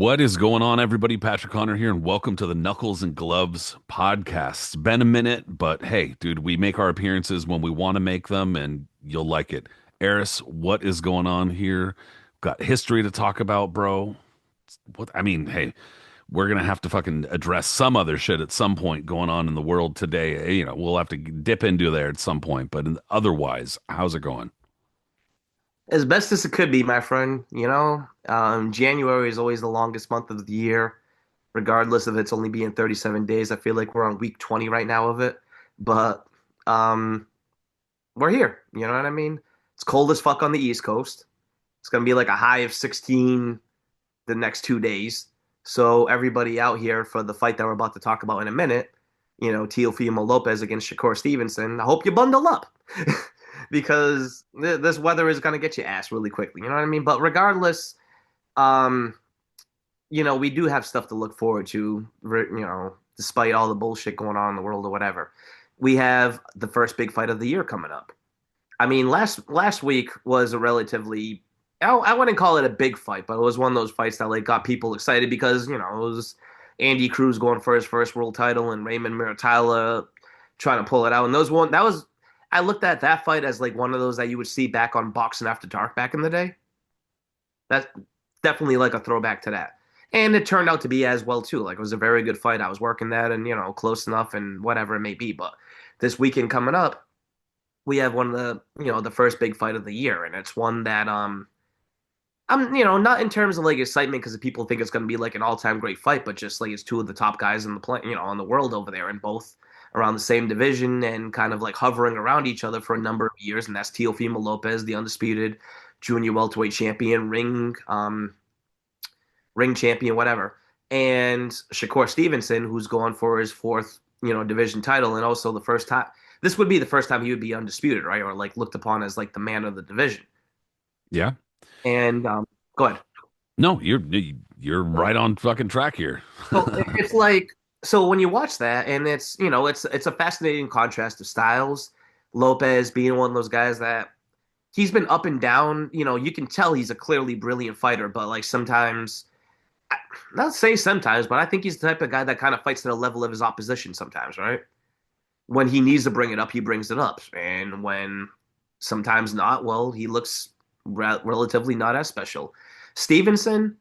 What is going on, everybody? Patrick Connor here, and welcome to the Knuckles and Gloves podcast. It's been a minute, but hey, dude, we make our appearances when we want to make them, and you'll like it. Aris, what is going on here? Got history to talk about, bro. What I mean, hey, we're gonna have to fucking address some other shit at some point going on in the world today. We'll have to dip into there at some point, but otherwise, how's it going? As best as it could be, my friend. January is always the longest month of the year, regardless of it's only being 37 days. I feel like we're on week 20 right now of it, but um, we're here. You know what I mean? It's cold as fuck on the East Coast. It's gonna be like a high of 16 the next 2 days. So everybody out here for the fight that we're about to talk about in a minute, Teófimo Lopez against Shakur Stevenson. I hope you bundle up. Because this weather is going to get you ass really quickly. You know what I mean? But regardless, um, we do have stuff to look forward to, despite all the bullshit going on in the world or whatever. We have the first big fight of the year coming up. I mean, last week was a relatively, I wouldn't call it a big fight, but it was one of those fights that like got people excited because, it was Andy Cruz going for his first world title and Raymond Muratalla trying to pull it out. And that was I looked at that fight as like one of those that you would see back on Boxing After Dark back in the day. That's definitely like a throwback to that. And it turned out to be as well too. Like it was a very good fight. I was working that and close enough and whatever it may be. But this weekend coming up, we have one of the first big fight of the year, and it's one that I'm not in terms of like excitement because people think it's going to be like an all-time great fight, but just like it's two of the top guys in the play, in the world over there, and both around the same division and kind of like hovering around each other for a number of years, and that's Teófimo Lopez, the undisputed junior welterweight champion, ring champion, whatever, and Shakur Stevenson, who's going for his fourth division title, and also the first time. This would be the first time he would be undisputed, right, or like looked upon as like the man of the division. Yeah. And go ahead. No, you're right on fucking track here. So it's like when you watch that, and it's a fascinating contrast of styles. Lopez being one of those guys that he's been up and down. You can tell he's a clearly brilliant fighter, but like sometimes, not say sometimes, but I think he's the type of guy that kind of fights to the level of his opposition sometimes, right? When he needs to bring it up, he brings it up, and when sometimes not, well, he looks relatively not as special. Stevenson,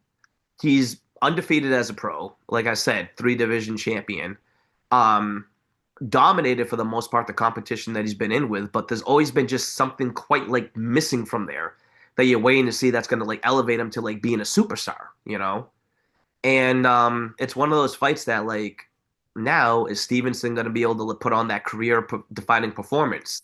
he's undefeated as a pro. Like I said, three division champion. Um, Dominated for the most part the competition that he's been in with, but there's always been just something quite like missing from there that you're waiting to see that's going to like elevate him to like being a superstar. And it's one of those fights that like now is Stevenson going to be able to put on that career defining performance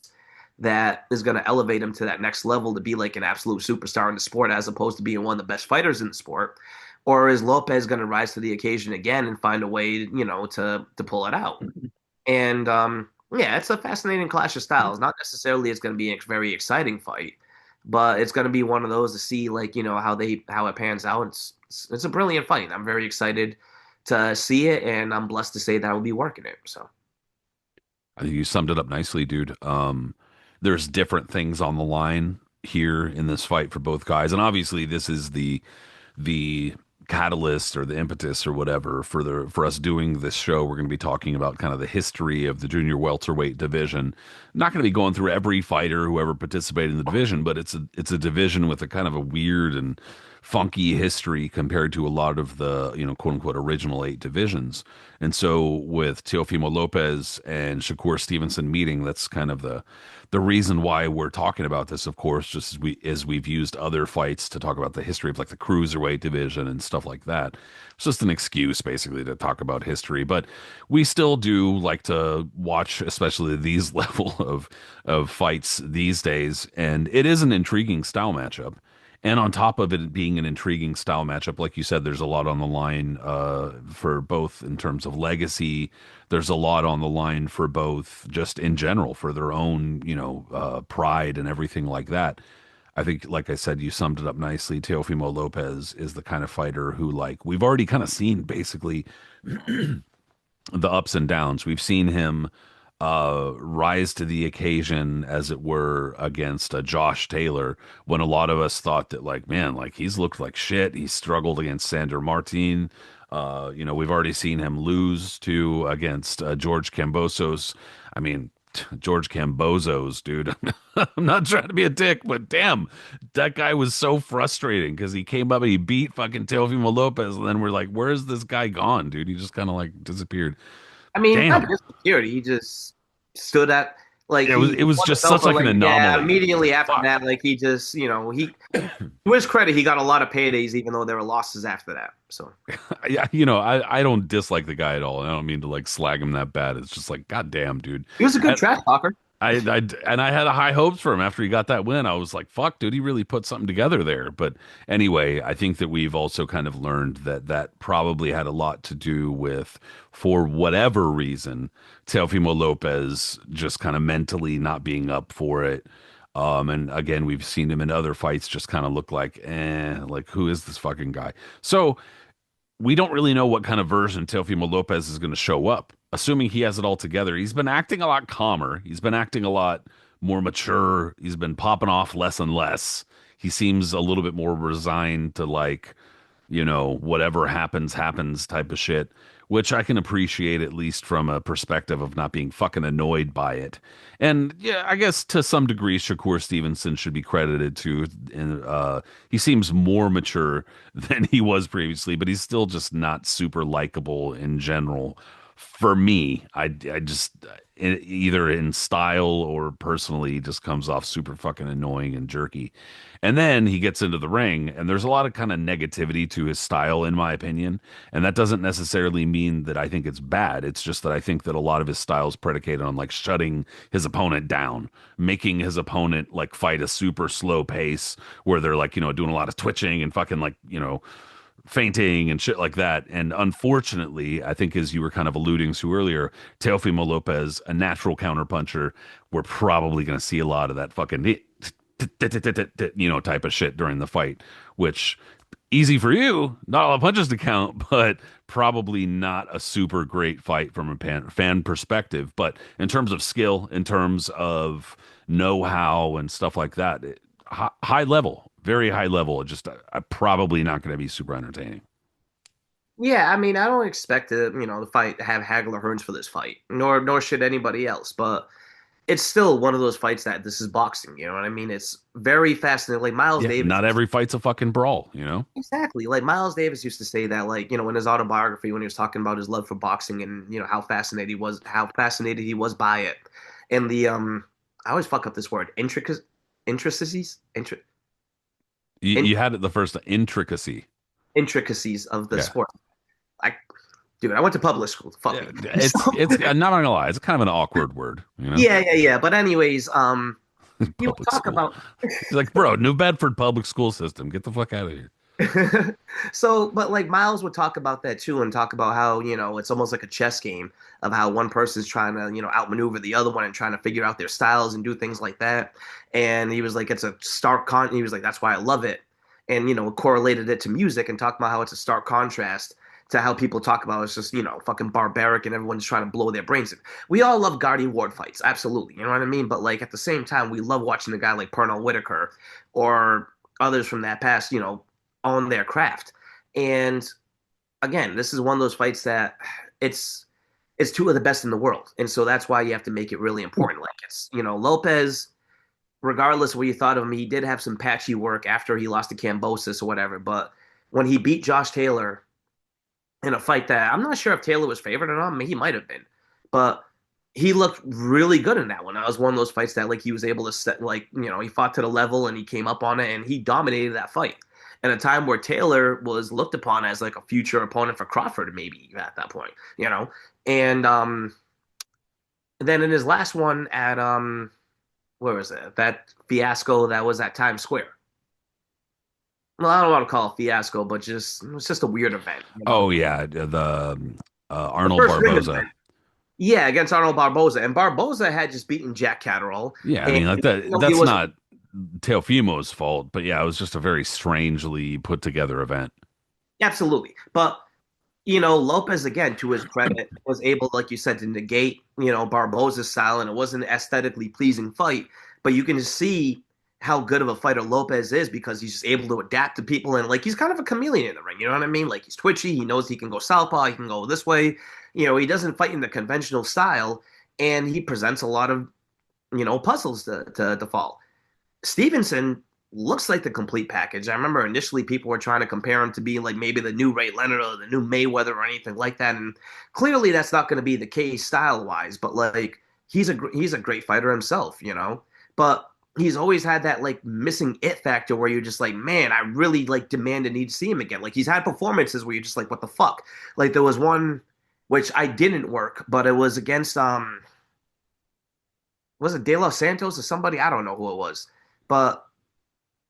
that is going to elevate him to that next level to be like an absolute superstar in the sport as opposed to being one of the best fighters in the sport? Or is Lopez going to rise to the occasion again and find a way, to pull it out? And yeah, it's a fascinating clash of styles. Not necessarily it's going to be a very exciting fight, but it's going to be one of those to see like how it pans out. It's a brilliant fight. I'm very excited to see it, and I'm blessed to say that I will be working it. So I think you summed it up nicely, dude. There's different things on the line here in this fight for both guys, and obviously this is the catalyst or the impetus or whatever for us doing this show. We're going to be talking about kind of the history of the junior welterweight division. Not going to be going through every fighter who ever participated in the division, but it's a division with a kind of a weird and funky history compared to a lot of the, quote unquote original eight divisions. And so with Teófimo Lopez and Shakur Stevenson meeting, that's kind of the reason why we're talking about this, of course, just as we've used other fights to talk about the history of like the cruiserweight division and stuff like that. It's just an excuse basically to talk about history, but we still do like to watch, especially these level of fights these days, and it is an intriguing style matchup. And on top of it being an intriguing style matchup, like you said, there's a lot on the line for both in terms of legacy. There's a lot on the line for both just in general for their own, pride and everything like that. I think, like I said, you summed it up nicely. Teófimo Lopez is the kind of fighter who, like, we've already kind of seen basically the ups and downs. We've seen him rise to the occasion, as it were, against Josh Taylor, when a lot of us thought that, like, man, like he's looked like shit. He struggled against Sandor Martin. We've already seen him lose to against George Kambosos. I mean, George Kambosos, dude. I'm not trying to be a dick, but damn, that guy was so frustrating because he came up and he beat fucking Teófimo López, and then we're like, where's this guy gone, dude? He just kind of like disappeared. I mean, not Damn. disappeared. He just stood at like It he was won the just belt, such but like an like yeah, anomaly. immediately Like after fuck. that, like he just he to his credit, he got a lot of paydays, even though there were losses after that. So Yeah, I don't dislike the guy at all. And I don't mean to like slag him that bad. It's just like, God damn, dude. he was a good trash talker. And I had high hopes for him after he got that win. I was like, fuck, dude, he really put something together there. But anyway, I think that we've also kind of learned that that probably had a lot to do with, for whatever reason, Teofimo Lopez just kind of mentally not being up for it. And again, we've seen him in other fights just kind of look like, like who is this fucking guy? So we don't really know what kind of version Teofimo Lopez is going to show up. Assuming he has it all together, he's been acting a lot calmer. He's been acting a lot more mature. He's been popping off less and less. He seems a little bit more resigned to like, whatever happens, happens type of shit, which I can appreciate at least from a perspective of not being fucking annoyed by it. And yeah, I guess to some degree, Shakur Stevenson should be credited too. And he seems more mature than he was previously, but he's still just not super likable in general. For me, I just either in style or personally he just comes off super fucking annoying and jerky. And then he gets into the ring, and there's a lot of kind of negativity to his style, in my opinion. And that doesn't necessarily mean that I think it's bad. It's just that I think that a lot of his style is predicated on like shutting his opponent down, making his opponent like fight a super slow pace where they're like, doing a lot of twitching and fucking like, fainting and shit like that. And unfortunately, I think as you were kind of alluding to earlier, Teofimo Lopez, a natural counterpuncher, we're probably going to see a lot of that fucking type of shit during the fight, which easy for you, not a lot of punches to count, but probably not a super great fight from a fan perspective. But in terms of skill, in terms of know-how and stuff like that, high level, very high level. Just probably not going to be super entertaining. Yeah, I mean, I don't expect the fight to have Hagler Hearns for this fight, nor should anybody else. But it's still one of those fights that this is boxing. You know what I mean? It's very fascinating. Like Miles Yeah, Davis, not every fight's a fucking brawl. exactly. Like Miles Davis used to say that, like in his autobiography when he was talking about his love for boxing and how fascinated he was by it, and the I always fuck up this word intricacies, You had it the first intricacy. intricacies of the Yeah. sport. I, dude, I went to public school. Fuck Yeah, me. it's I'm not gonna lie, it's kind of an awkward word. Yeah, yeah, yeah. But anyways, he would Public talk school. about You're like, bro, New Bedford public school system. Get the fuck out of here. so, but like Miles would talk about that too, and talk about how it's almost like a chess game of how one person's trying to outmaneuver the other one and trying to figure out their styles and do things like that. And he was like, it's a stark con. He was like, that's why I love it, and correlated it to music and talked about how it's a stark contrast to how people talk about it's just fucking barbaric and everyone's trying to blow their brains in. We all love Guardy Ward fights, absolutely, you know what I mean? But like at the same time, we love watching a guy like Pernell Whitaker or others from that past, own their craft. And again, this is one of those fights that it's it's two of the best in the world, and so that's why you have to make it really important. Like it's Lopez, regardless of what you thought of him, he did have some patchy work after he lost to Cambosis or whatever. But when he beat Josh Taylor in a fight that I'm not sure if Taylor was favored or not, I mean, he might have been, but he looked really good in that one. That was one of those fights that like he was able to set like he fought to the level and he came up on it and he dominated that fight at a time where Taylor was looked upon as like a future opponent for Crawford maybe at that point. And then in his last one at where was it? That fiasco that was at Times Square. Well, I don't want to call it fiasco, but it was just a weird event. Oh yeah, the The Arnold first ring Barboza. event. Yeah, against Arnold Barboza. And Barboza had just beaten Jack Catterall. Yeah, I And mean like he that's was not Teofimo's fault, but yeah, it was just a very strangely put together event. absolutely. But Lopez, again, to his credit, was able, like you said, to negate, Barboza's style, and it wasn't an aesthetically pleasing fight. But you can see how good of a fighter Lopez is because he's just able to adapt to people, and like he's kind of a chameleon in the ring. You know what I mean? Like he's twitchy. He knows he can go southpaw. He can go this way. He doesn't fight in the conventional style, and he presents a lot of puzzles to fall. Stevenson looks like the complete package. I remember initially people were trying to compare him to being like maybe the new Ray Leonard or the new Mayweather or anything like that, and clearly that's not going to be the case style wise. But like he's a great fighter himself. But he's always had that like missing it factor where you're just like, man, I really like demand and need to see him again. Like he's had performances where you're just like, what the fuck? Like there was one which I didn't work, but it was against was it De Los Santos or somebody? I don't know who it was, but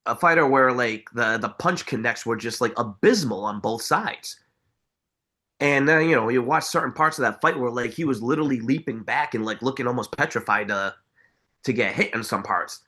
a fighter where like the punch connects were just like abysmal on both sides. And then you watch certain parts of that fight where like he was literally leaping back and like looking almost petrified to get hit in some parts.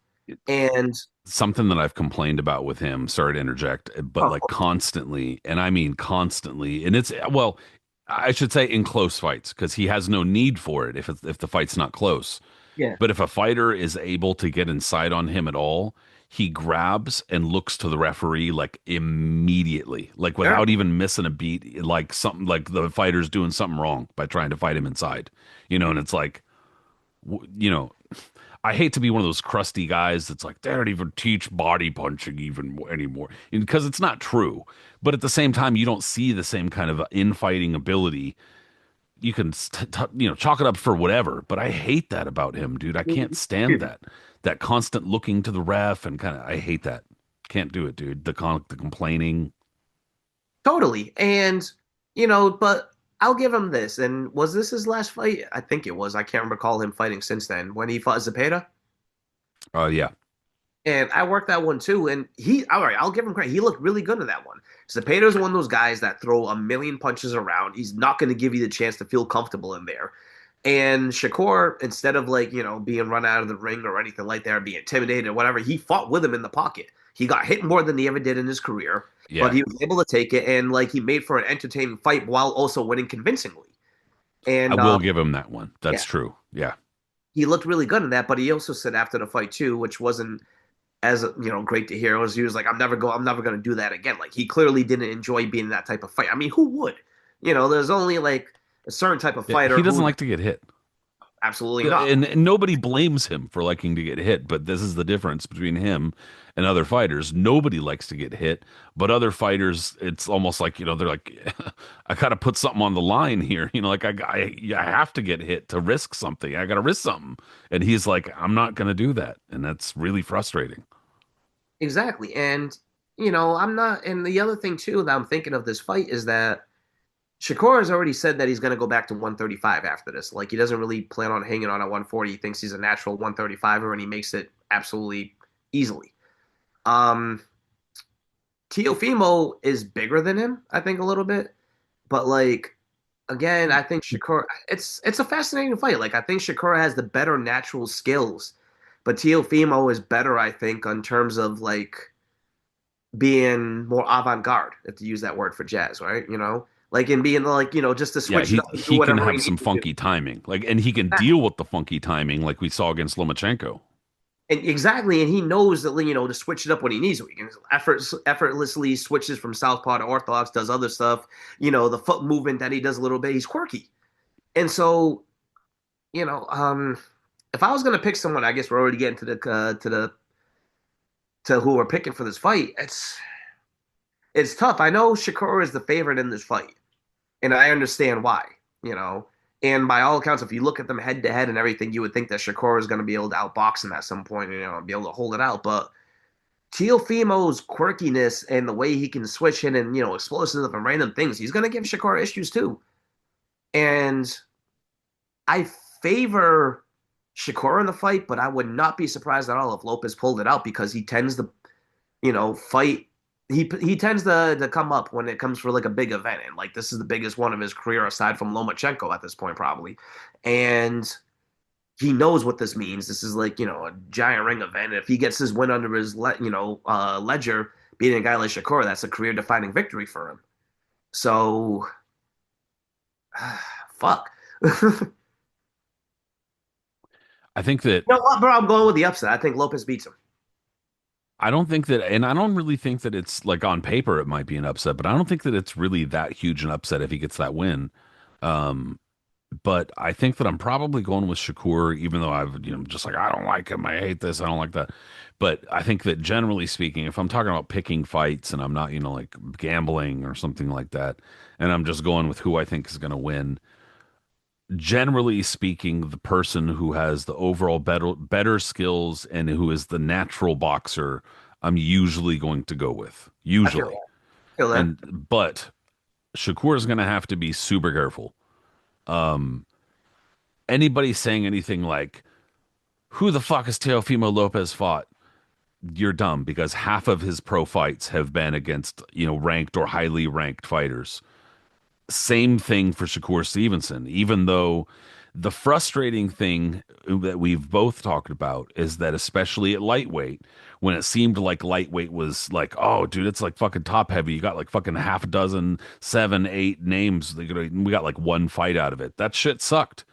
And Something that I've complained about with him, sorry to interject, but oh like constantly, and I mean constantly, and it's well, I should say in close fights because he has no need for it if the fight's not close. yeah, But if a fighter is able to get inside on him at all, he grabs and looks to the referee like immediately, like sure. without even missing a beat, like something like the fighter's doing something wrong by trying to fight him inside, and it's like, you know, I hate to be one of those crusty guys that's like they don't even teach body punching even anymore because it's not true. But at the same time, you don't see the same kind of infighting ability. You can chalk it up for whatever, but I hate that about him, dude. I can't stand that constant looking to the ref and kind of I hate that. Can't do it, dude. The complaining. Totally. And but I'll give him this. And was this his last fight? I think it was. I can't recall him fighting since then when he fought Zepeda. Yeah, And I worked that one too. And all right, I'll give him credit. He looked really good in that one. Cepedo's one of those guys that throw a million punches around. He's not going to give you the chance to feel comfortable in there. And Shakur, instead of like, being run out of the ring or anything like that, or being intimidated or whatever, he fought with him in the pocket. He got hit more than he ever did in his career, but yeah. he was able to take it and like he made for an entertaining fight while also winning convincingly. I And will give him that one. yeah, That's true. Yeah. he looked really good in that, but he also said after the fight too, which wasn't as great to hear. Was he was like, I'm never going to do that again. Like he clearly didn't enjoy being in that type of fight. I mean, who would? There's only like a certain type of Yeah, fighter he doesn't who like to get hit. absolutely not. And nobody blames him for liking to get hit, but this is the difference between him and other fighters. Nobody likes to get hit, but other fighters, it's almost like, they're like, I got to put something on the line here. Like I have to get hit to risk something. I got to risk something. And he's like, I'm not going to do that. And that's really frustrating. Exactly. And I'm not and the other thing too that I'm thinking of this fight is that Shakur has already said that he's going to go back to 135 after this. Like he doesn't really plan on hanging on at 140. He thinks he's a natural 135er and he makes it absolutely easily. Um Teófimo is bigger than him, I think a little bit, but like again, I think Shakur it's a fascinating fight. Like I think Shakur has the better natural skills, but Teófimo is better, I think, in terms of like being more avant-garde, if to use that word for jazz, right? Like in being like, just to Yeah, switch it he up and do he can whatever he have some needs to do. funky timing. And he can deal with the funky timing like we saw against Lomachenko. And exactly, and he knows that to switch it up when he needs to. He can effortlessly switches from southpaw to orthodox, does other stuff. The foot movement that he does a little bit, he's quirky. And so, you know, um, if I was gonna pick someone, I guess we're already getting to who we're picking for this fight. It's tough. I know Shakur is the favorite in this fight, and I understand why. You know, and by all accounts, if you look at them head to head and everything, you would think that Shakur is going to be able to outbox him at some point, and be able to hold it out. But Teofimo's quirkiness and the way he can switch in and explosive and random things, he's going to give Shakur issues too. And I favor Shakur in the fight, but I would not be surprised at all if Lopez pulled it out because he tends to, fight. He tends to come up when it comes for like a big event, and like this is the biggest one of his career aside from Lomachenko at this point probably, and he knows what this means. This is like a giant ring event. If he gets his win under his ledger, beating a guy like Shakur, that's a career defining victory for him. So Fuck. You I think that know what, bro? I'm going with the upset. I think Lopez beats him. I don't think that, and I don't really think that it's like on paper it might be an upset, but I don't think that it's really that huge an upset if he gets that win. Um, but I think that I'm probably going with Shakur, even though I've, just like, I don't like him. I hate this. I don't like that. But I think that generally speaking, if I'm talking about picking fights and I'm not, like gambling or something like that, and I'm just going with who I think is going to win, generally speaking, the person who has the overall better skills and who is the natural boxer, I'm usually going to go with. I feel Usually. that. I feel that. But Shakur is going to have to be super careful. Um, Anybody saying anything like, who the fuck is Teófimo López fought? You're dumb because half of his pro fights have been against, ranked or highly ranked fighters. Same thing for Shakur Stevenson, even though the frustrating thing that we've both talked about is that, especially at lightweight, when it seemed like lightweight was like, oh, dude, it's like fucking top heavy. You got like fucking half a dozen, 7, 8 names. We got like one fight out of it. That shit sucked.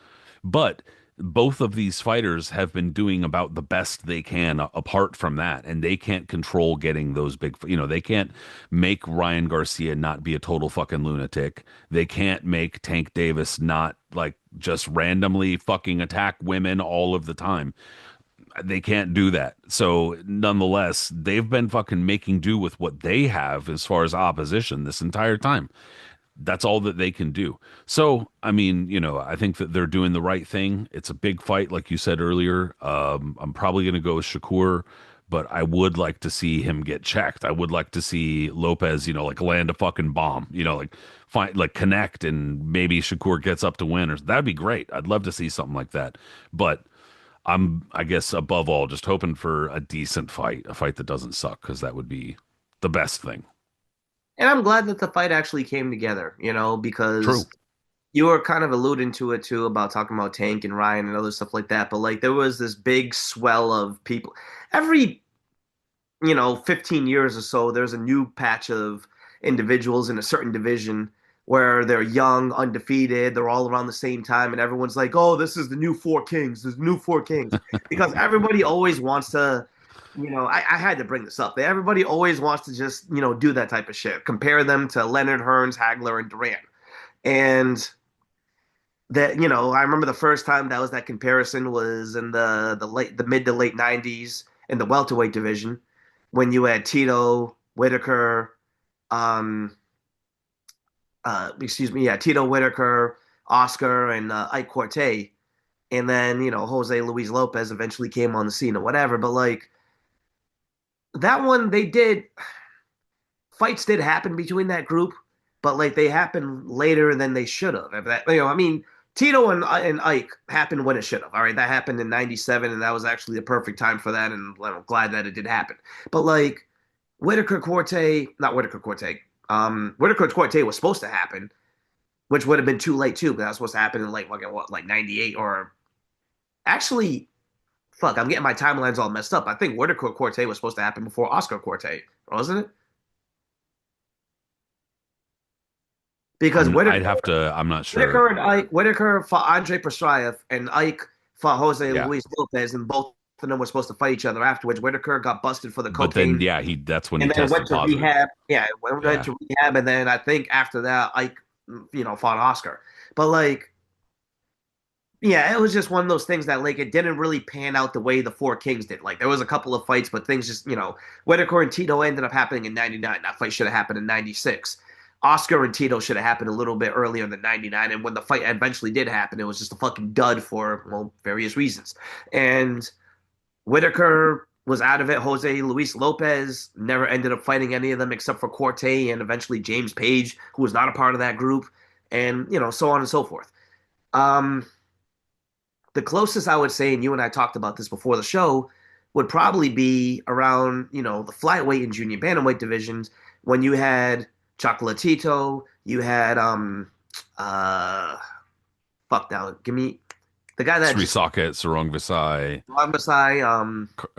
But both of these fighters have been doing about the best they can apart from that, and they can't control getting those big, they can't make Ryan Garcia not be a total fucking lunatic. They can't make Tank Davis not like just randomly fucking attack women all of the time. They can't do that. So nonetheless, they've been fucking making do with what they have as far as opposition this entire time. That's all that they can do. So, I mean, I think that they're doing the right thing. It's a big fight, like you said earlier. I'm probably going to go with Shakur, but I would like to see him get checked. I would like to see Lopez, like land a fucking bomb, like find, like connect, and maybe Shakur gets up to win, or that'd be great. I'd love to see something like that. But I guess, above all, just hoping for a decent fight, a fight that doesn't suck, because that would be the best thing. And I'm glad that the fight actually came together, True. because you were kind of alluding to it too about talking about Tank and Ryan and other stuff like that. But like there was this big swell of people. Every 15 years or so, there's a new patch of individuals in a certain division where they're young, undefeated, they're all around the same time, and everyone's like, oh, this is the new Four Kings, there's new Four Kings. Because everybody always wants to, I had to bring this up. Everybody always wants to just, do that type of shit. Compare them to Leonard, Hearns, Hagler, and Duran. And that, I remember the first time that was that comparison was in the mid to late 90s in the welterweight division when you had Tito, Whitaker, um, excuse me, yeah, Tito Whitaker, Oscar, and Ike Corte, and then Jose Luis Lopez eventually came on the scene or whatever. But like that one, they did fights did happen between that group, but like they happened later than they should have. If that, I mean, Tito and Ike happened when it should have. All right, that happened in '97, and that was actually the perfect time for that, and I'm glad that it did happen. But like Whitaker Corte, not Whitaker Corte, Whitaker Corte was supposed to happen, which would have been too late too, because that was supposed to happen in like what, like '98 or actually. Fuck, I'm getting my timelines all messed up. I think Whitaker Corte was supposed to happen before Oscar Corte, wasn't it? Because I'd have to, I'm not sure. Whitaker and Ike, Whitaker fought Andre Pestraev, and Ike fought Jose Yeah. Luis Lopez, and both of them were supposed to fight each other afterwards. Whitaker got busted for the But then, cocaine, yeah, that's when he and then went tested to positive. rehab. Yeah, went Yeah. to rehab, and then I think after that, Ike, fought Oscar. But like, yeah, it was just one of those things that like it didn't really pan out the way the Four Kings did. Like there was a couple of fights, but things just Whitaker and Tito ended up happening in '99. That fight should have happened in '96. Oscar and Tito should have happened a little bit earlier than '99. And when the fight eventually did happen, it was just a fucking dud for various reasons. And Whitaker was out of it. Jose Luis Lopez never ended up fighting any of them except for Corte and eventually James Page, who was not a part of that group, and so on and so forth. Um, the closest I would say, and you and I talked about this before the show, would probably be around, the flyweight and junior bantamweight divisions when you had Chocolatito, you had uh fuck now, give me the guy that Sri just Saket, Sarong Visai, Masai,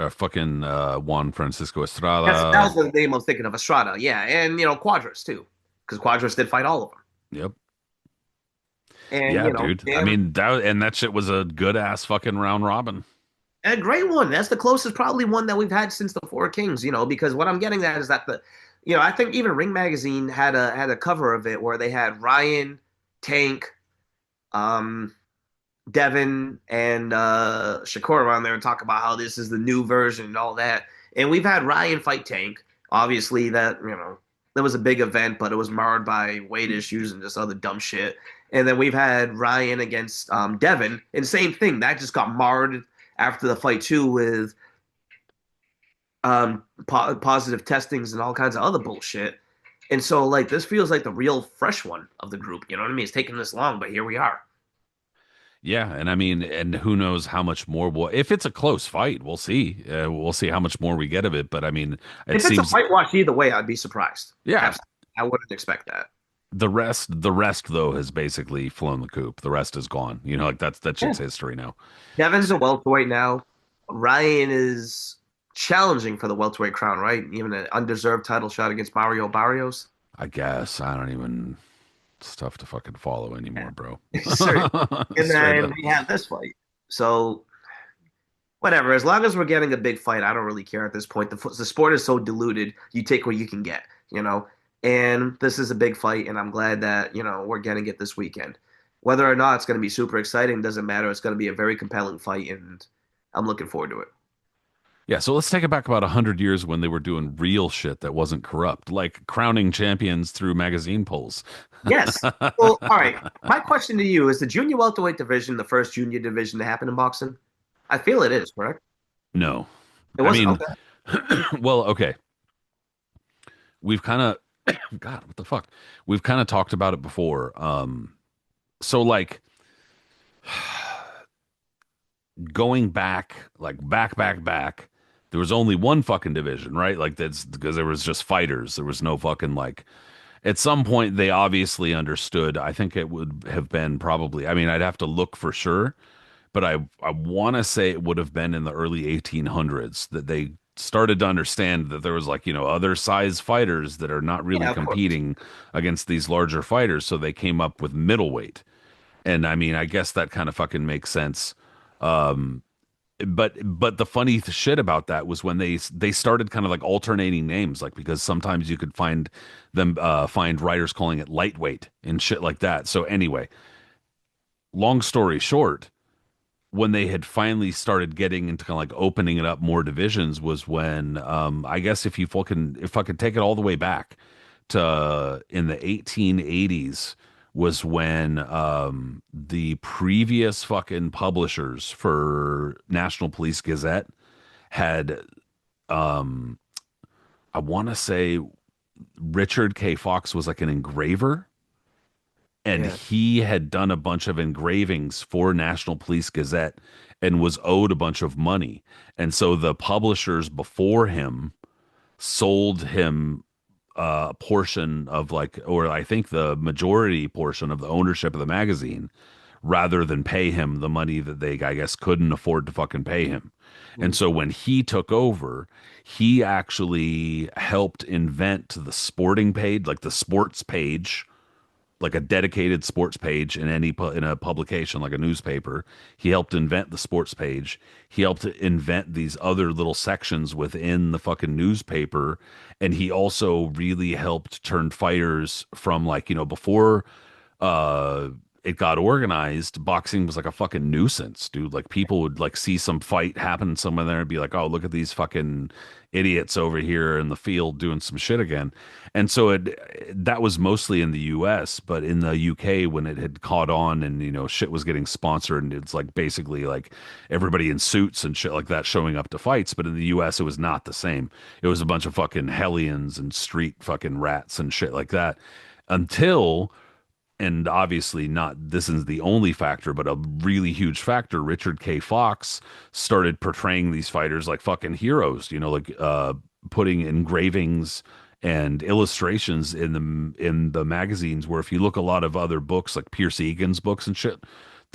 fucking Juan Francisco that Estrada. was the name I was thinking of, Estrada, yeah, and Quadras too, because Quadras did fight all of them. Yep. And Yeah, dude. I damn, mean, that shit was a good ass fucking round robin. a great one. That's the closest probably one that we've had since the Four Kings. Because what I'm getting at is that I think even Ring Magazine had a cover of it where they had Ryan, Tank, um, Devin, and Shakur on there and talk about how this is the new version and all that. And we've had Ryan fight Tank. Obviously, that was a big event, but it was marred by weight issues and just other dumb shit. And then we've had Ryan against Devin, and same thing. That just got marred after the fight too with positive testings and all kinds of other bullshit. And so, like, this feels like the real fresh one of the group. You know what I mean? It's taking this long, but here we are. Yeah, and I mean, and who knows how much more if it's a close fight, we'll see. We'll see how much more we get of it. But I mean, it If it's a seems, whitewash either way, I'd be surprised. yeah, Absolutely. I wouldn't expect that. the rest though has basically flown the coop. The rest is gone. Like that Yeah. shit's history now. Devin's a welterweight now. Ryan is challenging for the welterweight crown, right? Even an undeserved title shot against Mario Barrios. I guess I don't even. It's tough to fucking follow Yeah. anymore, bro. Certainly. And Straight then up. we have this fight. So whatever, as long as we're getting a big fight, I don't really care at this point. The sport is so diluted, you take what you can get, you know. And this is a big fight, and I'm glad that we're getting it this weekend. Whether or not it's going to be super exciting doesn't matter. It's going to be a very compelling fight, and I'm looking forward to it. Yeah, so let's take it back about 100 years when they were doing real shit that wasn't corrupt, like crowning champions through magazine polls. Yes. Well, all right. My question to you is: the junior welterweight division the first junior division to happen in boxing? I feel it is, correct? No. It I wasn't. mean, Okay. well, okay. We've kind of God, what the fuck? We've kind of talked about it before. So like going back, like back, there was only one fucking division, right? Like that's because there was just fighters. There was no fucking like at some point they obviously understood. I think it would have been probably, I mean, I'd have to look for sure, but I want to say it would have been in the early 1800s that they started to understand that there was like, other size fighters that are not really Yeah, of course. competing against these larger fighters, so they came up with middleweight. And I mean, I guess that kind of fucking makes sense. But the funny shit about that was when they started kind of like alternating names, like because sometimes you could find writers calling it lightweight and shit like that. So anyway, long story short, when they had finally started getting into kind of like opening it up more divisions was when I guess if I could take it all the way back to in the 1880s was when the previous fucking publishers for National Police Gazette had um I want to say Richard K. Fox was like an engraver, and Yeah. he had done a bunch of engravings for National Police Gazette and was owed a bunch of money. And so the publishers before him sold him a portion of like, or I think the majority portion of the ownership of the magazine rather than pay him the money that they, I guess, couldn't afford to fucking pay him. And Mhm. so when he took over, he actually helped invent the sporting page, like the sports page, like a dedicated sports page in in a publication like a newspaper. He helped invent the sports page. He helped invent these other little sections within the fucking newspaper, and he also really helped turn fighters from like, before uh it got organized, boxing was like a fucking nuisance, dude. Like people would like see some fight happen somewhere there and be like, "Oh, look at these fucking idiots over here in the field doing some shit again." And so that was mostly in the US, but in the UK when it had caught on and shit was getting sponsored and it's like basically like everybody in suits and shit like that showing up to fights, but in the US it was not the same. It was a bunch of fucking hellions and street fucking rats and shit like that until, and obviously not this is the only factor, but a really huge factor, Richard K. Fox started portraying these fighters like fucking heroes, like putting engravings and illustrations in the magazines, where if you look a lot of other books like Pierce Egan's books and shit,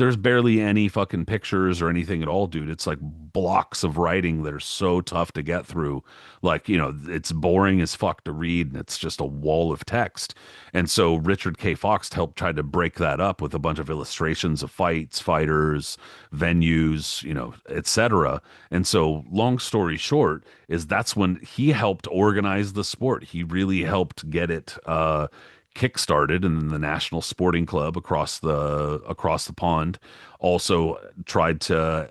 There's barely any fucking pictures or anything at all, dude. It's like blocks of writing that are so tough to get through. Like, it's boring as fuck to read and it's just a wall of text. And so Richard K. Fox helped try to break that up with a bunch of illustrations of fights, fighters, venues, etc. And so long story short is that's when he helped organize the sport. He really helped get it kickstarted, and then the National Sporting Club across the pond also tried to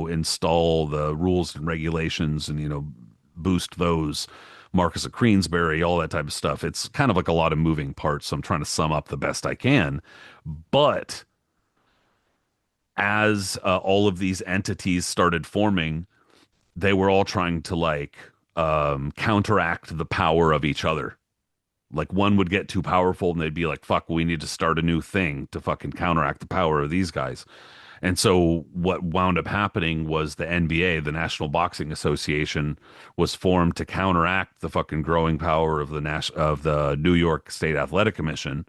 install the rules and regulations and boost those. Marcus of Queensberry, all that type of stuff. It's kind of like a lot of moving parts. So I'm trying to sum up the best I can. But as all of these entities started forming, they were all trying to like counteract the power of each other. Like one would get too powerful and they'd be like, fuck, we need to start a new thing to fucking counteract the power of these guys. And so what wound up happening was the NBA, the National Boxing Association, was formed to counteract the fucking growing power of the New York State Athletic Commission.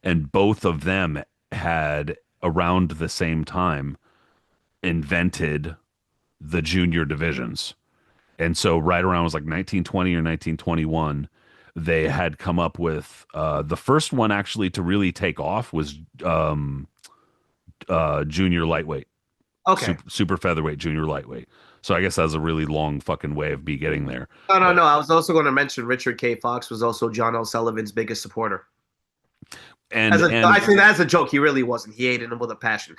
And both of them had around the same time invented the junior divisions. And so right around was like 1920 or 1921, they had come up with the first one actually to really take off was junior lightweight, Okay. super featherweight, junior lightweight. So I guess that's a really long fucking way of me getting there. No, no, But no. I was also going to mention Richard K. Fox was also John L. Sullivan's biggest supporter. and I and think that's a joke. He really wasn't. He hated him with a passion.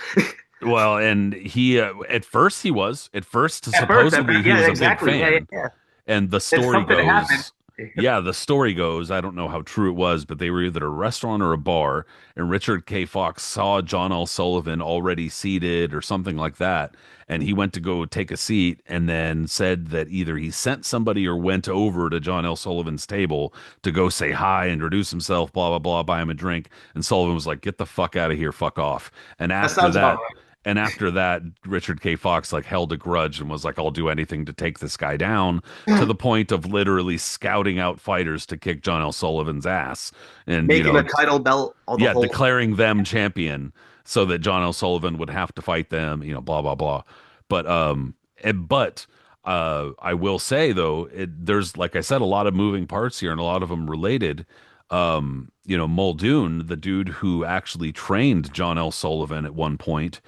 well, and he at first At supposedly first, he yeah, was a big exactly. Yeah, yeah, fan. yeah. And the It's story something that happened. goes, yeah, the story goes, I don't know how true it was, but they were either a restaurant or a bar, and Richard K. Fox saw John L. Sullivan already seated or something like that, and he went to go take a seat and then said that either he sent somebody or went over to John L. Sullivan's table to go say hi, introduce himself, blah, blah, blah, buy him a drink. And Sullivan was like, get the fuck out of here, fuck off. And That after sounds about that, and after that, Richard K. Fox like held a grudge and was like, I'll do anything to take this guy down, to right. the point of literally scouting out fighters to kick John L. Sullivan's ass. And, Making a title belt on the yeah, whole. declaring them champion so that John L. Sullivan would have to fight them, blah, blah, blah. But, I will say though, there's, like I said, a lot of moving parts here and a lot of them related. Muldoon, the dude who actually trained John L. Sullivan at one point,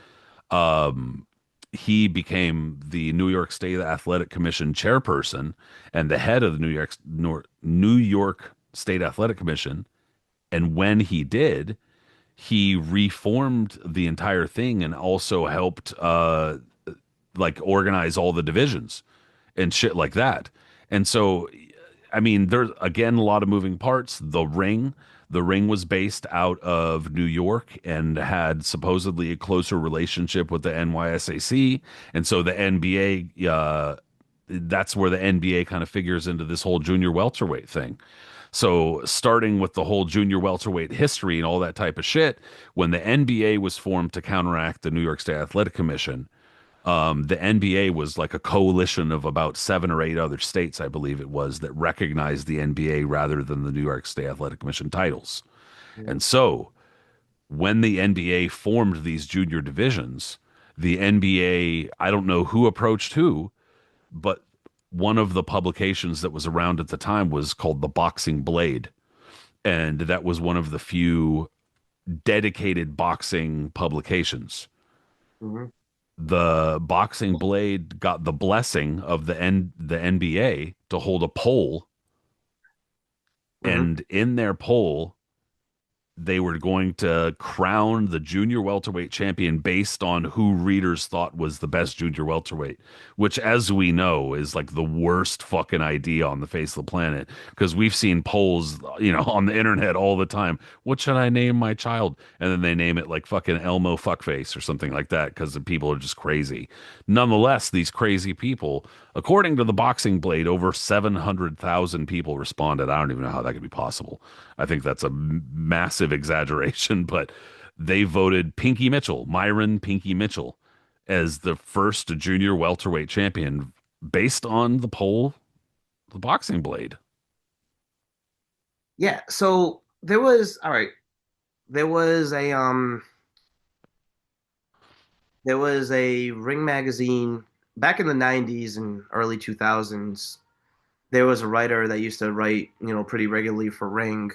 um, he became the New York State Athletic Commission chairperson and the head of the New York State Athletic Commission. And when he did, he reformed the entire thing and also helped like organize all the divisions and shit like that. And so, I mean, there's again a lot of moving parts. The ring was based out of New York and had supposedly a closer relationship with the NYSAC. And so the NBA, that's where the NBA kind of figures into this whole junior welterweight thing. So, starting with the whole junior welterweight history and all that type of shit, when the NBA was formed to counteract the New York State Athletic Commission, the NBA was like a coalition of about 7 or 8 other states, I believe it was, that recognized the NBA rather than the New York State Athletic Commission titles. And so, when the NBA formed these junior divisions, the NBA, I don't know who approached who, but one of the publications that was around at the time was called The Boxing Blade. And that was one of the few dedicated boxing publications. Mhm. The Boxing Blade got the blessing of the NBA to hold a poll, Mhm. and in their poll, they were going to crown the junior welterweight champion based on who readers thought was the best junior welterweight, which, as we know, is like the worst fucking idea on the face of the planet. Because we've seen polls, on the internet all the time. What should I name my child? And then they name it like fucking Elmo Fuckface or something like that because the people are just crazy. Nonetheless, these crazy people, according to the Boxing Blade, over 700,000 people responded. I don't even know how that could be possible. I think that's a massive exaggeration, but they voted Pinky Mitchell, Myron Pinky Mitchell, as the first junior welterweight champion based on the poll, the Boxing Blade. Yeah. So there was all right. There was a there was a Ring magazine back in the 90s and early 2000s. There was a writer that used to write, pretty regularly for Ring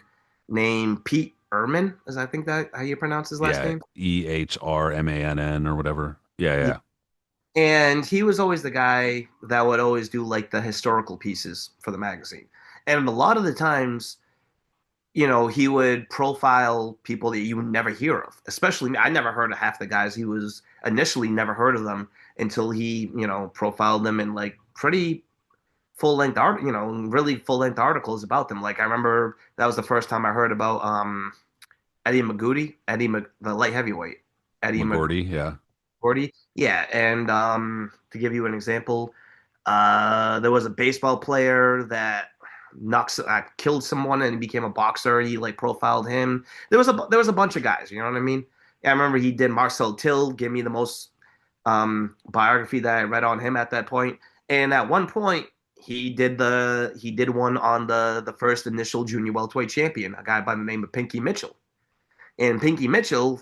named Pete Ehrman, is I think that how you pronounce his last Yeah, name? Ehrmann or whatever. Yeah, Yeah. yeah. And he was always the guy that would always do like the historical pieces for the magazine. And a lot of the times, he would profile people that you would never hear of. Especially, I never heard of half the guys. He was initially never heard of them until he, profiled them in like pretty full length art, really full length articles about them. Like I remember that was the first time I heard about Eddie McGoody, the light heavyweight, Eddie McGordy, yeah. McGoody. Yeah, and to give you an example, there was a baseball player that killed someone and he became a boxer. He like profiled him. There was a bunch of guys. You know what I mean? Yeah, I remember he did Marcel Till, give me the most biography that I read on him at that point. And at one point, he did one on the first initial junior welterweight champion, a guy by the name of Pinky Mitchell. And Pinky Mitchell,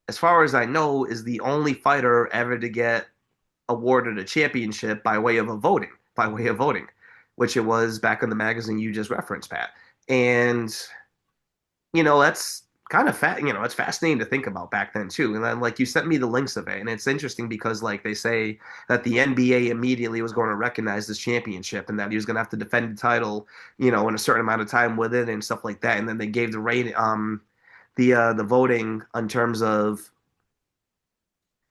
as far as I know, is the only fighter ever to get awarded a championship by way of voting, which it was back in the magazine you just referenced, Pat. And that's kind of it's fascinating to think about back then too. And then like you sent me the links of it, and it's interesting because like they say that the NBA immediately was going to recognize this championship and that he was going to have to defend the title, in a certain amount of time with it and stuff like that. And then they gave the voting in terms of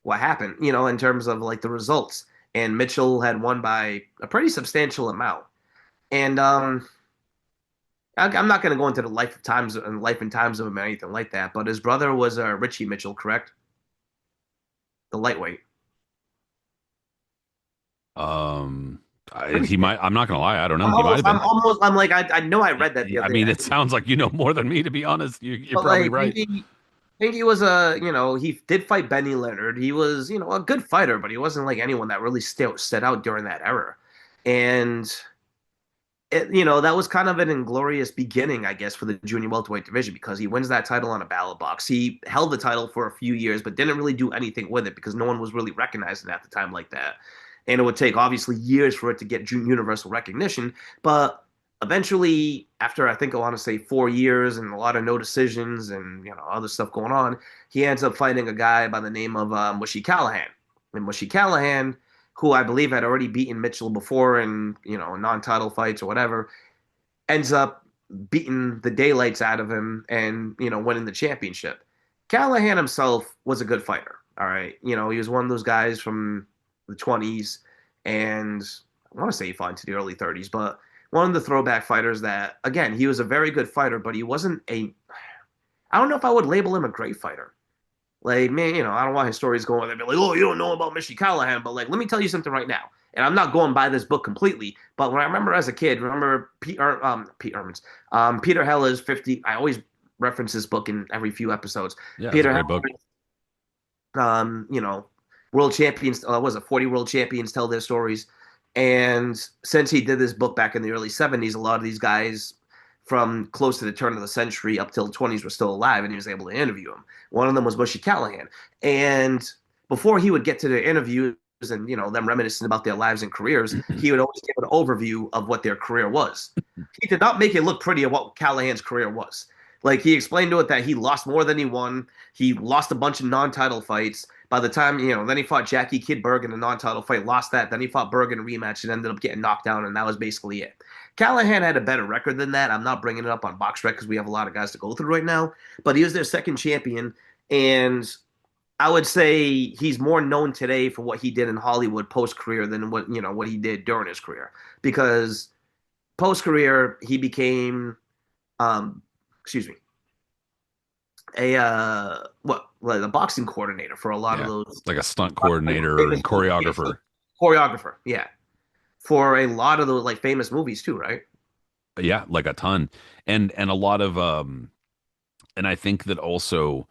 what happened, in terms of like the results. And Mitchell had won by a pretty substantial amount. And I'm not going to go into the life and times of him or anything like that. But his brother was Richie Mitchell, correct? The lightweight. Pretty He sure. might. I'm not gonna lie. I don't know. I'm He might almost. have I'm been. almost. I'm like. I know I read that the I other day. mean, it sounds like you know more than me, to be honest. You're But probably like right. Pinky was he did fight Benny Leonard. He was a good fighter, but he wasn't like anyone that really stood out during that era. And that was kind of an inglorious beginning, I guess, for the junior welterweight division because he wins that title on a ballot box. He held the title for a few years, but didn't really do anything with it because no one was really recognizing it at the time like that. And it would take obviously years for it to get universal recognition. But eventually, after I think I want to say 4 years and a lot of no decisions and other stuff going on, he ends up fighting a guy by the name of Mushy Callahan. And Mushy Callahan, who I believe had already beaten Mitchell before in non-title fights or whatever, ends up beating the daylights out of him and winning the championship. Callahan himself was a good fighter. All right, he was one of those guys from the 20s, and I want to say he fought into the early 30s, but one of the throwback fighters that again he was a very good fighter, but he wasn't a. I don't know if I would label him a great fighter. Like, man, I don't want his stories going. They'd be like, oh, you don't know about Mishy Callahan. But, like, let me tell you something right now. And I'm not going by this book completely. But when I remember as a kid, remember Pete Erman's, Peter Heller's 50. I always reference this book in every few episodes. Yeah, it's a Peter great book. Heller, world champions, was it 40 world champions tell their stories. And since he did this book back in the early 70s, a lot of these guys from close to the turn of the century up till the 20s were still alive, and he was able to interview them. One of them was Bushy Callahan. And before he would get to the interviews and, them reminiscing about their lives and careers, he would always give an overview of what their career was. He did not make it look pretty of what Callahan's career was. Like he explained to it that he lost more than he won. He lost a bunch of non-title fights. By the time, then he fought Jackie Kid Berg in a non-title fight, lost that. Then he fought Berg in a rematch and ended up getting knocked down, and that was basically it. Callahan had a better record than that. I'm not bringing it up on BoxRec because we have a lot of guys to go through right now, but he was their second champion, and I would say he's more known today for what he did in Hollywood post career than what he did during his career. Because post career he became, um, excuse me, like a boxing coordinator for a lot of Yeah, those like a stunt coordinator famous and movies. Yeah, choreographer. choreographer, yeah, for a lot of those like famous movies too, right? Yeah, like a ton, and a lot of and I think that also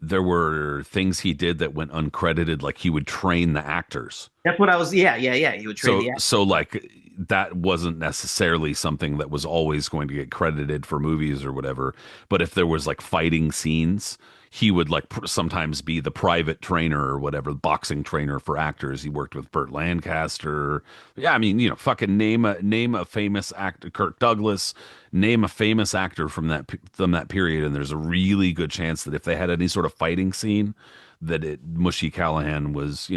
there were things he did that went uncredited, like he would train the actors. That's what I was. Yeah, yeah, yeah. He would train So the so like that wasn't necessarily something that was always going to get credited for movies or whatever. But if there was like fighting scenes, he would like sometimes be the private trainer or whatever, boxing trainer for actors. He worked with Burt Lancaster. Yeah, I mean, fucking name a famous actor, Kirk Douglas, name a famous actor from that period, and there's a really good chance that if they had any sort of fighting scene, that Mushy Callahan was,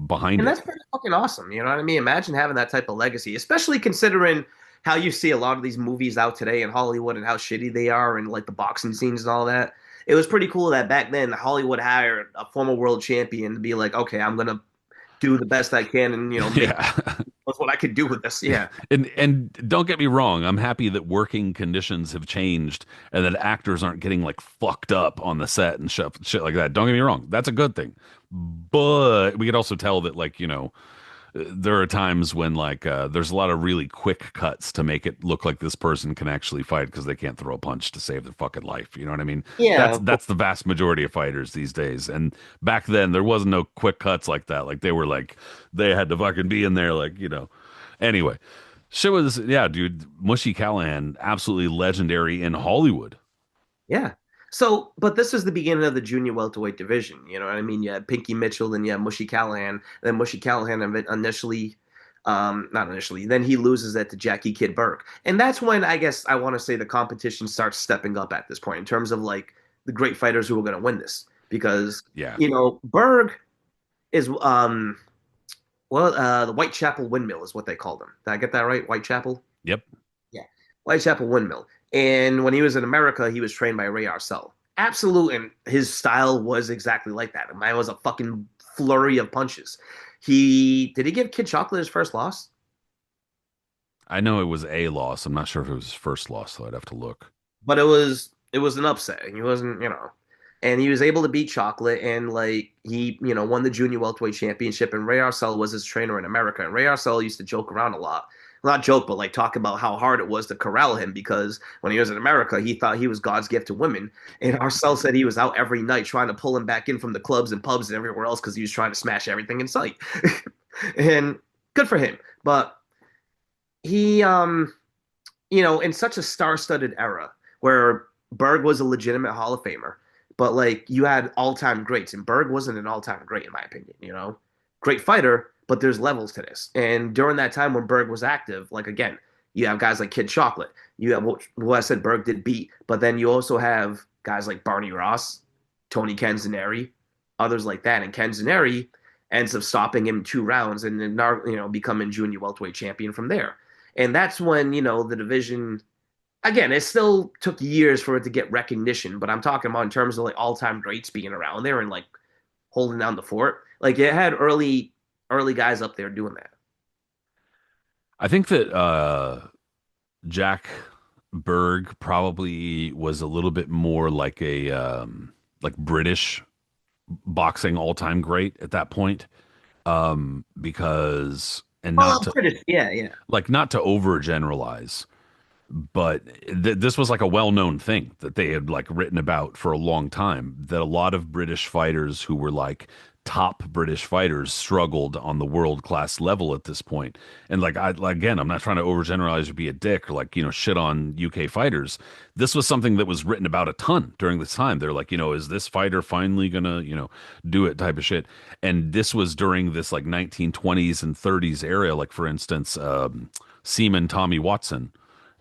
behind And it. that's pretty fucking awesome. You know what I mean? Imagine having that type of legacy, especially considering how you see a lot of these movies out today in Hollywood and how shitty they are and like the boxing scenes and all that. It was pretty cool that back then Hollywood hired a former world champion to be like, okay, I'm gonna do the best I can and make Yeah. that's what I could do with this. Yeah. And don't get me wrong, I'm happy that working conditions have changed and that actors aren't getting like fucked up on the set and shit like that. Don't get me wrong, that's a good thing. But we could also tell that like, there are times when like there's a lot of really quick cuts to make it look like this person can actually fight because they can't throw a punch to save their fucking life. You know what I mean? Yeah, That's the vast majority of fighters these days. And back then there wasn't no quick cuts like that. Like they had to fucking be in there like, Anyway, shit was yeah, dude, Mushy Callahan, absolutely legendary in Hollywood. yeah. So, but this is the beginning of the junior welterweight division. You know what I mean? You had Pinky Mitchell, then you had Mushy Callahan. Then Mushy Callahan initially, not initially, then he loses it to Jackie Kid Burke. And that's when I guess I want to say the competition starts stepping up at this point in terms of like the great fighters who are going to win this. Because, Yeah. Berg is, the Whitechapel Windmill is what they called him. Did I get that right? Whitechapel? Yep. Yeah, Whitechapel Windmill. And when he was in America, he was trained by Ray Arcel. Absolute, and his style was exactly like that. The man was a fucking flurry of punches. He give Kid Chocolate his first loss, I know it was a loss. I'm not sure if it was his first loss, so I'd have to look. but it was an upset. He wasn't, and he was able to beat Chocolate, and like he, won the junior welterweight championship. And Ray Arcel was his trainer in America. And Ray Arcel used to joke around a lot, not joke, but like talk about how hard it was to corral him because when he was in America, he thought he was God's gift to women. And Arcel said he was out every night trying to pull him back in from the clubs and pubs and everywhere else because he was trying to smash everything in sight. And good for him, but he, in such a star-studded era where Berg was a legitimate Hall of Famer, but like you had all-time greats, and Berg wasn't an all-time great in my opinion. Great fighter, but there's levels to this. And during that time when Berg was active, like again, you have guys like Kid Chocolate. You have what I said Berg did beat, but then you also have guys like Barney Ross, Tony Canzoneri, others like that. And Canzoneri ends up stopping him 2 rounds and then becoming junior welterweight champion from there. And that's when the division again, it still took years for it to get recognition, but I'm talking about in terms of like all-time greats being around there and like holding down the fort. Like it had early guys up there doing that. I think that Jack Berg probably was a little bit more like a like British boxing all-time great at that point. Because and not Oh, to British. Yeah, yeah. not to overgeneralize, but this was like a well-known thing that they had like written about for a long time, that a lot of British fighters who were like top British fighters struggled on the world class level at this point. And again, I'm not trying to overgeneralize or be a dick or like, shit on UK fighters. This was something that was written about a ton during this time. They're like, is this fighter finally gonna, do it type of shit. And this was during this like 1920s and 30s era. Like for instance, Seaman Tommy Watson.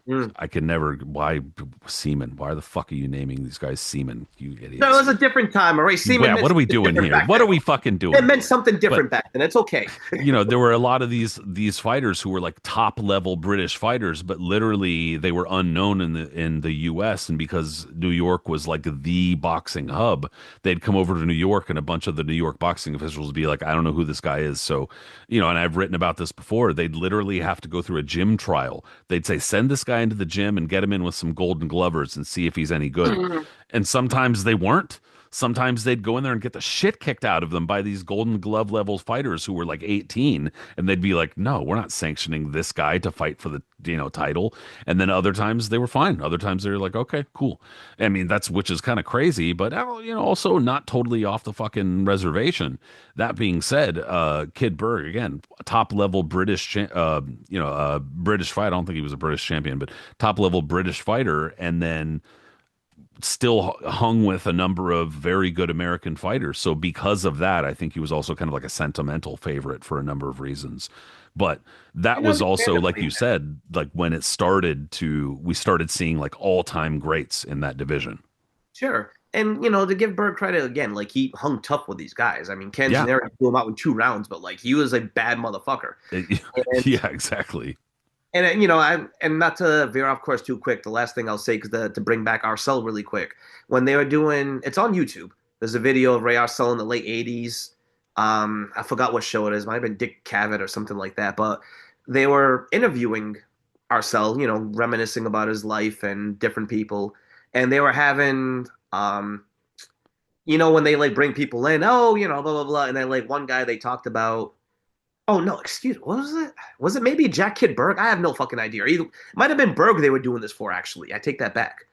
Mm. I can never. Why Seaman? Why the fuck are you naming these guys Seaman? You No, it idiots. was a different time, all right? Seaman Yeah, meant what are we something doing different here? back What are then. we fucking It doing? meant something But different back then. It's okay. there were a lot of these fighters who were like top level British fighters, but literally they were unknown in the U.S. And because New York was like the boxing hub, they'd come over to New York, and a bunch of the New York boxing officials would be like, "I don't know who this guy is." So, and I've written about this before. They'd literally have to go through a gym trial. They'd say, "Send this guy into the gym and get him in with some Golden Glovers and see if he's any good." And sometimes they weren't. Sometimes they'd go in there and get the shit kicked out of them by these Golden Glove level fighters who were like 18, and they'd be like, "No, we're not sanctioning this guy to fight for the title." And then other times they were fine. Other times they were like, "Okay, cool." I mean, that's which is kind of crazy, but also not totally off the fucking reservation. That being said, Kid Berg again, top level British fight. I don't think he was a British champion, but top level British fighter, and then still hung with a number of very good American fighters. So because of that, I think he was also kind of like a sentimental favorite for a number of reasons. But that And was also, like understandably, you said, like when it started to, we started seeing like all-time greats in that division. sure. And to give Berg credit again, like he hung tough with these guys. I mean, Yeah. Canzoneri blew him out in 2 rounds, but like he was a bad motherfucker. And Yeah, exactly. and not to veer off course too quick. The last thing I'll say, because to bring back Arcel really quick, when they were doing, it's on YouTube. There's a video of Ray Arcel in the late '80s. I forgot what show it is. Might have been Dick Cavett or something like that. But they were interviewing Arcel, reminiscing about his life and different people, and they were having, when they like bring people in, oh, blah blah blah, and then like one guy they talked about. Oh no, excuse me. What was it? Was it maybe Jack Kid Berg? I have no fucking idea. Either it might have been Berg they were doing this for, actually. I take that back.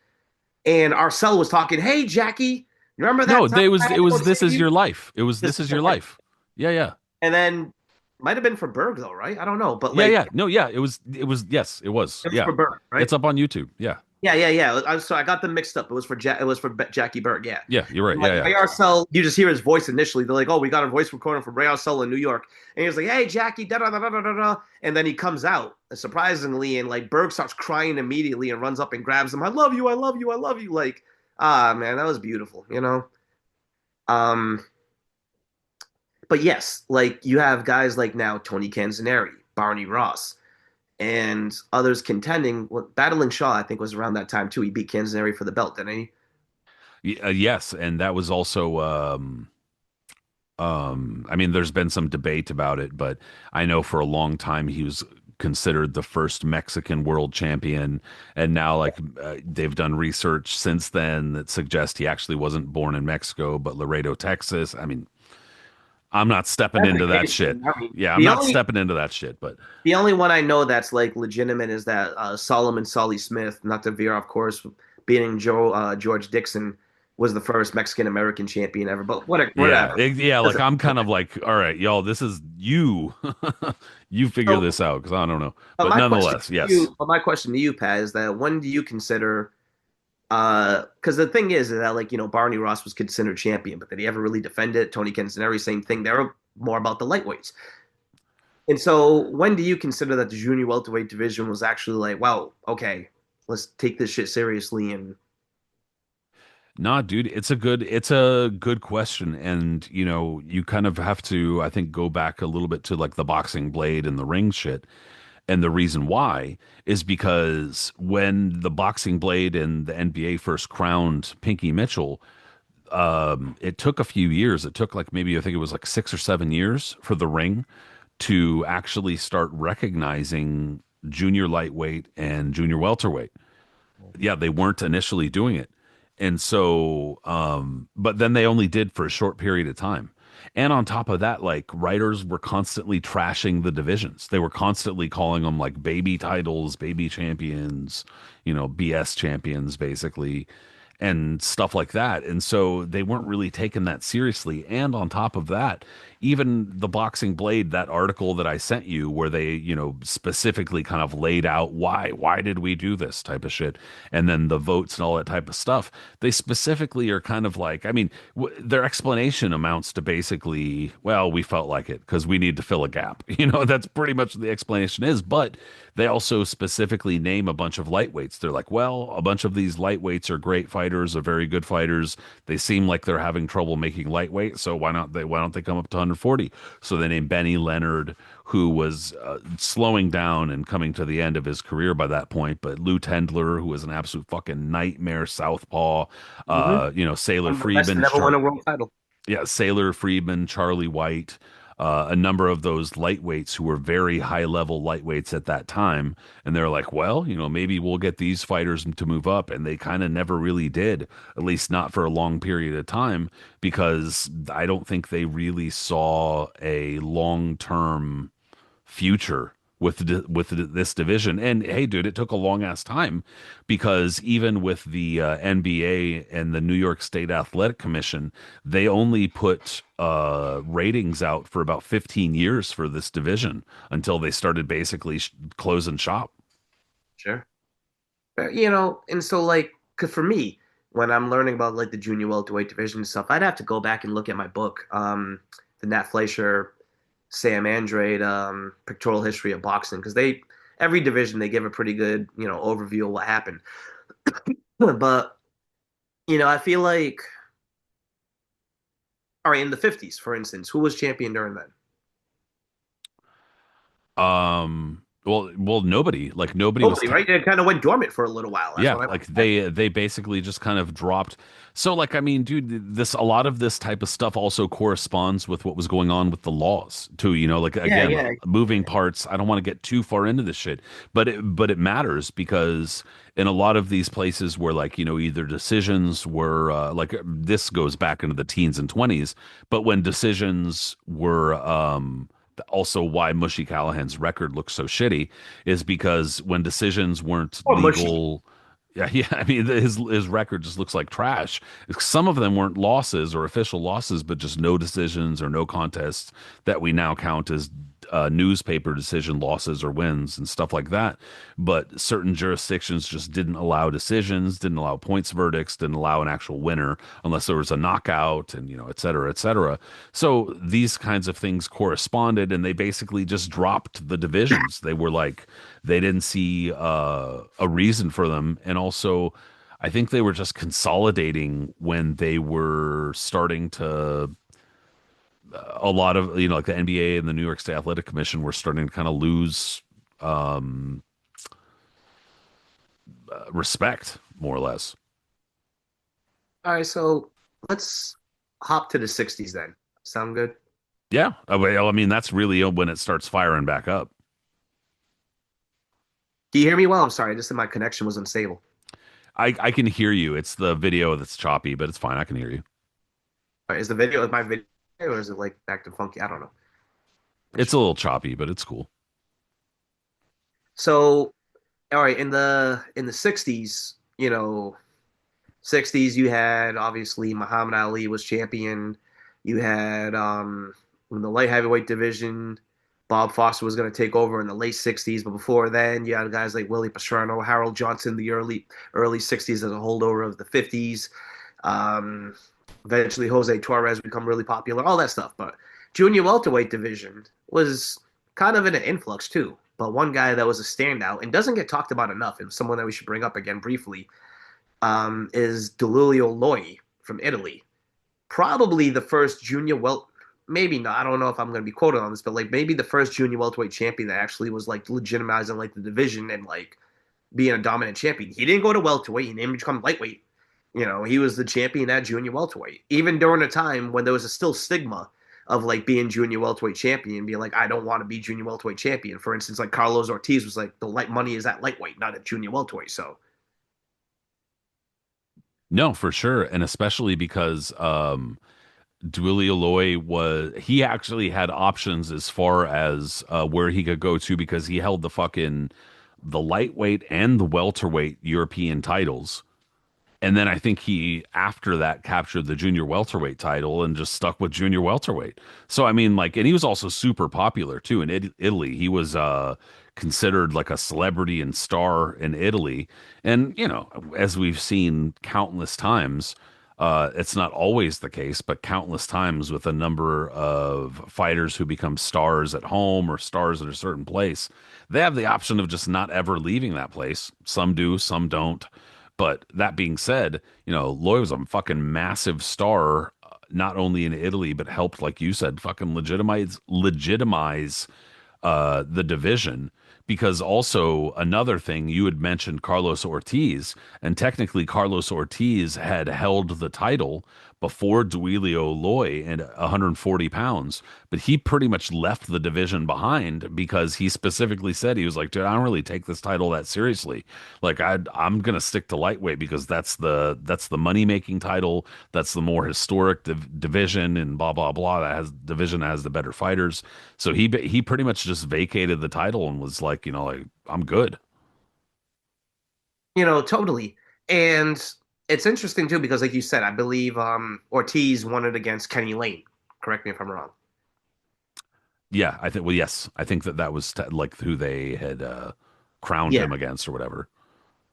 And Arcel was talking, hey Jackie, you remember No, that time they I was had it to go was This save Is you? Your Life. It was This This is Is your Your life. Life. Yeah, yeah. And then might have been for Berg though, right? I don't know. But Yeah, like yeah. No, yeah, it was yes, it was. it was Yeah. for Berg, right? It's up on YouTube. Yeah. Yeah, yeah, yeah. I got them mixed up. It was for Jackie Berg, yeah. Yeah, you're right. And like Yeah, yeah. Ray Arcel, you just hear his voice initially. They're like, "Oh, we got a voice recording from Ray Arcel in New York," and he's like, "Hey, Jackie," da da da da da da, da. And then he comes out surprisingly, and like Berg starts crying immediately and runs up and grabs him. I love you, I love you, I love you. Like, man, that was beautiful. Um, but yes, like you have guys like now Tony Canzoneri, Barney Ross, and others contending. Well, battling Shaw, I think, was around that time too. He beat Canzoneri for the belt, didn't he? Yes, and that was also I mean there's been some debate about it, but I know for a long time he was considered the first Mexican world champion, and now like they've done research since then that suggests he actually wasn't born in Mexico but Laredo, Texas. I mean, I'm not stepping That's the into that case. shit. I mean, Yeah, I'm the not only stepping into that shit, but the only one I know that's like legitimate is that Solomon Solly Smith, not to veer off course, beating George Dixon was the first Mexican American champion ever. But yeah, whatever. yeah, like Doesn't I'm kind matter. of like, all right, y'all, this is you. You figure So, this out because I don't know. But nonetheless, yes. my question to you, Pat, is that when do you consider? Because the thing is that like Barney Ross was considered champion, but did he ever really defend it? Tony Canzoneri, same thing. They were more about the lightweights. And so, when do you consider that the junior welterweight division was actually like, wow, okay, let's take this shit seriously? And Nah, dude, it's a good question. And you kind of have to, I think, go back a little bit to like the boxing blade and the ring shit. And the reason why is because when the boxing blade and the NBA first crowned Pinky Mitchell, it took a few years. It took like maybe I think it was like 6 or 7 years for the ring to actually start recognizing junior lightweight and junior welterweight. Yeah, they weren't initially doing it. And so, but then they only did for a short period of time. And on top of that, like writers were constantly trashing the divisions. They were constantly calling them like baby titles, baby champions, BS champions, basically, and stuff like that. And so they weren't really taking that seriously. And on top of that, even the Boxing Blade, that article that I sent you, where they, specifically kind of laid out why did we do this type of shit, and then the votes and all that type of stuff. They specifically are kind of like, I mean, their explanation amounts to basically, well, we felt like it because we need to fill a gap. That's pretty much what the explanation is. But they also specifically name a bunch of lightweights. They're like, well, a bunch of these lightweights are great fighters, are very good fighters. They seem like they're having trouble making lightweight, so why don't they come up to 140? So they named Benny Leonard, who was slowing down and coming to the end of his career by that point. But Lou Tendler, who was an absolute fucking nightmare southpaw. mhm, Sailor one of the best to Friedman, never win a world title. yeah, Sailor Friedman, Charlie White, a number of those lightweights who were very high level lightweights at that time. And they're like, well, maybe we'll get these fighters to move up. And they kind of never really did, at least not for a long period of time, because I don't think they really saw a long term future with this division. And hey, dude, it took a long ass time because even with the NBA and the New York State Athletic Commission, they only put ratings out for about 15 years for this division until they started basically closing shop. Sure. And so like, 'cause for me, when I'm learning about like the junior welterweight division and stuff, I'd have to go back and look at my book, the Nat Fleischer, Sam Andrade, Pictorial History of Boxing, because they every division they give a pretty good overview of what happened. But I feel like all right in the 50s, for instance, who was champion during then? Well, nobody, like nobody was Nobody, right? It kind of went dormant for a little while. That's yeah, what I like they basically just kind of dropped. So like I mean, dude, this a lot of this type of stuff also corresponds with what was going on with the laws too, like Yeah, again, yeah. moving parts. I don't want to get too far into this shit, but it matters because in a lot of these places where like, either decisions were like this goes back into the teens and 20s, but when decisions were also why Mushy Callahan's record looks so shitty is because when decisions weren't Oh, mushy. legal. Yeah, yeah. I mean, his record just looks like trash. Some of them weren't losses or official losses, but just no decisions or no contests that we now count as newspaper decision losses or wins and stuff like that. But certain jurisdictions just didn't allow decisions, didn't allow points verdicts, didn't allow an actual winner unless there was a knockout and, et cetera, et cetera. So these kinds of things corresponded and they basically just dropped the divisions. They were like, they didn't see a reason for them. And also, I think they were just consolidating when they were starting to a lot of like the NBA and the New York State Athletic Commission were starting to kind of lose um, respect, more or less. All right, so let's hop to the 60s then. Sound good? Yeah, well, I mean that's really when it starts firing back up. Do you hear me well? I'm sorry, just that my connection was unstable. I can hear you. It's the video that's choppy, but it's fine. I can hear you. All right, is the video my video or is it like back to funky? I don't know. It's a little choppy, but it's cool. So, all right, in the 60s, 60s you had obviously Muhammad Ali was champion. You had in the light heavyweight division, Bob Foster was going to take over in the late 60s, but before then you had guys like Willie Pastrano, Harold Johnson, the early 60s as a holdover of the 50s. Um, Eventually Jose Torres become really popular, all that stuff. But junior welterweight division was kind of in an influx too. But one guy that was a standout and doesn't get talked about enough, and someone that we should bring up again briefly, is Delulio Loi from Italy. Probably the first junior maybe not. I don't know if I'm going to be quoted on this, but like maybe the first junior welterweight champion that actually was like legitimizing like the division and like being a dominant champion. He didn't go to welterweight. He didn't become lightweight. He was the champion at junior welterweight. Even during a time when there was a still stigma of like being junior welterweight champion, being like, I don't want to be junior welterweight champion. For instance, like Carlos Ortiz was like, the light money is at lightweight, not at junior welterweight. So No, for sure, and especially because Dwelly Aloy he actually had options as far as where he could go to because he held the lightweight and the welterweight European titles. And then I think he, after that, captured the junior welterweight title and just stuck with junior welterweight. So, I mean, like, and he was also super popular too in Italy. He was considered like a celebrity and star in Italy. And, as we've seen countless times, it's not always the case, but countless times with a number of fighters who become stars at home or stars at a certain place, they have the option of just not ever leaving that place. Some do, some don't. But that being said, Loy was a fucking massive star, not only in Italy, but helped, like you said, fucking legitimize the division. Because also another thing you had mentioned Carlos Ortiz, and technically Carlos Ortiz had held the title before Duilio Loy at 140 pounds, but he pretty much left the division behind because he specifically said he was like, dude, I don't really take this title that seriously. Like I'm gonna stick to lightweight because that's the money making title, that's the more historic division, and blah blah blah. That has division that has the better fighters. So he pretty much just vacated the title and was like, like I'm good. totally. And it's interesting too because, like you said, I believe Ortiz won it against Kenny Lane. Correct me if I'm wrong. Yeah, I think. Well, yes, I think that was like who they had crowned Yeah. him against or whatever.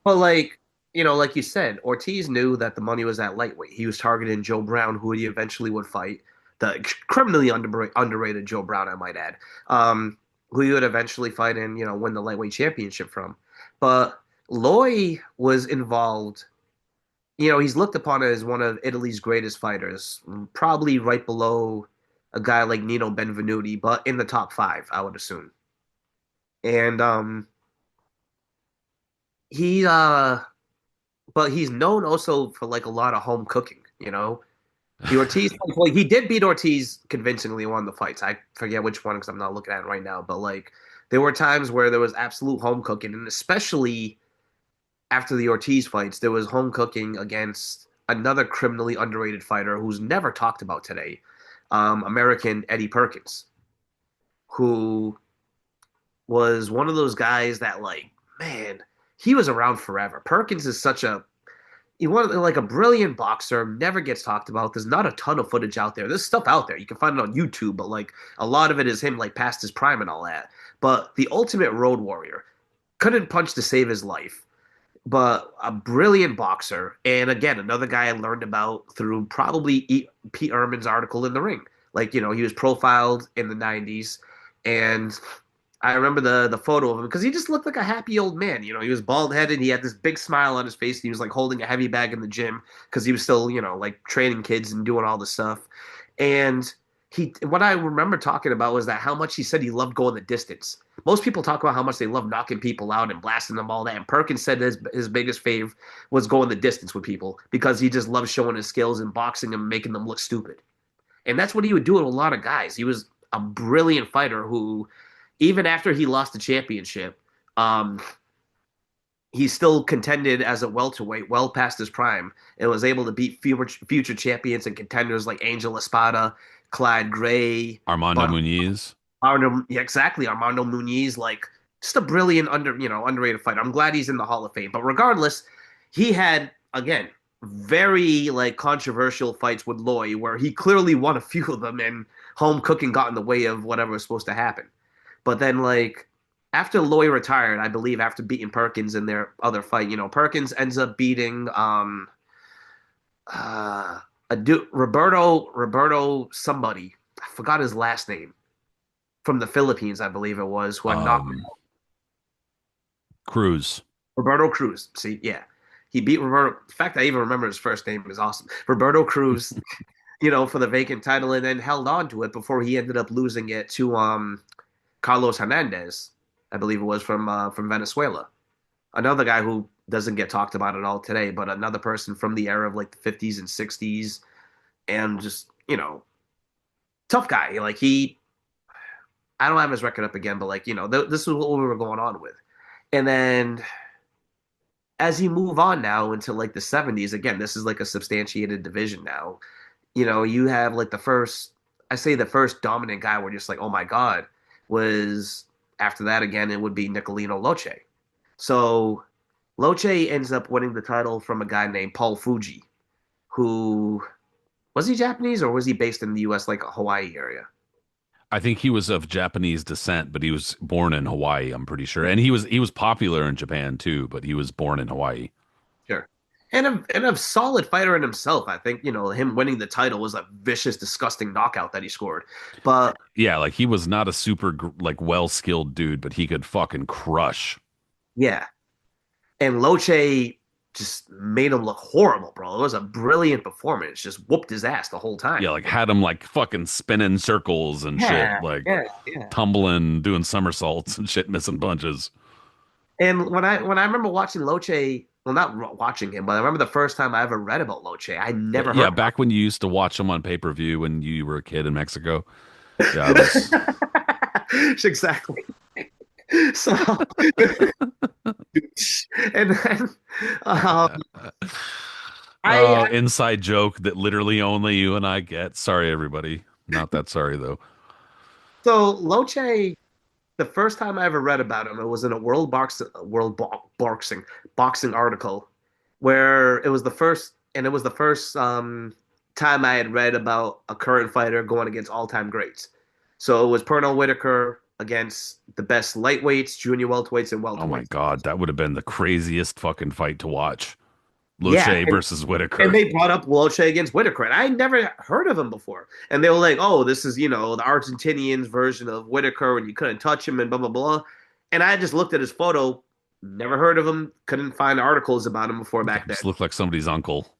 But like like you said, Ortiz knew that the money was at lightweight. He was targeting Joe Brown, who he eventually would fight. The criminally underrated Joe Brown, I might add, who he would eventually fight and win the lightweight championship from. But Loy was involved. He's looked upon as one of Italy's greatest fighters, probably right below a guy like Nino Benvenuti, but in the top five, I would assume. And he but he's known also for like a lot of home cooking. The Ortiz like he did beat Ortiz convincingly in one of the fights. I forget which one because I'm not looking at it right now, but like there were times where there was absolute home cooking, and especially after the Ortiz fights, there was home cooking against another criminally underrated fighter who's never talked about today, American Eddie Perkins, who was one of those guys that like, man, he was around forever. Perkins is such a he was like a brilliant boxer, never gets talked about. There's not a ton of footage out there. There's stuff out there. You can find it on YouTube, but like a lot of it is him like past his prime and all that. But the ultimate road warrior couldn't punch to save his life, but a brilliant boxer. And again, another guy I learned about through probably Pete Ehrman's article in the ring. Like, he was profiled in the 90s. And I remember the photo of him because he just looked like a happy old man. He was bald headed. He had this big smile on his face. And he was like holding a heavy bag in the gym because he was still, like training kids and doing all this stuff. And what I remember talking about was that how much he said he loved going the distance. Most people talk about how much they love knocking people out and blasting them all that. And Perkins said his biggest fave was going the distance with people because he just loved showing his skills and boxing and making them look stupid. And that's what he would do with a lot of guys. He was a brilliant fighter who, even after he lost the championship, he still contended as a welterweight well past his prime and was able to beat future champions and contenders like Angel Espada, Clyde Gray, Armando but Muniz. Yeah, exactly, Armando Muniz, like just a brilliant underrated fighter. I'm glad he's in the Hall of Fame. But regardless, he had again very like controversial fights with Loy where he clearly won a few of them and home cooking got in the way of whatever was supposed to happen. But then, like, after Loy retired, I believe after beating Perkins in their other fight, Perkins ends up beating a dude, Roberto somebody. I forgot his last name from the Philippines, I believe it was, who had knocked Um, Cruz. Roberto Cruz. See, yeah, he beat Roberto. The fact I even remember his first name is awesome. Roberto Cruz, for the vacant title, and then held on to it before he ended up losing it to Carlos Hernandez, I believe it was from Venezuela. Another guy who doesn't get talked about at all today, but another person from the era of like the 50s and 60s, and just tough guy. Like I don't have his record up again, but like this is what we were going on with. And then as you move on now into like the 70s, again, this is like a substantiated division now. You have like I say the first dominant guy where just like, oh my God, was after that again, it would be Nicolino Loche. So Loche ends up winning the title from a guy named Paul Fuji, who was he Japanese or was he based in the US, like a Hawaii area? I think he was of Japanese descent, but he was born in Hawaii, I'm pretty sure. And he was popular in Japan too, but he was born in Hawaii. Sure. And a solid fighter in himself. I think, him winning the title was a vicious, disgusting knockout that he scored. But Yeah, like he was not a super like well-skilled dude, but he could fucking crush. yeah. And Loche just made him look horrible, bro. It was a brilliant performance. Just whooped his ass the whole time. Yeah, like had him like fucking spinning circles and shit, Yeah, like yeah, yeah. tumbling, doing somersaults and shit, missing punches. And when I remember watching Loche, well, not watching him, but I remember the first time I ever read about Loche. I never Yeah, heard back when you used to watch him on pay-per-view when you were a kid in Mexico. Yeah, I was exactly. So, and then I Oh, inside joke that literally only you and I get. Sorry, everybody. Not that sorry though. so Loche, the first time I ever read about him, it was in a boxing article where it was the first time I had read about a current fighter going against all time greats. So it was Pernell Whitaker, against the best lightweights, junior welterweights, and Oh my welterweights. God, that would have been the craziest fucking fight to watch. Yeah, Loche versus and Whitaker. they brought up Welche against Whitaker, and I never heard of him before. And they were like, "Oh, this is the Argentinians' version of Whitaker, and you couldn't touch him, and blah blah blah." And I just looked at his photo, never heard of him, couldn't find articles about him before Yeah, back then. just looked like somebody's uncle.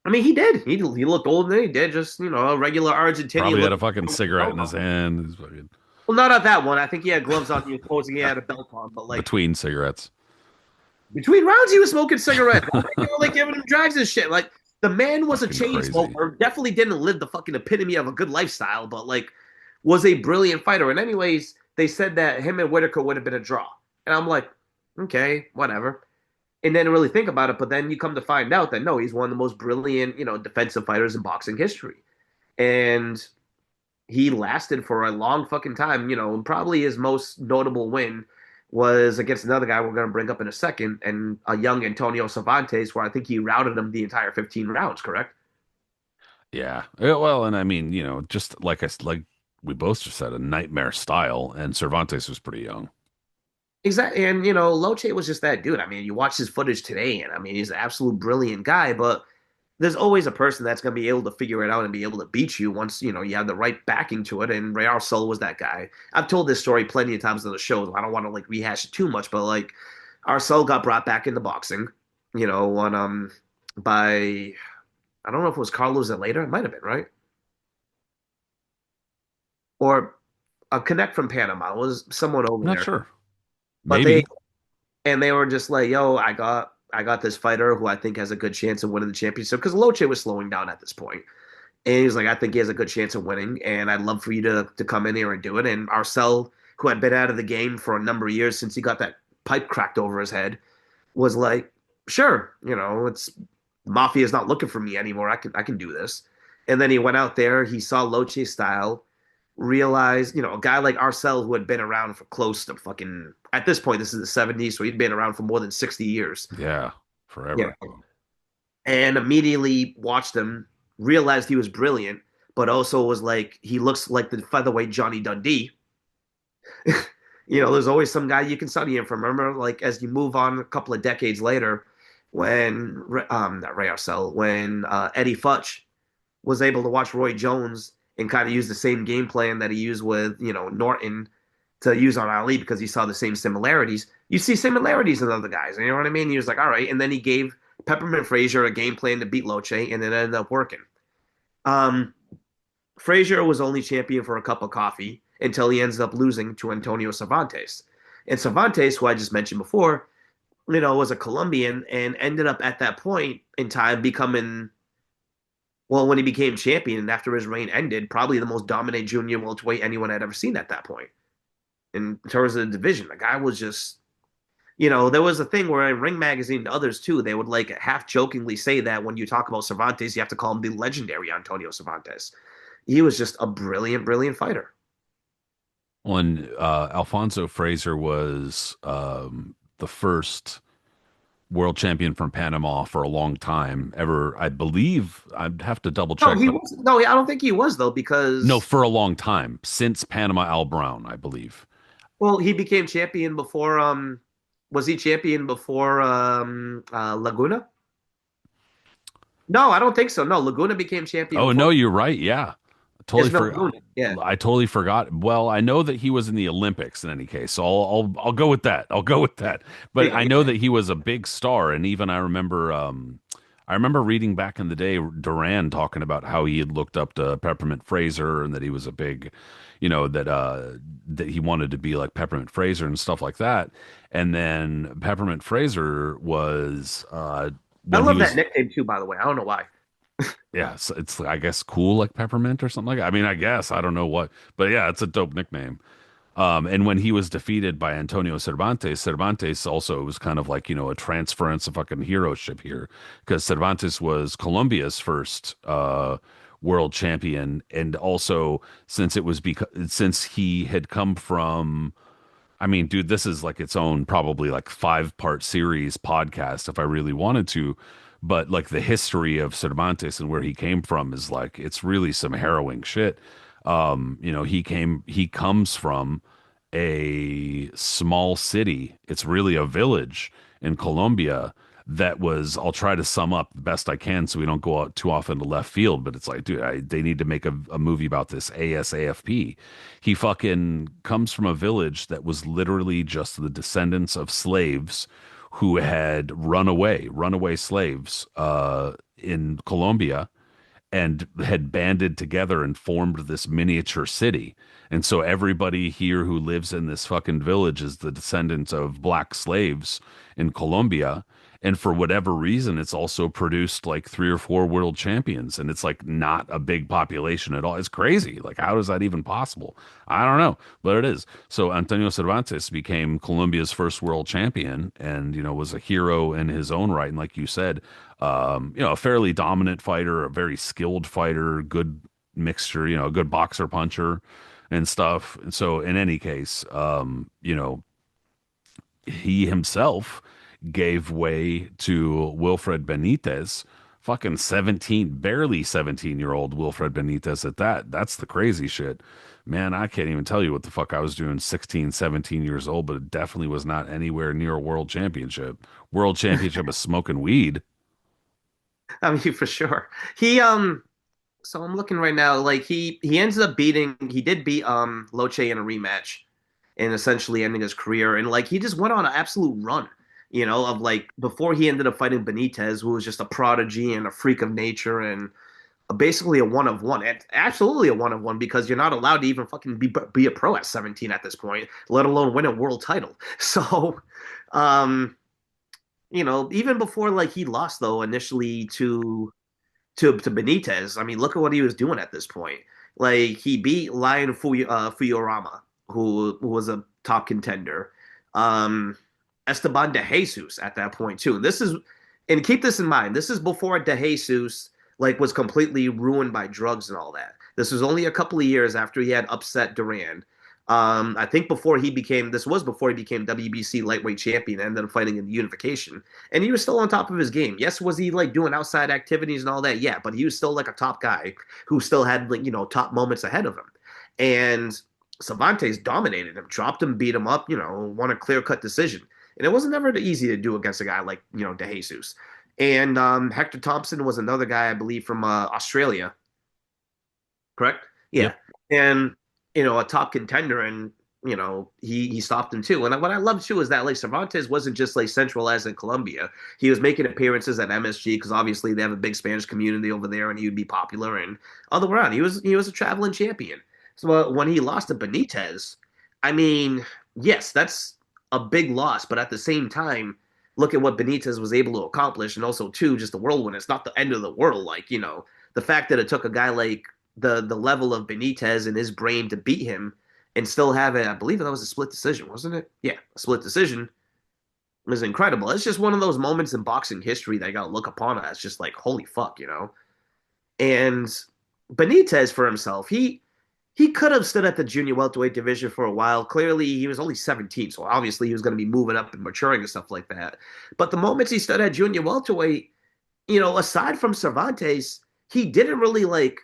I mean, he did. He looked older than he did, just a regular Argentinian Probably had a looking. fucking cigarette in his hand. He's fucking Well, not at that one. I think he had gloves on. He was posing. He had a belt on, but like between cigarettes. between rounds, he was smoking cigarettes. They were like giving him drugs and shit. Like the man was a Fucking chain crazy. smoker. Definitely didn't live the fucking epitome of a good lifestyle, but like was a brilliant fighter. And anyways, they said that him and Whitaker would have been a draw. And I'm like, okay, whatever. And then really think about it. But then you come to find out that no, he's one of the most brilliant, defensive fighters in boxing history. And he lasted for a long fucking time, and probably his most notable win was against another guy we're going to bring up in a second, and a young Antonio Cervantes, where I think he routed him the entire 15 rounds, correct? Yeah. Well, and I mean, just like we both just said, a nightmare style, and Cervantes was pretty young. Exactly. And, Loche was just that dude. I mean, you watch his footage today, and I mean, he's an absolute brilliant guy, but there's always a person that's going to be able to figure it out and be able to beat you once, you have the right backing to it. And Ray Arcel was that guy. I've told this story plenty of times on the show. I don't want to like rehash it too much, but like Arcel got brought back into boxing, on by I don't know if it was Carlos later. It might have been, right? Or a connect from Panama. It was someone over Not there. sure. But they Maybe. and they were just like, "Yo, I got this fighter who I think has a good chance of winning the championship." Because Loche was slowing down at this point. And he was like, "I think he has a good chance of winning, and I'd love for you to come in here and do it." And Arcel, who had been out of the game for a number of years since he got that pipe cracked over his head, was like, "Sure, it's Mafia's not looking for me anymore. I can do this." And then he went out there. He saw Loche's style, realized, a guy like Arcel who had been around for close to fucking at this point, this is the 70s, so he'd been around for more than 60 years. Yeah. Yeah. Forever. And immediately watched him, realized he was brilliant, but also was like, he looks like the featherweight Johnny Dundee. There's always some guy you can study him from. Remember, like as you move on a couple of decades later, when not Ray Arcel, when Eddie Futch was able to watch Roy Jones and kind of use the same game plan that he used with Norton to use on Ali because he saw the same similarities. You see similarities in other guys, you know what I mean? He was like, all right, and then he gave Peppermint Frazier a game plan to beat Loche, and it ended up working. Um, Frazier was only champion for a cup of coffee until he ends up losing to Antonio Cervantes. And Cervantes, who I just mentioned before, was a Colombian and ended up at that point in time becoming, well, when he became champion and after his reign ended, probably the most dominant junior welterweight anyone had ever seen at that point in terms of the division. The guy was just, there was a thing where in Ring Magazine and others too, they would like half jokingly say that when you talk about Cervantes, you have to call him the legendary Antonio Cervantes. He was just a brilliant, brilliant fighter. When Alfonso Fraser was the first world champion from Panama for a long time, ever, I believe, I'd have to double No, check, he but was no, I don't think he was though, no, because for a long time, since Panama Al Brown, I believe. well, he became champion before was he champion before Laguna? No, I don't think so. No, Laguna became champion Oh before. no, you're right. Yeah. Yes, Totally no, for Laguna. Yeah. I totally forgot. Well, I know that he was in the Olympics in any case, so I'll go with that. I'll go with that. But Yeah, I know that he was a big star, and even I remember reading back in the day Duran talking about how he had looked up to Peppermint Fraser and that he was a big, that he wanted to be like Peppermint Fraser and stuff like that. And then Peppermint Fraser was I when he love that was nickname too, by the way. I don't know why. yeah, it's I guess cool like peppermint or something like that. I mean, I guess I don't know what, but yeah, it's a dope nickname. And when he was defeated by Antonio Cervantes, Cervantes also was kind of like, a transference of fucking heroship here because Cervantes was Colombia's first world champion. And also since he had come from, I mean, dude, this is like its own probably like 5-part series podcast if I really wanted to. But like the history of Cervantes and where he came from is like it's really some harrowing shit. He comes from a small city. It's really a village in Colombia that was, I'll try to sum up the best I can so we don't go out too often to left field, but it's like, dude, they need to make a movie about this ASAFP. He fucking comes from a village that was literally just the descendants of slaves who had runaway slaves in Colombia and had banded together and formed this miniature city. And so everybody here who lives in this fucking village is the descendants of black slaves in Colombia. And for whatever reason, it's also produced like three or four world champions. And it's like not a big population at all. It's crazy. Like, how is that even possible? I don't know, but it is. So Antonio Cervantes became Colombia's first world champion and, was a hero in his own right. And like you said, a fairly dominant fighter, a very skilled fighter, good mixture, a good boxer puncher and stuff. And so in any case, he himself gave way to Wilfred Benitez, fucking 17, barely 17-year-old Wilfred Benitez at that. That's the crazy shit. Man, I can't even tell you what the fuck I was doing 16, 17 years old, but it definitely was not anywhere near a world championship. World championship of smoking weed. I mean, for sure. He so I'm looking right now, like he ends up he did beat Loche in a rematch and essentially ending his career. And like he just went on an absolute run, of like before he ended up fighting Benitez, who was just a prodigy and a freak of nature and basically a one of one. And absolutely a one of one because you're not allowed to even fucking be a pro at 17 at this point, let alone win a world title. So um even before like he lost though initially to Benitez, I mean, look at what he was doing at this point. Like he beat Lion Fuyurama, who was a top contender. Um, Esteban de Jesus at that point too. And keep this in mind. This is before de Jesus like was completely ruined by drugs and all that. This was only a couple of years after he had upset Duran. I think this was before he became WBC lightweight champion and ended up fighting in the unification. And he was still on top of his game. Yes, was he like doing outside activities and all that? Yeah, but he was still like a top guy who still had like, top moments ahead of him. And Cervantes dominated him, dropped him, beat him up, won a clear cut decision. And it wasn't ever easy to do against a guy like, De Jesus. And Hector Thompson was another guy, I believe, from Australia, correct? Yeah. Yep. And a top contender and he stopped him too. And what I love too is that like Cervantes wasn't just like centralized in Colombia. He was making appearances at MSG because obviously they have a big Spanish community over there and he would be popular and other way around. He was a traveling champion. So when he lost to Benitez, I mean, yes, that's a big loss, but at the same time, look at what Benitez was able to accomplish and also too just the whirlwind. It's not the end of the world. Like, the fact that it took a guy like the level of Benitez and his brain to beat him and still have it. I believe that was a split decision, wasn't it? Yeah, a split decision was incredible. It's just one of those moments in boxing history that I got to look upon as just like holy fuck. And Benitez for himself, he could have stood at the junior welterweight division for a while. Clearly, he was only 17, so obviously he was going to be moving up and maturing and stuff like that. But the moments he stood at junior welterweight, aside from Cervantes, he didn't really like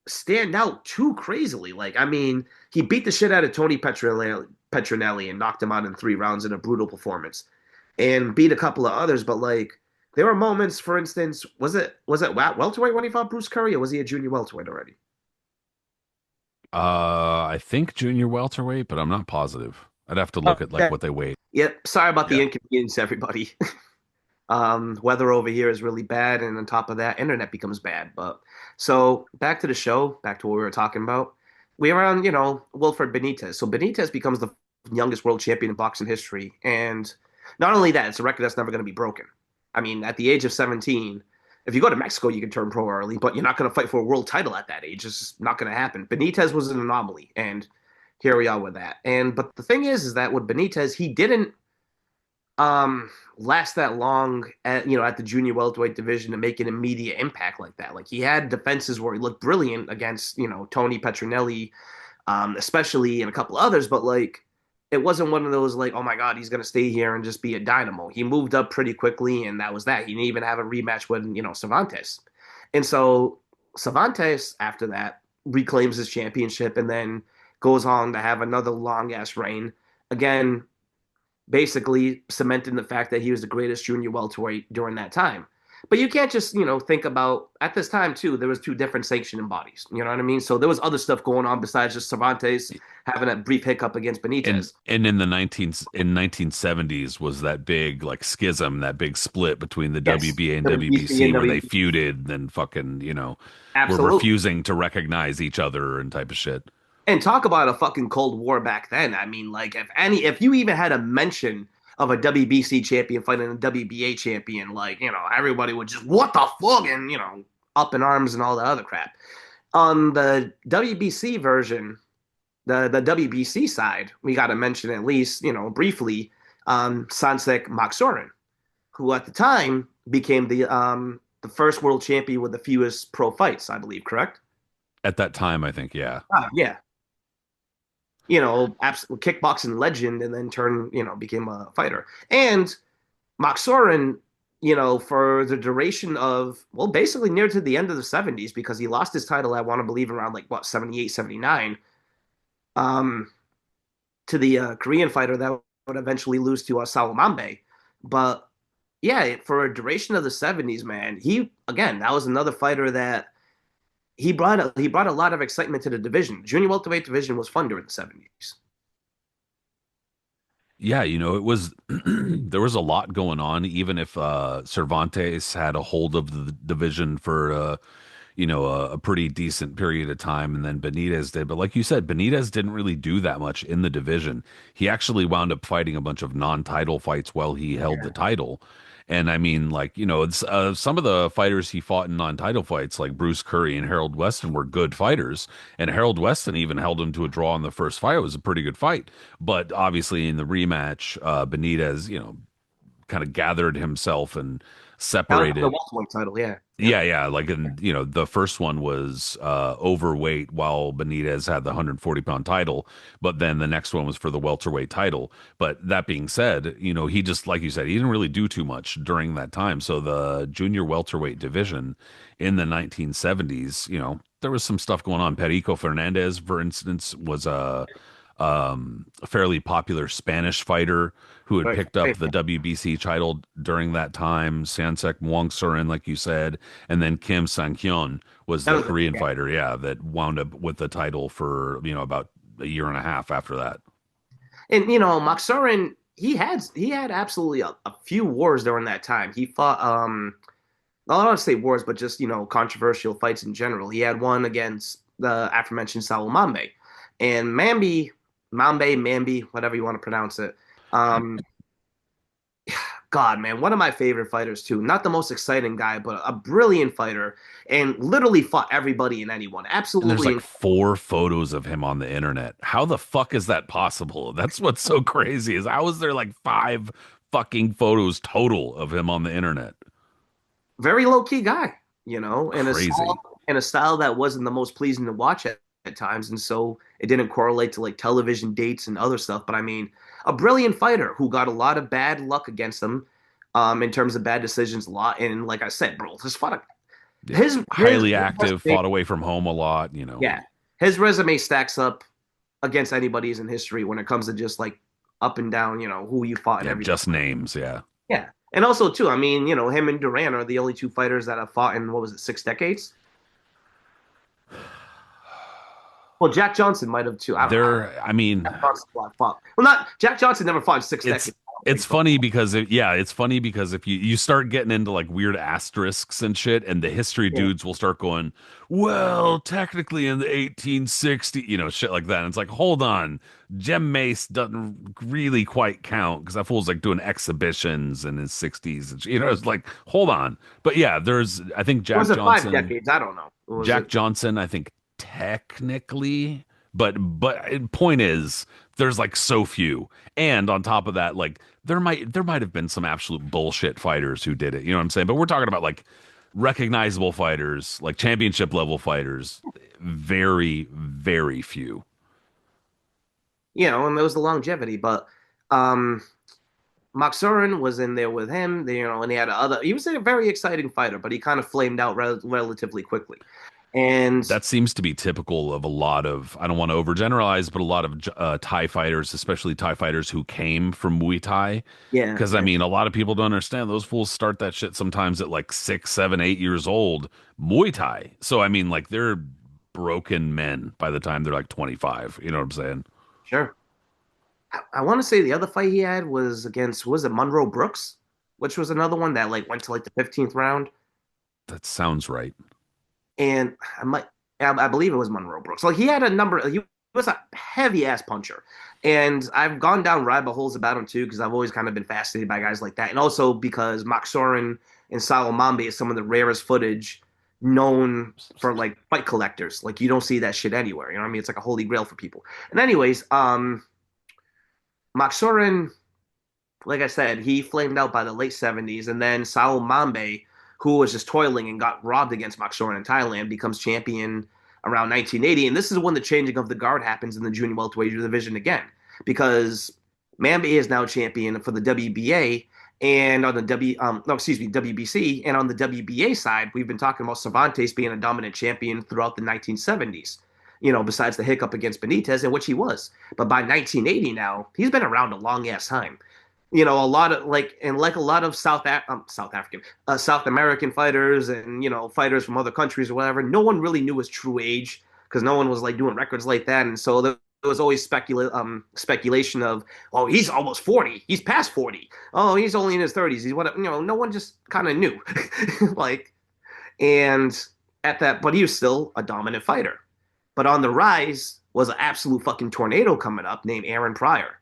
stand out too crazily. Like, I mean, he beat the shit out of Tony Petronelli and knocked him out in 3 rounds in a brutal performance, and beat a couple of others. But like, there were moments, for instance, was it welterweight when he fought Bruce Curry, or was he a junior welterweight already? I think junior welterweight, but I'm not positive. I'd have to look at like Okay. what they weigh. Yep. Sorry about the Yeah. inconvenience, everybody. Weather over here is really bad, and on top of that, internet becomes bad. But so back to the show, back to what we were talking about. We were on, Wilfred Benitez. So Benitez becomes the youngest world champion in boxing history, and not only that, it's a record that's never going to be broken. I mean, at the age of 17, if you go to Mexico, you can turn pro early, but you're not going to fight for a world title at that age. It's just not going to happen. Benitez was an anomaly, and here we are with that. And but the thing is that with Benitez, he didn't last that long at the junior welterweight division to make an immediate impact like that. Like he had defenses where he looked brilliant against Tony Petronelli, especially and a couple others, but like it wasn't one of those like, oh my God, he's gonna stay here and just be a dynamo. He moved up pretty quickly, and that was that. He didn't even have a rematch with Cervantes, and so Cervantes after that reclaims his championship and then goes on to have another long ass reign. Again, basically cementing the fact that he was the greatest junior welterweight during that time. But you can't just, think about at this time too, there was two different sanctioning bodies. You know what I mean? So there was other stuff going on besides just Cervantes having a brief hiccup against And Benitez. in the 1970s was that big like schism, that big split between the Yes. WBA and WBC WBC and where they WBC. feuded and fucking, were Absolutely. refusing to recognize each other and type of shit. And talk about a fucking Cold War back then. I mean, like if you even had a mention of a WBC champion fighting a WBA champion, like, everybody would just, what the fuck? And, up in arms and all the other crap. On the WBC version, the WBC side, we got to mention at least, briefly, Sansek Maksorin, who at the time became the first world champion with the fewest pro fights, I believe, correct? At that time, I think, yeah. Yeah. Absolute kickboxing legend, and then became a fighter. And Maksorin, for the duration of, well, basically near to the end of the 70s, because he lost his title, I want to believe, around like what, 78, 79, um, to the Korean fighter that would eventually lose to Salamambe. But yeah, for a duration of the 70s, man, again, that was another fighter that he brought a lot of excitement to the division. Junior welterweight division was fun during the 70s. Yeah, it was there was a lot going on, even if Cervantes had a hold of the division for a pretty decent period of time, and then Benitez did. But like you said, Benitez didn't really do that much in the division. He actually wound up fighting a bunch of non-title fights while he held the title. And I mean, like, it's some of the fighters he fought in non-title fights, like Bruce Curry and Harold Weston, were good fighters. And Harold Weston even held him to a draw in the first fight. It was a pretty good fight. But obviously, in the rematch, Benitez, kind of gathered himself and Down for the separated. welterweight title, yeah. Yep. Yeah, like the first one was overweight while Benitez had the 140-pound title, but then the next one was for the welterweight title. But that being said, he just, like you said, he didn't really do too much during that time. So the junior welterweight division in the 1970s, there was some stuff going on. Perico Fernandez, for instance, was a fairly popular Spanish fighter who had Right. picked up the WBC title during that time. Sansek Muangsurin, like you said, and then Kim Sang-hyun was That the was Korean yeah. fighter, yeah, that wound up with the title for, about a year and a half after that. And Maksarin, he had absolutely a few wars during that time. He fought well, I don't want to say wars, but just controversial fights in general. He had one against the aforementioned Saul Mambe, and Mambe, whatever you want to pronounce it. Um, God, man, one of my favorite fighters too. Not the most exciting guy, but a brilliant fighter, and literally fought everybody and anyone. And there's like Absolutely. 4 photos of him on the internet. How the fuck is that possible? That's what's so crazy is how is there like 5 fucking photos total of him on the internet? Very low key guy, and a Crazy. style that wasn't the most pleasing to watch at times, and so it didn't correlate to like television dates and other stuff. But I mean, a brilliant fighter who got a lot of bad luck against him, in terms of bad decisions a lot. And like I said, bro, Yeah. his Highly active, resume, fought away from home a lot. yeah, his resume stacks up against anybody's in history when it comes to just like up and down, who you fought and Yeah, everything. just names. Yeah. Yeah. And also too, I mean, him and Duran are the only two fighters that have fought in what was it, 6 decades? Well, Jack Johnson might have too. I don't know. I mean, Jack Johnson fought. Well, not Jack Johnson never fought in six it's decades. I don't it's think, but funny because it's funny because if you start getting into like weird asterisks and shit, and the history yeah. dudes will start going, well, technically in the 1860, shit like that. And it's like, hold on, Jem Mace doesn't really quite count because that fool's like doing exhibitions in his 60s, and it's like, hold on. But yeah, I think Or was it 5 decades? I don't know. Or was Jack it? Johnson, I think technically, but point is, there's like so few, and on top of that, like there might have been some absolute bullshit fighters who did it. You know what I'm saying? But we're talking about like recognizable fighters, like championship level fighters. Very, very few. And there was the longevity, but um Moxorin was in there with him, and he had other. He was a very exciting fighter, but he kind of flamed out relatively quickly. And That seems to be typical of a lot of, I don't want to overgeneralize, but a lot of Thai fighters, especially Thai fighters who came from Muay Thai. yeah, Because I yeah, mean, a lot of people don't understand those fools start that shit sometimes at like 6, 7, 8 years old, Muay Thai. So I mean, like they're broken men by the time they're like 25. You know what I'm saying? sure. I want to say the other fight he had was against, was it Monroe Brooks, which was another one that like went to like the 15th round. That sounds right. And I believe it was Monroe Brooks. Like he had a number. He was a heavy ass puncher, and I've gone down rabbit holes about him too because I've always kind of been fascinated by guys like that, and also because Max Sorin and Salo Mambe is some of the rarest footage known for like fight collectors. Like you don't see that shit anywhere. You know what I mean? It's like a holy grail for people. And anyways, Max Sorin, like I said, he flamed out by the late 70s. And then Saul Mambe, who was just toiling and got robbed against Maksoran in Thailand, becomes champion around 1980. And this is when the changing of the guard happens in the junior welterweight division again, because Mambe is now champion for the WBA. And on the no, excuse me, WBC. And on the WBA side, we've been talking about Cervantes being a dominant champion throughout the 1970s. You know, besides the hiccup against Benitez, in which he was. But by 1980 now, he's been around a long ass time. You know, a lot of like, and like a lot of South African, South American fighters, and you know, fighters from other countries or whatever. No one really knew his true age because no one was like doing records like that, and so there was always speculation of, oh, he's almost 40, he's past 40, oh, he's only in his 30s, he's what, you know, no one just kind of knew, like, and at that, but he was still a dominant fighter. But on the rise was an absolute fucking tornado coming up named Aaron Pryor.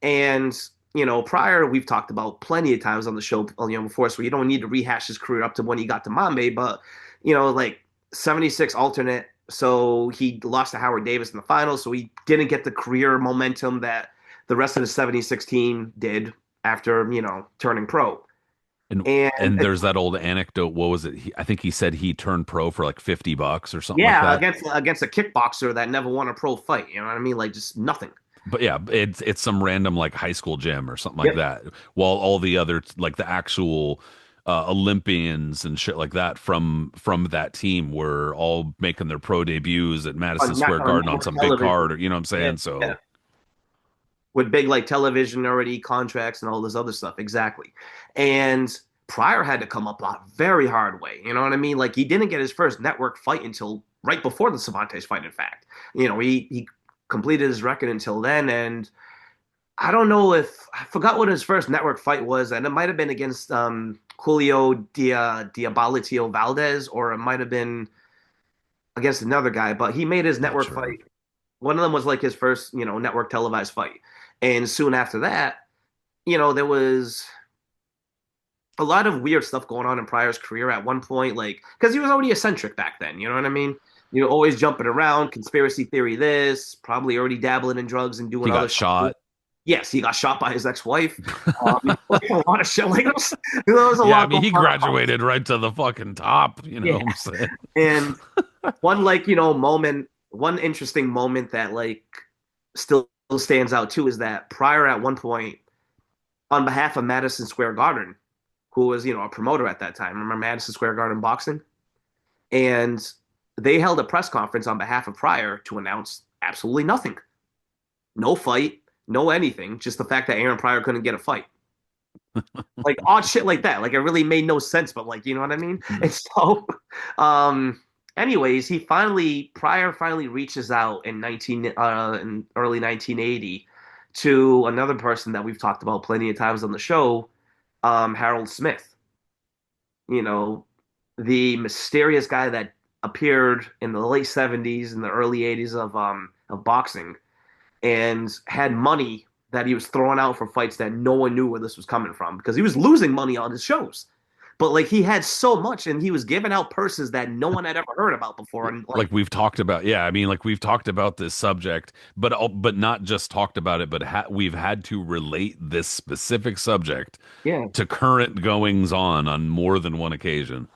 And you know, Pryor, we've talked about plenty of times on the show, you know, before, so you don't need to rehash his career up to when he got to Mambe, but you know, like 76 alternate, so he lost to Howard Davis in the finals, so he didn't get the career momentum that the rest of the 76 team did after, you know, turning pro. And And and there's that old anecdote. What was it? I think he said he turned pro for like $50 or something like yeah, that. against a kickboxer that never won a pro fight, you know what I mean? Like just nothing. But yeah, it's some random like high school gym or something like Yep. that. While all the other like the actual Olympians and shit like that from that team were all making their pro debuts at Madison Square On Garden on network some big television. card, or you know what I'm Yeah, saying? yeah. So With big like television already contracts and all this other stuff. Exactly. And Pryor had to come up a very hard way. You know what I mean? Like he didn't get his first network fight until right before the Cervantes fight, in fact. You know, he completed his record until then. And I don't know if I forgot what his first network fight was, and it might have been against Julio Diabolitio Valdez, or it might have been against another guy, but he made his not network sure. fight. One of them was like his first, you know, network televised fight. And soon after that, you know, there was a lot of weird stuff going on in Pryor's career at one point, like, because he was already eccentric back then, you know what I mean? You know, always jumping around, conspiracy theory this, probably already dabbling in drugs and doing He other got stuff. shot. Yes, he got shot by his ex-wife. Like a lot of shit. Like there was a Yeah, I lot mean going he on. graduated right to the fucking top. You know Yeah, what I'm saying? and one like you know moment, one interesting moment that like still stands out too is that Pryor at one point, on behalf of Madison Square Garden, who was you know a promoter at that time, remember Madison Square Garden boxing, and they held a press conference on behalf of Pryor to announce absolutely nothing, no fight, no anything, just the fact that Aaron Pryor couldn't get a fight. Like odd shit like that. Like it really made no sense, but like you know what I mean. And so, um, anyways, Pryor finally reaches out in early 1980 to another person that we've talked about plenty of times on the show, Harold Smith. You know, the mysterious guy that appeared in the late 70s and the early 80s of boxing and had money that he was throwing out for fights that no one knew where this was coming from because he was losing money on his shows. But like he had so much and he was giving out purses that no one had ever heard about before. And like, Like we've talked about, yeah, I mean like we've talked about this subject, but not just talked about it, but we've had to relate this specific subject yeah, to current goings on more than one occasion.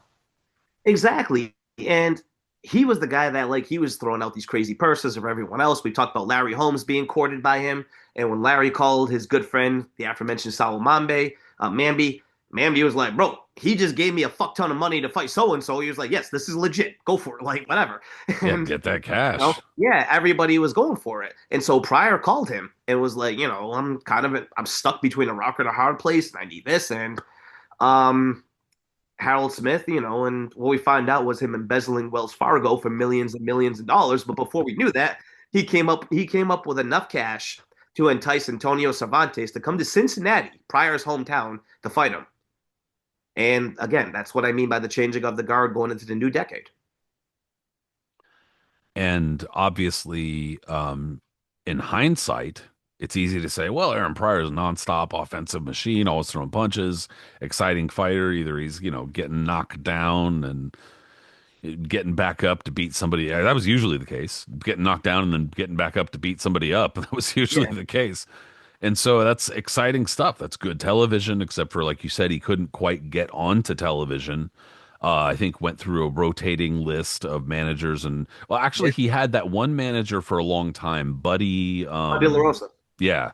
exactly. And he was the guy that like he was throwing out these crazy purses of everyone else. We talked about Larry Holmes being courted by him, and when Larry called his good friend, the aforementioned Mambe, Mambi was like, "Bro, he just gave me a fuck ton of money to fight so and so. He was like, yes, this is legit. Go for it. Like, whatever. Yeah, And, get that cash. yeah, everybody was going for it. And so Pryor called him and was like, I'm stuck between a rock and a hard place and I need this. And, um, Harold Smith, and what we find out was him embezzling Wells Fargo for millions and millions of dollars. But before we knew that, he came up with enough cash to entice Antonio Cervantes to come to Cincinnati, Pryor's hometown, to fight him. And again, that's what I mean by the changing of the guard going into the new decade. And obviously, in hindsight, it's easy to say, well, Aaron Pryor is a nonstop offensive machine, always throwing punches, exciting fighter. Either he's, getting knocked down and getting back up to beat somebody. That was usually the case. Getting knocked down and then getting back up to beat somebody up. That was usually Yeah. the case. And so that's exciting stuff. That's good television, except for, like you said, he couldn't quite get onto television. I think went through a rotating list of managers, and well, actually, Yeah. he had that one manager for a long time, Buddy. De La Rosa. Yeah,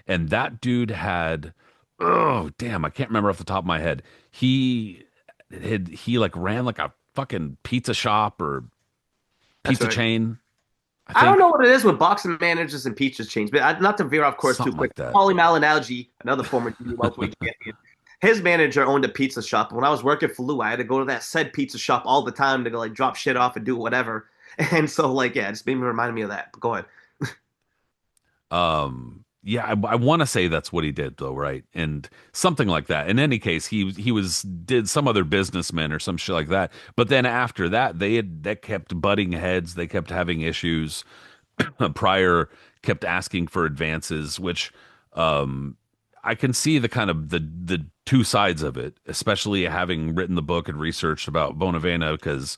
and that dude had, oh damn, I can't remember off the top of my head. He like ran like a fucking pizza shop or That's pizza right. chain, I I don't think, know what it is with boxing managers and pizza chains, but not to veer off course too something quick. like that. Paulie Malignaggi, another former junior welterweight champion, his manager owned a pizza shop. When I was working for Lou, I had to go to that said pizza shop all the time to go like drop shit off and do whatever. And so like yeah, it just made me remind me of that. But go ahead. Yeah, I want to say that's what he did though, right? And something like that. In any case, he was did some other businessman or some shit like that. But then after that, that kept butting heads. They kept having issues. Pryor kept asking for advances, which um, I can see the kind of the two sides of it, especially having written the book and researched about Bonavena, because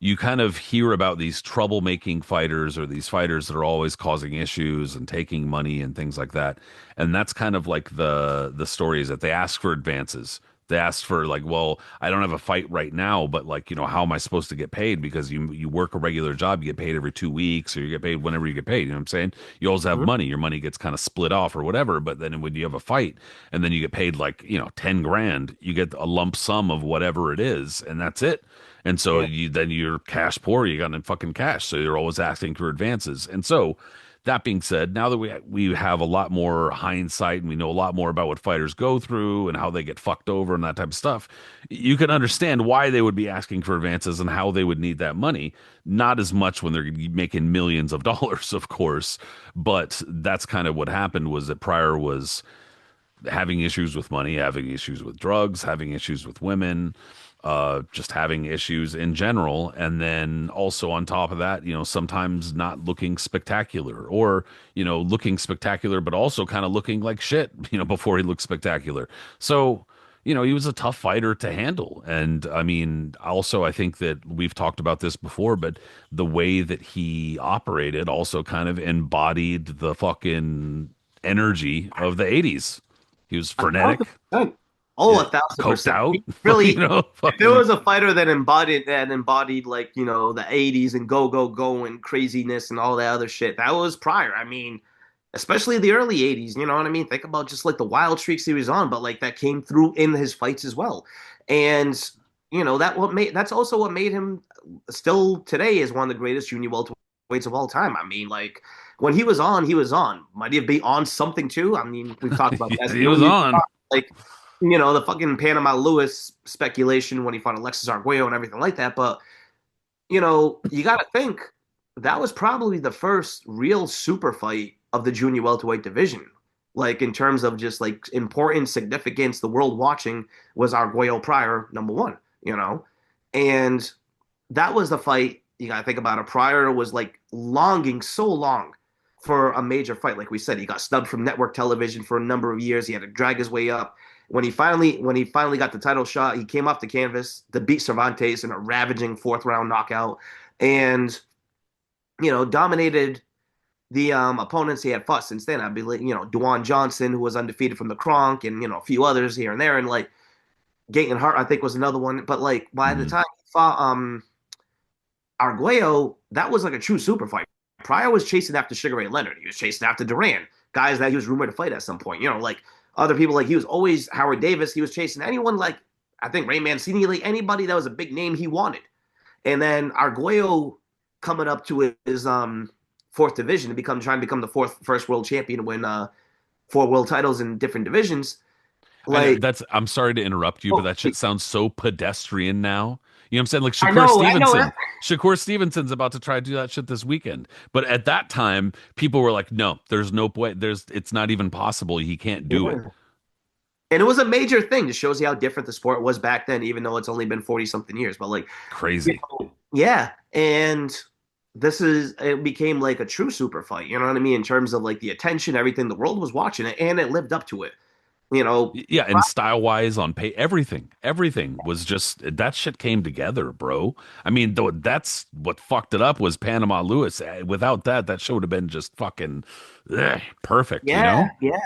you kind of hear about these troublemaking fighters or these fighters that are always causing issues and taking money and things like that. And that's kind of like the story is that they ask for advances. They ask for like, well, I don't have a fight right now, but like, how am I supposed to get paid? Because you work a regular job, you get paid every 2 weeks, or you get paid whenever you get paid. You know what I'm saying? You always have Mhm. money. Your money gets kind of split off or whatever. But then when you have a fight and then you get paid like, 10 grand, you get a lump sum of whatever it is, and that's it. And so Yeah. you're cash poor, you got no fucking cash. So you're always asking for advances. And so that being said, now that we have a lot more hindsight and we know a lot more about what fighters go through and how they get fucked over and that type of stuff, you can understand why they would be asking for advances and how they would need that money. Not as much when they're making millions of dollars, of course, but that's kind of what happened was that Pryor was having issues with money, having issues with drugs, having issues with women, just having issues in general. And then also on top of that, sometimes not looking spectacular or, looking spectacular, but also kind of looking like shit, before he looked spectacular. So, he was a tough fighter to handle. And I mean, also, I think that we've talked about this before, but the way that he operated also kind of embodied the fucking energy of the 80s. He was A thousand frenetic, percent. Oh, yeah, a thousand coked percent. out, He really, if there fucking was a fighter that embodied like, the 80s and go and craziness and all that other shit, that was Pryor. I mean, especially the early 80s, you know what I mean? Think about just like the wild streaks he was on, but like that came through in his fights as well. And that's also what made him still today is one of the greatest junior welterweights of all time. I mean, like when he was on, he was on. Might he be on something too? I mean, we've talked about that. he was on. Like, the fucking Panama Lewis speculation when he fought Alexis Arguello and everything like that. But, you got to think that was probably the first real super fight of the junior welterweight division. Like, in terms of just like importance, significance, the world watching was Arguello Pryor, number one, you know? And that was the fight. You got to think about it. Pryor was like longing so long for a major fight. Like we said, he got snubbed from network television for a number of years. He had to drag his way up. When he finally got the title shot, he came off the canvas to beat Cervantes in a ravaging fourth round knockout, and dominated the opponents he had fought since then. I believe Dewan Johnson, who was undefeated from the Kronk, and a few others here and there, and like Gayton Hart, I think was another one. But like by the Mhm. time he fought Arguello, that was like a true super fight. Pryor was chasing after Sugar Ray Leonard. He was chasing after Duran, guys that he was rumored to fight at some point. Like other people, like he was always Howard Davis. He was chasing anyone like I think Ray Mancini, like anybody that was a big name, he wanted. And then Arguello coming up to his fourth division to become trying to become the first world champion to win four world titles in different divisions. I know Like, that's I'm sorry to interrupt you, but oh, that shit sounds so pedestrian now. You know what I'm saying? Like I know that. Shakur Stevenson's about to try to do that shit this weekend. But at that time, people were like, no, there's no way, it's not even possible. He can't do it. Yeah. And it was a major thing. It shows you how different the sport was back then, even though it's only been 40 something years. But like, you Crazy. know, yeah. And it became like a true super fight. You know what I mean? In terms of like the attention, everything, the world was watching it and it lived up to it. You know, Yeah, and style wise on pay everything was just that shit came together, bro. I mean, though that's what fucked it up was Panama Lewis. Without that, that show would have been just fucking perfect, you yeah, know? yeah.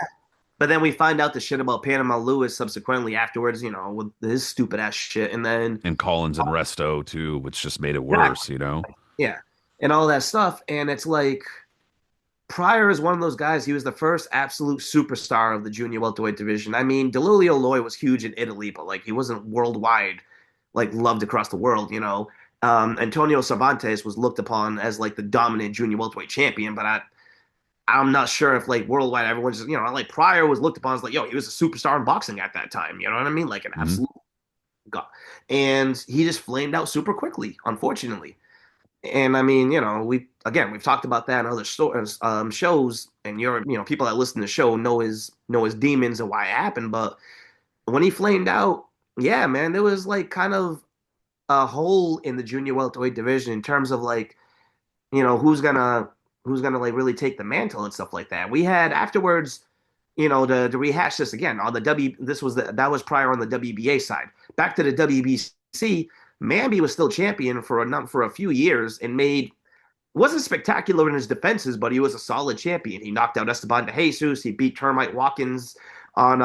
But then we find out the shit about Panama Lewis subsequently afterwards, you know, with his stupid ass shit. And then, And Collins and Resto too, which just made it exactly. worse, you know? Yeah. And all that stuff. And it's like, Pryor is one of those guys. He was the first absolute superstar of the junior welterweight division. I mean, DeLilio Loy was huge in Italy, but like he wasn't worldwide, like loved across the world, you know. Antonio Cervantes was looked upon as like the dominant junior welterweight champion, but I'm not sure if like worldwide everyone's just, you know, like Pryor was looked upon as like, yo, he was a superstar in boxing at that time. You know what I mean? Like an Mhm. absolute god. And he just flamed out super quickly, unfortunately. And I mean, you know, we've talked about that in other shows, and people that listen to the show know his demons and why it happened. But when he flamed out, yeah, man, there was like kind of a hole in the junior welterweight division in terms of like, you know, who's gonna like really take the mantle and stuff like that. We had afterwards, you know, to rehash this again on the W. That was prior on the WBA side. Back to the WBC, Mamby was still champion for a few years and made wasn't spectacular in his defenses, but he was a solid champion. He knocked out Esteban de Jesus. He beat Termite Watkins on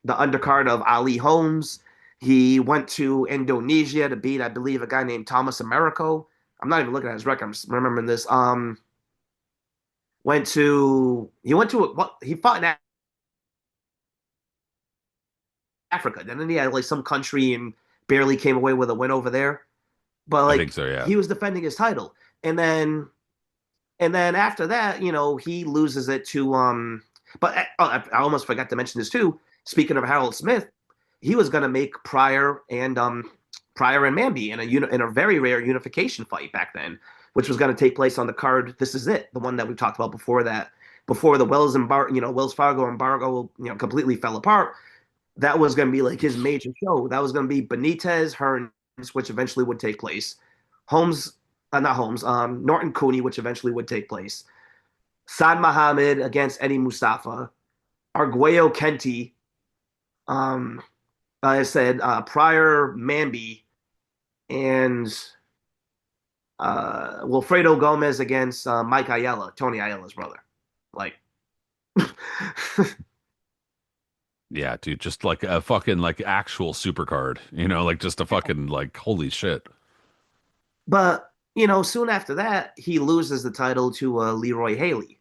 the undercard of Ali Holmes. He went to Indonesia to beat, I believe, a guy named Thomas Americo. I'm not even looking at his record. I'm just remembering this. He went to what he fought in Africa. Then he had like some country and barely came away with a win over there. But I think like so, yeah. he was defending his title, and then after that, you know, he loses it to But I almost forgot to mention this too. Speaking of Harold Smith, he was going to make Pryor and Mamby in a very rare unification fight back then, which was going to take place on the card. This is it, the one that we talked about before the Wells Fargo embargo, you know, completely fell apart. That was going to be like his major show. That was going to be Benitez Hearns, which eventually would take place. Holmes, not Holmes, Norton Cooney, which eventually would take place. Saad Muhammad against Eddie Mustafa. Arguello Kenti. I said Pryor Mamby and Wilfredo Gomez against Mike Ayala, Tony Ayala's brother. Like, Yeah, dude, just like a fucking like actual super card, you know, like just a fucking like holy shit. but you know, soon after that, he loses the title to Leroy Haley,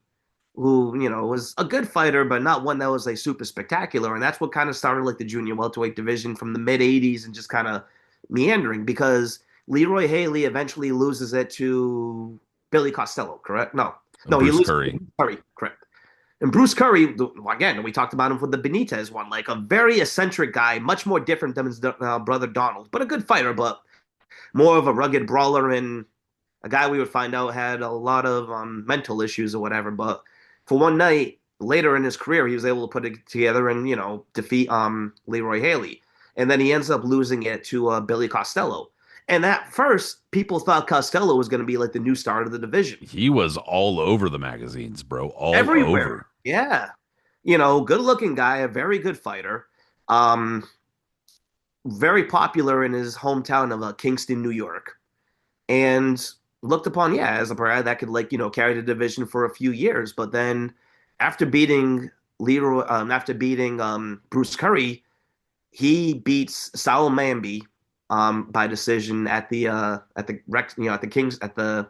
who you know was a good fighter, but not one that was like super spectacular. And that's what kind of started like the junior welterweight division from the mid '80s and just kind of meandering because Leroy Haley eventually loses it to Billy Costello. Correct? No, no, he Bruce loses to Curry. Curry. Correct. And Bruce Curry, again, we talked about him with the Benitez one, like a very eccentric guy, much more different than his brother Donald, but a good fighter, but more of a rugged brawler and a guy we would find out had a lot of mental issues or whatever. But for one night later in his career, he was able to put it together and you know defeat Leroy Haley, and then he ends up losing it to Billy Costello. And at first, people thought Costello was going to be like the new star of the division. He was all over the magazines, bro. All Everywhere. over. Yeah. You know, good looking guy, a very good fighter. Um, very popular in his hometown of Kingston, New York. And looked upon, yeah, as a player that could like, you know, carry the division for a few years. But then after beating after beating Bruce Curry, he beats Sal Mamby by decision at the rec, you know, at the Kings at the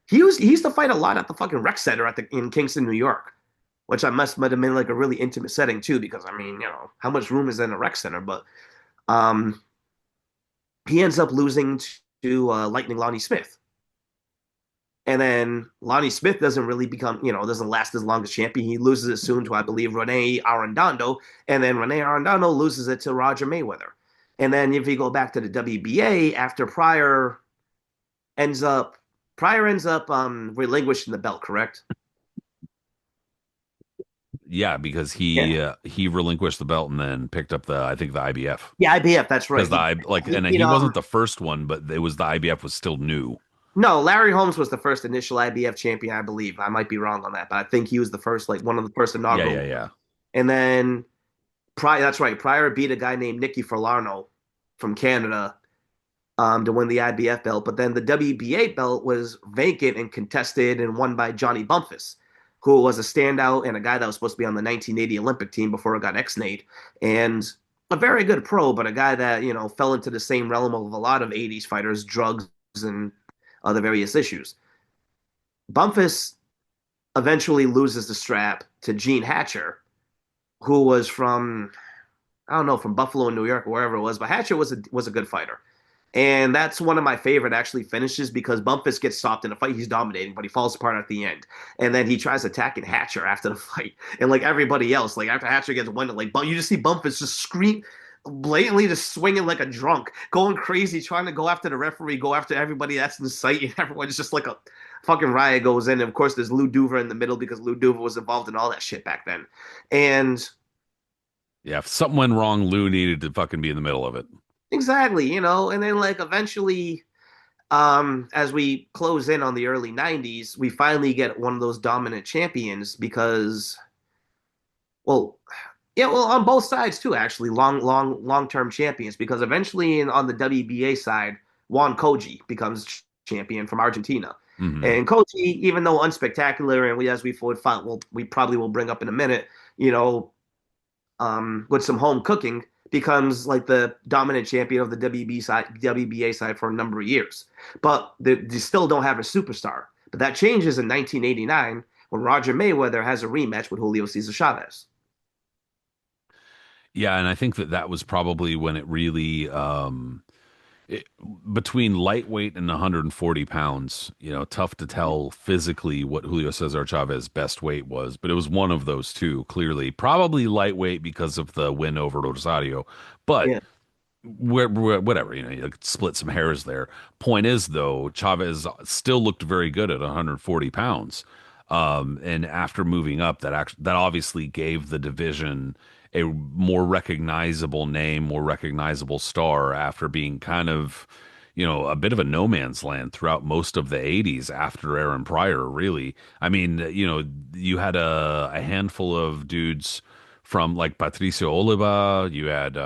he used to fight a lot at the fucking rec center in Kingston, New York, which might have been like a really intimate setting too, because I mean, you know, how much room is in a rec center? But Um, he ends up losing to Lightning Lonnie Smith. And then Lonnie Smith doesn't really become, doesn't last as long as champion. He loses it soon to, I believe, Rene Arredondo. And then Rene Arredondo loses it to Roger Mayweather. And then if you go back to the WBA, after ends up Pryor ends up relinquishing the belt, correct? Yeah, because Yeah. he relinquished the belt and then picked up the I think the IBF Yeah, IBF, that's right. because the He, I like he and beat he wasn't the first one, but it was the IBF was still new. no, Larry Holmes was the first initial IBF champion, I believe. I might be wrong on that, but I think he was the first, like one of the first Yeah, inaugural yeah, ones. yeah. And then Pryor, that's right. Pryor beat a guy named Nicky Forlarno from Canada to win the IBF belt. But then the WBA belt was vacant and contested and won by Johnny Bumpus, who was a standout and a guy that was supposed to be on the 1980 Olympic team before it got ex-nayed. And a very good pro, but a guy that, fell into the same realm of a lot of 80s fighters, drugs and other various issues. Bumpus eventually loses the strap to Gene Hatcher, who was from I don't know, from Buffalo, New York, or wherever it was. But Hatcher was a good fighter, and that's one of my favorite actually finishes because Bumpus gets stopped in a fight. He's dominating, but he falls apart at the end, and then he tries attacking Hatcher after the fight, and like everybody else, like after Hatcher gets winded, like you just see Bumpus just scream. Blatantly just swinging like a drunk, going crazy, trying to go after the referee, go after everybody that's in sight, and everyone's just like a fucking riot goes in. And of course, there's Lou Duva in the middle because Lou Duva was involved in all that shit back then. And Yeah, if something went wrong, Lou needed to fucking be in the middle of it. exactly, and then like eventually, as we close in on the early 90s, we finally get one of those dominant champions because, well, yeah, well, on both sides too, actually, long-term champions because eventually on the WBA side, Juan Koji becomes champion from Argentina. Hmm. And Koji, even though unspectacular, and as we would find, well, we probably will bring up in a minute, you know, with some home cooking, becomes like the dominant champion of the WBA side for a number of years. But they still don't have a superstar. But that changes in 1989 when Roger Mayweather has a rematch with Julio Cesar Chavez. Yeah, and I think that was probably when it really it, between lightweight and 140 pounds, tough to tell physically what Julio Cesar Chavez's best weight was, but it was one of those two, clearly. Probably lightweight because of the win over Rosario, but Yeah. whatever, you could split some hairs there. Point is, though, Chavez still looked very good at 140 pounds. And after moving up, that obviously gave the division a more recognizable name, more recognizable star after being kind of, a bit of a no man's land throughout most of the 80s after Aaron Pryor, really. I mean, you had a handful of dudes from like Patricio Oliva, you had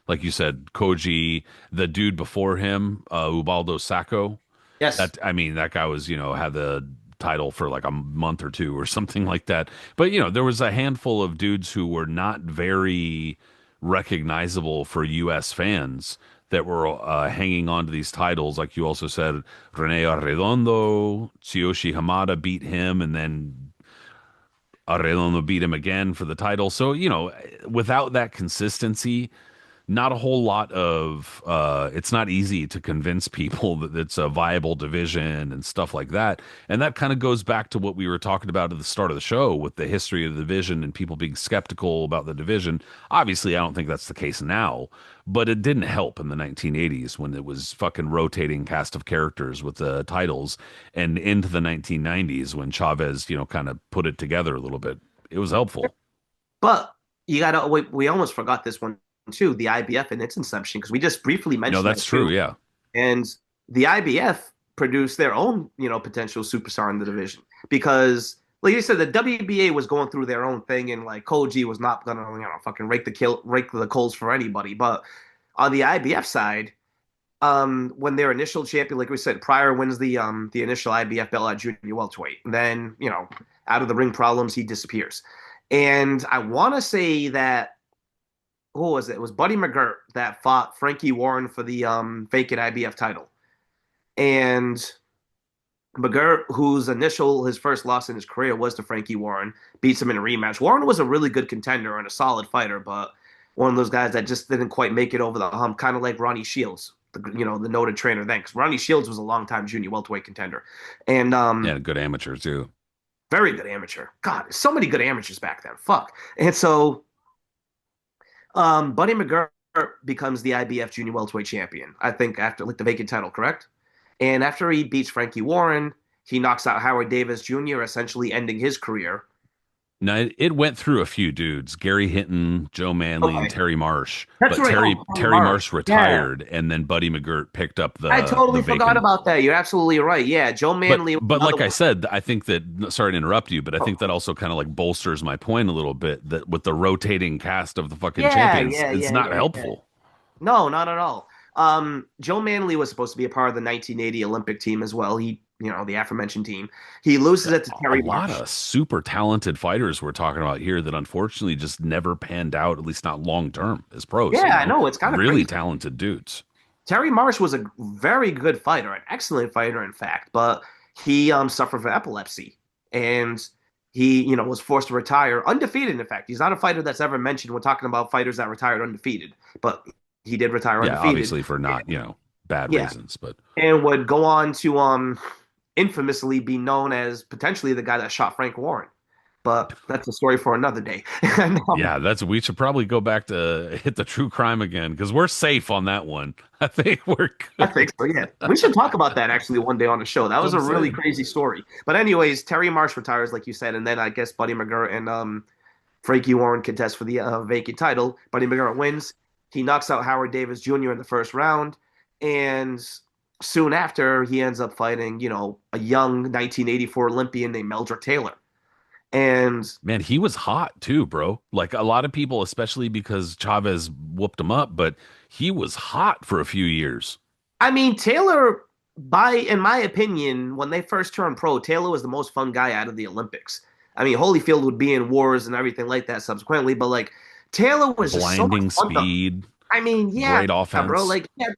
like you said, Koji, the dude before him, Ubaldo Sacco. Yes. That I mean, that guy was, had the title for like a month or two or something like that. But there was a handful of dudes who were not very recognizable for U.S. fans that were hanging on to these titles. Like you also said, Rene Arredondo, Tsuyoshi Hamada beat him, and then Arredondo beat him again for the title. So, without that consistency, not a whole lot of it's not easy to convince people that it's a viable division and stuff like that. And that kind of goes back to what we were talking about at the start of the show with the history of the division and people being skeptical about the division. Obviously, I don't think that's the case now, but it didn't help in the 1980s when it was fucking rotating cast of characters with the titles, and into the 1990s when Chavez, kind of put it together a little bit. It was helpful. But you gotta we almost forgot this one too, the IBF and its inception, because we just briefly mentioned That's that true. too. Yeah. And the IBF produced their own, potential superstar in the division because, like you said, the WBA was going through their own thing, and like Koji was not gonna, fucking rake the coals for anybody. But on the IBF side, when their initial champion, like we said, Pryor wins the initial IBF belt at junior welterweight. Then, out of the ring problems, he disappears. And I want to say that who was it? It was Buddy McGirt that fought Frankie Warren for the vacant IBF title. And McGirt, his first loss in his career was to Frankie Warren, beats him in a rematch. Warren was a really good contender and a solid fighter, but one of those guys that just didn't quite make it over the hump, kind of like Ronnie Shields, the noted trainer then, because Ronnie Shields was a longtime junior welterweight contender, and Yeah, good amateur too. very good amateur. God, so many good amateurs back then. Fuck. And so Buddy McGirt becomes the IBF junior welterweight champion. I think after like the vacant title, correct? And after he beats Frankie Warren, he knocks out Howard Davis Jr., essentially ending his career. Now it went through a few dudes: Gary Hinton, Joe Manley, and Okay, Terry Marsh. that's But right. Oh, Tony Terry Marsh. Marsh Yeah, retired, and then Buddy McGirt picked up I the totally forgot vacant. about that. You're absolutely right. Yeah, Joe Manley was But another like I one. said, I think that sorry to interrupt you, but I think Oh, that also kind of like bolsters my point a little bit that with the rotating cast of the fucking yeah, champions, yeah, it's yeah, not yeah, yeah. helpful. No, not at all. Joe Manley was supposed to be a part of the 1980 Olympic team as well. The aforementioned team. He loses it to A Terry lot Marsh. of super talented fighters we're talking about here that unfortunately just never panned out, at least not long term as pros, Yeah, I know. It's kind of really crazy. talented dudes. Terry Marsh was a very good fighter, an excellent fighter, in fact, but he suffered from epilepsy, and he, was forced to retire undefeated. In fact, he's not a fighter that's ever mentioned when talking about fighters that retired undefeated, but he did retire Yeah, undefeated. obviously for not, bad Yeah, reasons, but and would go on to infamously be known as potentially the guy that shot Frank Warren. But that's a story for another day. And, yeah, we should probably go back to hit the true crime again because we're safe on that one. I think we're I think good. so. Yeah, we should talk about that actually one day on the show. That That's what was I'm a really saying. crazy story. But anyways, Terry Marsh retires, like you said, and then I guess Buddy McGirt and Frankie Warren contest for the vacant title. Buddy McGirt wins. He knocks out Howard Davis Jr. in the first round, and soon after he ends up fighting, a young 1984 Olympian named Meldrick Taylor. And Man, he was hot too, bro. Like a lot of people, especially because Chavez whooped him up, but he was hot for a few years. I mean, Taylor, in my opinion, when they first turned pro, Taylor was the most fun guy out of the Olympics. I mean, Holyfield would be in wars and everything like that subsequently, but like Taylor was just so much Blinding fun to. speed, I mean, yeah, great bro. offense. Like, he had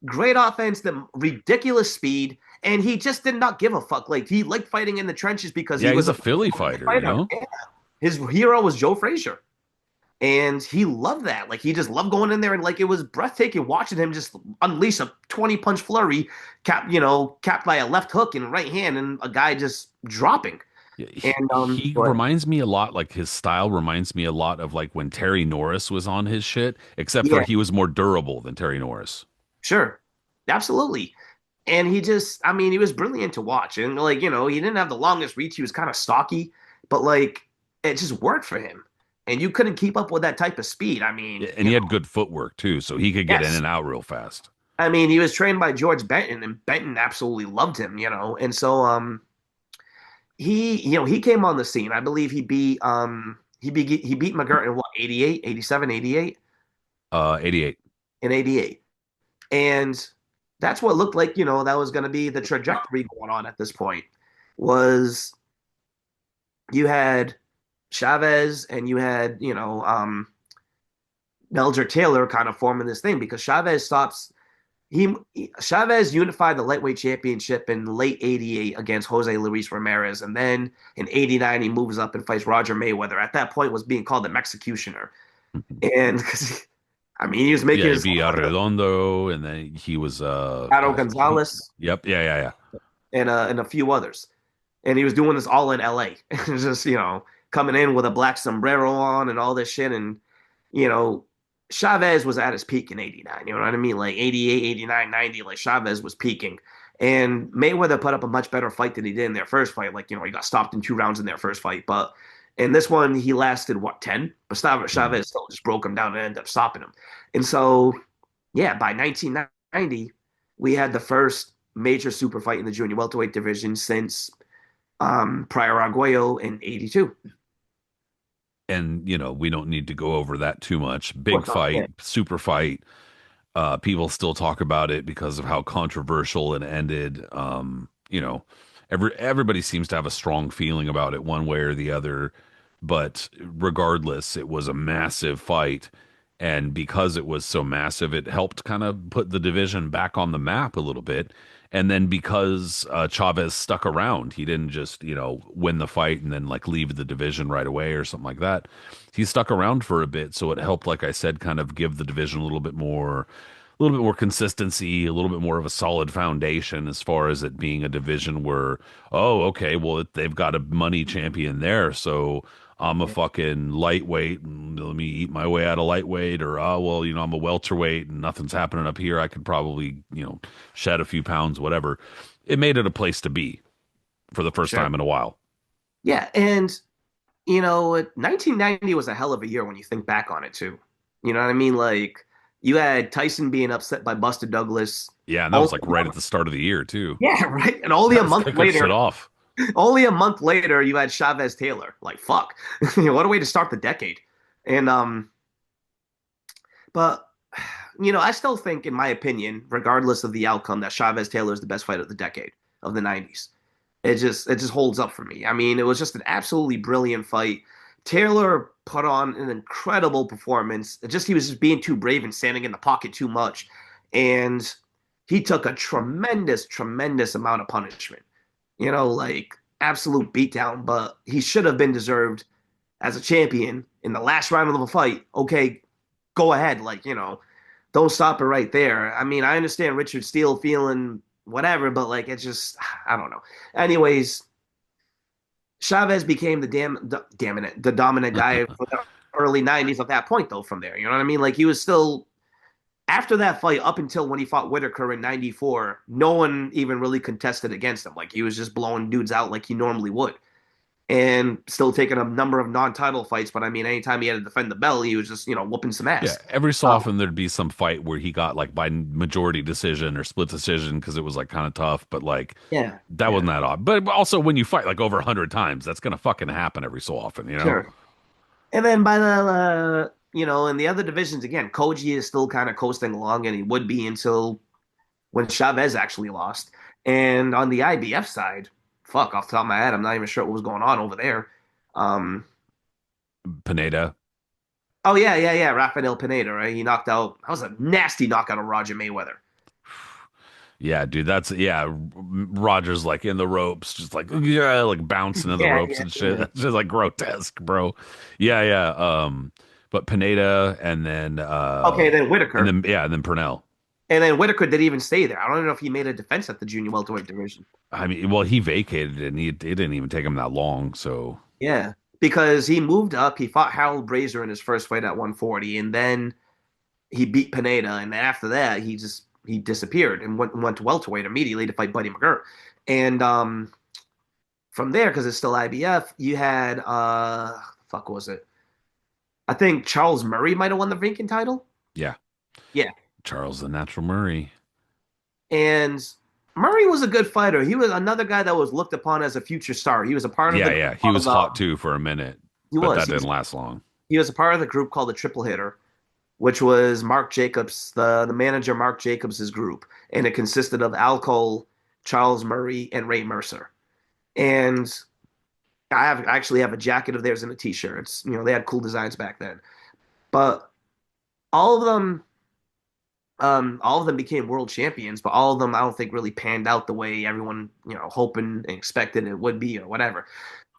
great offense, the ridiculous speed, and he just did not give a fuck. Like, he liked fighting in the trenches because he Yeah, he's was a a Philly fighter, fighter. Yeah. His hero was Joe Frazier. And he loved that. Like he just loved going in there and like it was breathtaking watching him just unleash a 20 punch flurry, capped by a left hook and right hand and a guy just dropping. Yeah, And he but reminds me a lot, like his style reminds me a lot of like when Terry Norris was on his shit, except for yeah, he was more durable than Terry Norris. sure. Absolutely. And I mean, he was brilliant to watch. And like, he didn't have the longest reach. He was kind of stocky, but like it just worked for him. And you couldn't keep up with that type of speed. I mean, And he had good footwork too, so he could get in yes. and out real fast. I mean, he was trained by George Benton, and Benton absolutely loved him. And so he came on the scene. I believe he beat McGirt in what, 88, 87, 88, 88. and 88. And that's what looked like, that was going to be the trajectory going on at this point was you had Chavez and you had, Melger Taylor kind of forming this thing because he Chavez unified the lightweight championship in late '88 against Jose Luis Ramirez, and then in '89 he moves up and fights Roger Mayweather. At that point, was being called the Executioner, and because I mean he was making Yeah, he his beat Arredondo, and then he was Pato Gonzalez yep, yeah. and a few others, and he was doing this all in LA, just coming in with a black sombrero on and all this shit, and you know Chavez was at his peak in 89. You know what I mean? Like 88, 89, 90, like Chavez was peaking. And Mayweather put up a much better fight than he did in their first fight. Like, he got stopped in 2 rounds in their first fight. But in this one, he lasted, what, 10? But Mhm. Chavez still just broke him down and ended up stopping him. And so, yeah, by 1990, we had the first major super fight in the junior welterweight division since Prior Arguello in 82. And we don't need to go over that too much. Of Big course not. fight, Yeah. super fight. People still talk about it because of how controversial it ended. Everybody seems to have a strong feeling about it one way or the other. But regardless, it was a massive fight. And because it was so massive, it helped kind of put the division back on the map a little bit. And then because Chavez stuck around, he didn't just, win the fight and then like leave the division right away or something like that. He stuck around for a bit, so it helped, like I said, kind of give the division a little bit more consistency, a little bit more of a solid foundation as far as it being a division where, oh, okay, well, they've got a money champion there, so I'm a fucking lightweight and let me eat my way out of lightweight, or, oh, well, I'm a welterweight and nothing's happening up here. I could probably, shed a few pounds, whatever. It made it a place to be for the first Sure. time in a while. Yeah, and 1990 was a hell of a year when you think back on it too. You know what I mean? Like you had Tyson being upset by Buster Douglas. Yeah, and that Only was like right at the start of the year too. yeah, right. And only That a was month cooking shit later, off. only a month later, you had Chavez Taylor. Like fuck, what a way to start the decade. And but I still think, in my opinion, regardless of the outcome, that Chavez Taylor is the best fight of the decade of the '90s. It just holds up for me. I mean, it was just an absolutely brilliant fight. Taylor put on an incredible performance. He was just being too brave and standing in the pocket too much, and he took a tremendous, tremendous amount of punishment. Like absolute beatdown. But he should have been deserved as a champion in the last round of the fight. Okay, go ahead. Like don't stop it right there. I mean, I understand Richard Steele feeling whatever, but like it's just I don't know. Anyways, Chavez became the dominant guy for the early '90s at that point, though. From there, you know what I mean? Like he was still after that fight up until when he fought Whitaker in '94. No one even really contested against him. Like he was just blowing dudes out like he normally would, and still taking a number of non-title fights. But I mean, anytime he had to defend the belt, he was just whooping some Yeah, ass. every so Um, often there'd be some fight where he got like by majority decision or split decision because it was like kind of tough, but like yeah, that yeah, wasn't that odd. But also when you fight like over 100 times, that's gonna fucking happen every so often. sure. And then by the in the other divisions again, Koji is still kind of coasting along, and he would be until when Chavez actually lost. And on the IBF side, fuck, off the top of my head, I'm not even sure what was going on over there. Um, Pineda. oh yeah, yeah, yeah, Rafael Pineda, right? He knocked out. That was a nasty knockout of Roger Mayweather. Yeah, dude, Roger's like in the ropes, just like yeah, like bouncing in the Yeah, ropes yeah, and shit. yeah. That's just like grotesque, bro. Yeah, yeah. But Pineda Okay, then Whitaker, and then Purnell. and then Whitaker didn't even stay there. I don't even know if he made a defense at the junior welterweight division. I mean, well, he vacated and it didn't even take him that long, so Yeah, because he moved up. He fought Harold Brazier in his first fight at 140, and then he beat Pineda, and then after that, he disappeared and went to welterweight immediately to fight Buddy McGirt. And from there, because it's still IBF, you had fuck was it? I think Charles Murray might have won the ranking title. yeah. Yeah, Charles the Natural Murray. and Murray was a good fighter. He was another guy that was looked upon as a future star. He was a part of Yeah, the yeah. He was of hot too for a minute, he but was that he didn't was last long. he was a part of the group called the Triple Hitter, which was Mark Jacobs, the manager Mark Jacobs's group, and it consisted of Al Cole, Charles Murray, and Ray Mercer. And I actually have a jacket of theirs and a T-shirt. They had cool designs back then, but all of them, all of them became world champions. But all of them, I don't think really panned out the way everyone hoping and expected it would be or whatever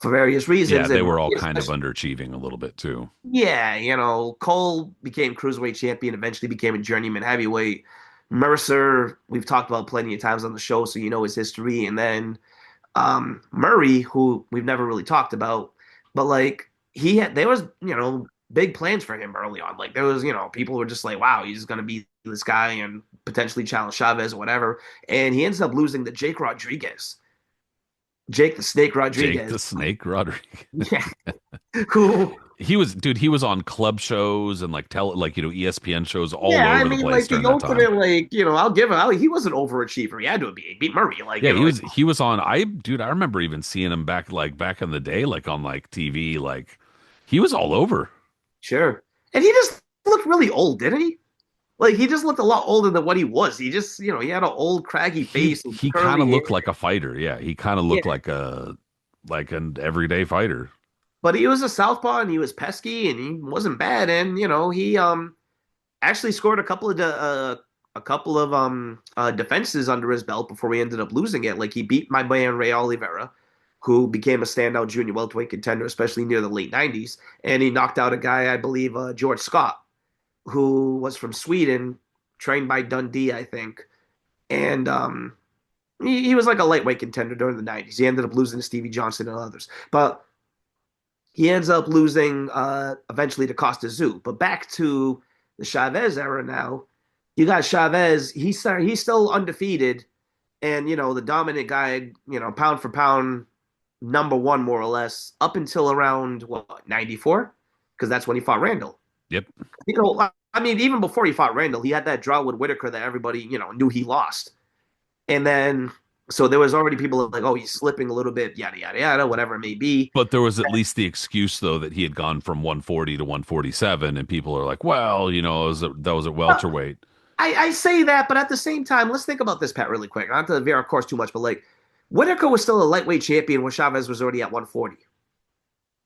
for various Yeah, reasons. they And were all Murray kind of especially, underachieving a little bit too. yeah, Cole became cruiserweight champion, eventually became a journeyman heavyweight. Mercer, we've talked about plenty of times on the show, so you know his history. And then Murray, who we've never really talked about, but like there was big plans for him early on. Like there was people were just like, wow, he's going to be this guy and potentially challenge Chavez or whatever. And he ends up losing to Jake the Snake Jake the Rodriguez. Snake Rodriguez. Yeah, who He was on club shows and like ESPN shows all Yeah, I over the mean, place like the during that time. ultimate, I'll give him. He was an overachiever. He had to beat Murray. Yeah, he was on I remember even seeing him back in the day like on like TV like he was all over. sure. And he just looked really old, didn't he? Like he just looked a lot older than what he was. He just, he had an old craggy face and He kind of curly looked hair. like a fighter. Yeah, he kind of looked Yeah, like an everyday fighter. but he was a southpaw and he was pesky and he wasn't bad. And he actually scored a couple of a couple of defenses under his belt before he ended up losing it. Like he beat my man Ray Oliveira, who became a standout junior welterweight contender, especially near the late '90s, and he knocked out a guy, I believe, George Scott, who was from Sweden, trained by Dundee, I think, and he was like a lightweight contender during the '90s. He ended up losing to Stevie Johnson and others, but he ends up losing eventually to Costa Zoo. But back to the Chavez era now. You got Chavez. He's still undefeated, and the dominant guy. Pound for pound, number one more or less up until around what '94, because that's when he fought Randall. Yep. I mean, even before he fought Randall, he had that draw with Whitaker that everybody knew he lost, and then so there was already people like, oh, he's slipping a little bit, yada yada yada, whatever it may be. But there was at least the excuse though that he had gone from 140 to 147, and people are like, well, that was at Uh, welterweight. I say that, but at the same time, let's think about this, Pat, really quick. Not to veer, of course, too much, but like Whitaker was still a lightweight champion when Chavez was already at 140.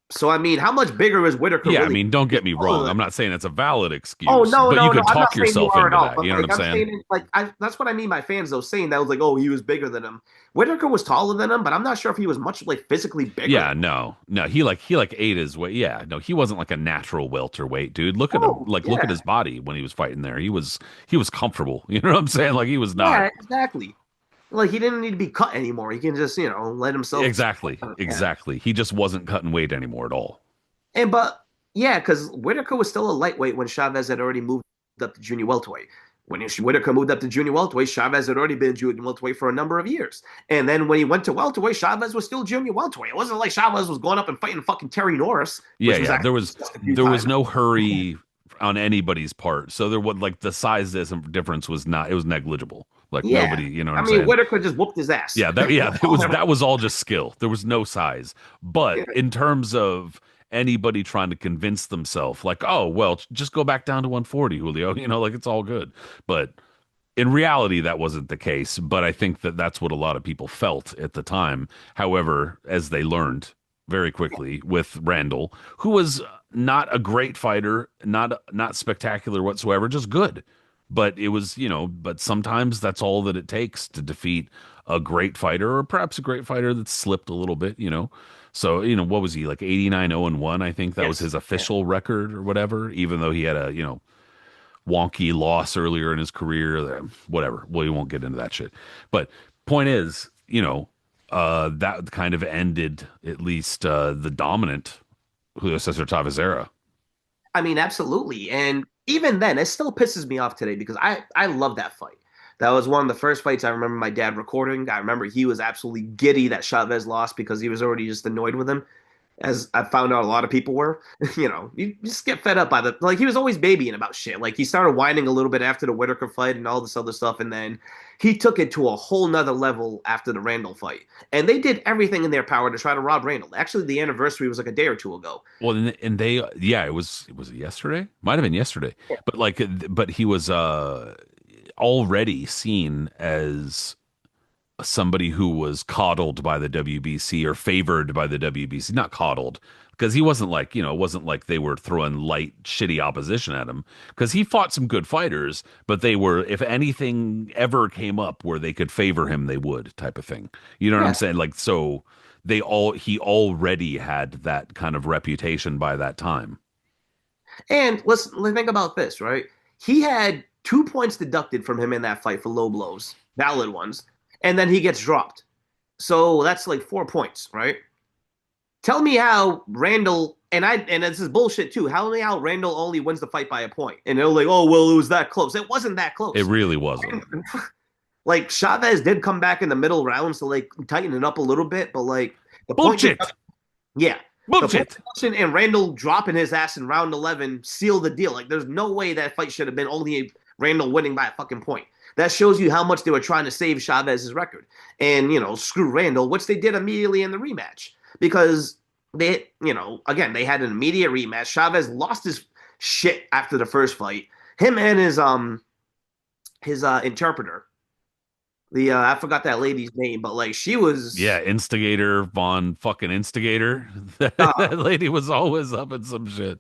So I mean, how much bigger is Whitaker Yeah, I really? mean, don't get me wrong. I'm not saying it's a valid Oh excuse, no, but you no, no! could I'm not talk saying you yourself are at into all. that. But You know what like, I'm I'm saying? saying, like, that's what I mean by fans though saying that was like, oh, he was bigger than him. Whitaker was taller than him, but I'm not sure if he was much like physically bigger than Yeah, him. no, no. He like ate his weight. Yeah, no, he wasn't like a natural welterweight, dude. Look at him. Oh, Like, look at yeah, his body when he was fighting there. He was comfortable. You know what I'm saying? Like, he was not. yeah, exactly. Like he didn't need to be cut anymore. He can just let himself. Exactly, Yeah. exactly. He just wasn't cutting weight anymore at all. And but yeah, because Whitaker was still a lightweight when Chavez had already moved up to junior welterweight. When Whitaker moved up to junior welterweight, Chavez had already been junior welterweight for a number of years. And then when he went to welterweight, Chavez was still junior welterweight. It wasn't like Chavez was going up and fighting fucking Terry Norris, Yeah, which was yeah. actually There was just a few there was times. no hurry on anybody's part. So there was like the size difference was not. It was negligible. Like Yeah. nobody. You know what I I'm mean, saying? Whitaker just whooped his ass. Yeah, that was all just skill. There was no size. But in terms of anybody trying to convince themselves, like, oh well, just go back down to 140, Julio. Like it's all good. But in reality, that wasn't the case. But I think that that's what a lot of people felt at the time. However, as they learned very quickly with Randall, who was not a great fighter, not spectacular whatsoever, just good. But it was, but sometimes that's all that it takes to defeat a great fighter or perhaps a great fighter that slipped a little bit. So, what was he like 89 0-1? I think that was Yes. his Yeah. official record or whatever, even though he had a, wonky loss earlier in his career, whatever. Well, we won't get into that shit. But point is, that kind of ended at least the dominant Julio Cesar Chavez era. I mean, absolutely. And even then, it still pisses me off today because I love that fight. That was one of the first fights I remember my dad recording. I remember he was absolutely giddy that Chavez lost because he was already just annoyed with him, as I found out a lot of people were. You just get fed up by the like he was always babying about shit. Like he started whining a little bit after the Whitaker fight and all this other stuff, and then he took it to a whole nother level after the Randall fight. And they did everything in their power to try to rob Randall. Actually, the anniversary was like a day or two ago. Well, and they, yeah, it was yesterday, might have been yesterday, but he was already seen as somebody who was coddled by the WBC or favored by the WBC, not coddled, because he wasn't like, it wasn't like they were throwing light, shitty opposition at him, because he fought some good fighters, but they were, if anything ever came up where they could favor him, they would, type of thing. You know what I'm Yeah. saying? Like, so he already had that kind of reputation by that time. And let's think about this, right? He had 2 points deducted from him in that fight for low blows, valid ones, and then he gets dropped. So that's like 4 points, right? Tell me how Randall and this is bullshit too. Tell me how Randall only wins the fight by a point, and they're like, oh well, it was that close. It wasn't that It close. really wasn't. Like Chavez did come back in the middle rounds to like tighten it up a little bit, but like the point Bullshit. deduction, yeah, the point Bullshit. deduction and Randall dropping his ass in round 11 sealed the deal. Like there's no way that fight should have been only Randall winning by a fucking point. That shows you how much they were trying to save Chavez's record. And screw Randall, which they did immediately in the rematch because again, they had an immediate rematch. Chavez lost his shit after the first fight. Him and his interpreter, the I forgot that lady's name, but like she was Yeah, instigator von fucking instigator. uh, That lady was always up in some shit.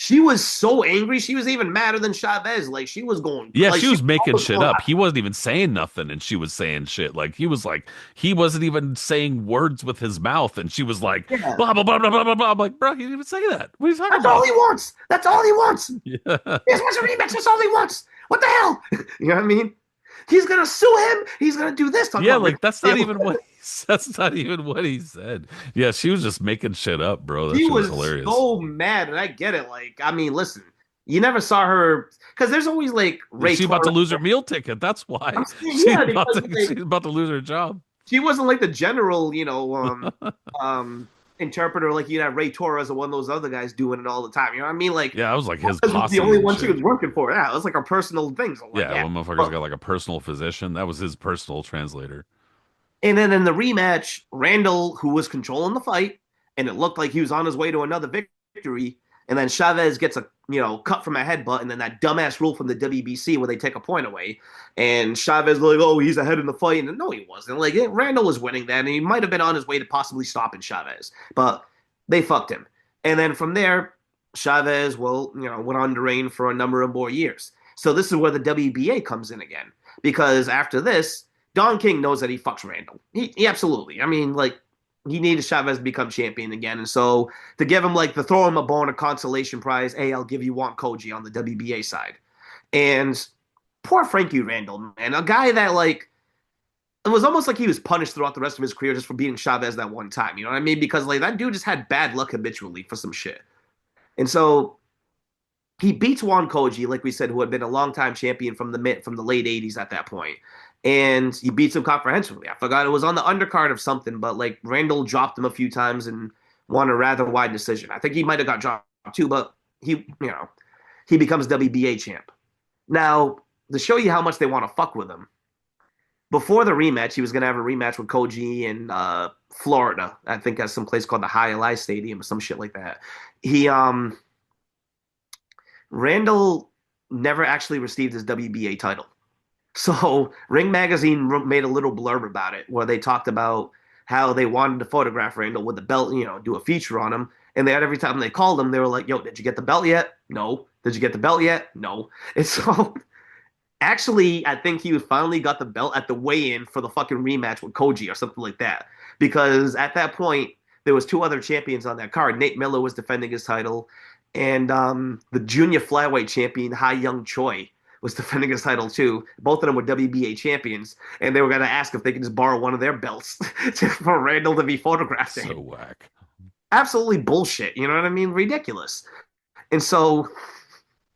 She was so angry. She was even madder than Chavez. Like she was going, Yeah, like she she was was making almost shit going up. He wasn't even saying nothing, and she was saying shit. Like he wasn't even saying words with his mouth, and she was like yeah, blah blah blah blah blah blah blah. I'm like, bro, he didn't even say that. What are you talking that's all about? he wants. That's all he wants. Yeah, He just wants a rematch. That's all he wants. What the hell? You know what I mean? He's gonna sue him. He's gonna do this. Talking yeah, about Rick. like that's not even what that's not even what he said. Yeah, she was just making shit up, bro. That She shit was was hilarious. so mad, and I get it. Like, I mean, listen, you never saw her because there's always like Ray She about to Torres. lose her meal ticket. That's why I'm saying, yeah, because like she's about to lose her job. she wasn't like the general, interpreter like you have Ray Torres or one of those other guys doing it all the time. You know what I mean? Like Yeah, I was like his Torres was the posse only and one she shit. was working for. Yeah, it was like a personal thing. So like, Yeah, yeah. one motherfucker's But got like a personal physician. That was his personal translator. and then in the rematch, Randall, who was controlling the fight, and it looked like he was on his way to another victory, and then Chavez gets a cut from a headbutt, and then that dumbass rule from the WBC where they take a point away, and Chavez like, oh, he's ahead in the fight, and no, he wasn't. Like Randall was winning that, and he might have been on his way to possibly stopping Chavez, but they fucked him. And then from there, Chavez, went on to reign for a number of more years. So this is where the WBA comes in again, because after this, Don King knows that he fucks Randall. He absolutely. I mean, like he needed Chavez to become champion again, and so to give him like to throw him a bone, a consolation prize. Hey, I'll give you Juan Koji on the WBA side, and poor Frankie Randall, man, a guy that like it was almost like he was punished throughout the rest of his career just for beating Chavez that one time. You know what I mean? Because like that dude just had bad luck habitually for some shit, and so he beats Juan Koji, like we said, who had been a longtime champion from the late '80s at that point, and he beats him comprehensively. I forgot it was on the undercard of something, but like Randall dropped him a few times and won a rather wide decision. I think he might have got dropped too, but he becomes WBA champ. Now to show you how much they want to fuck with him, before the rematch, he was going to have a rematch with Koji in Florida. I think at some place called the High Lie Stadium or some shit like that. He Randall never actually received his WBA title. So Ring Magazine made a little blurb about it where they talked about how they wanted to photograph Randall with the belt, do a feature on him. And they had every time they called him, they were like, yo, did you get the belt yet? No. Did you get the belt yet? No. And so actually, I think he finally got the belt at the weigh-in for the fucking rematch with Koji or something like that. Because at that point, there was two other champions on that card. Nate Miller was defending his title, and the junior flyweight champion Ha Young Choi was defending his title too. Both of them were WBA champions, and they were going to ask if they could just borrow one of their belts for Randall to be photographed So in. whack. Absolutely bullshit. You know what I mean? Ridiculous. And so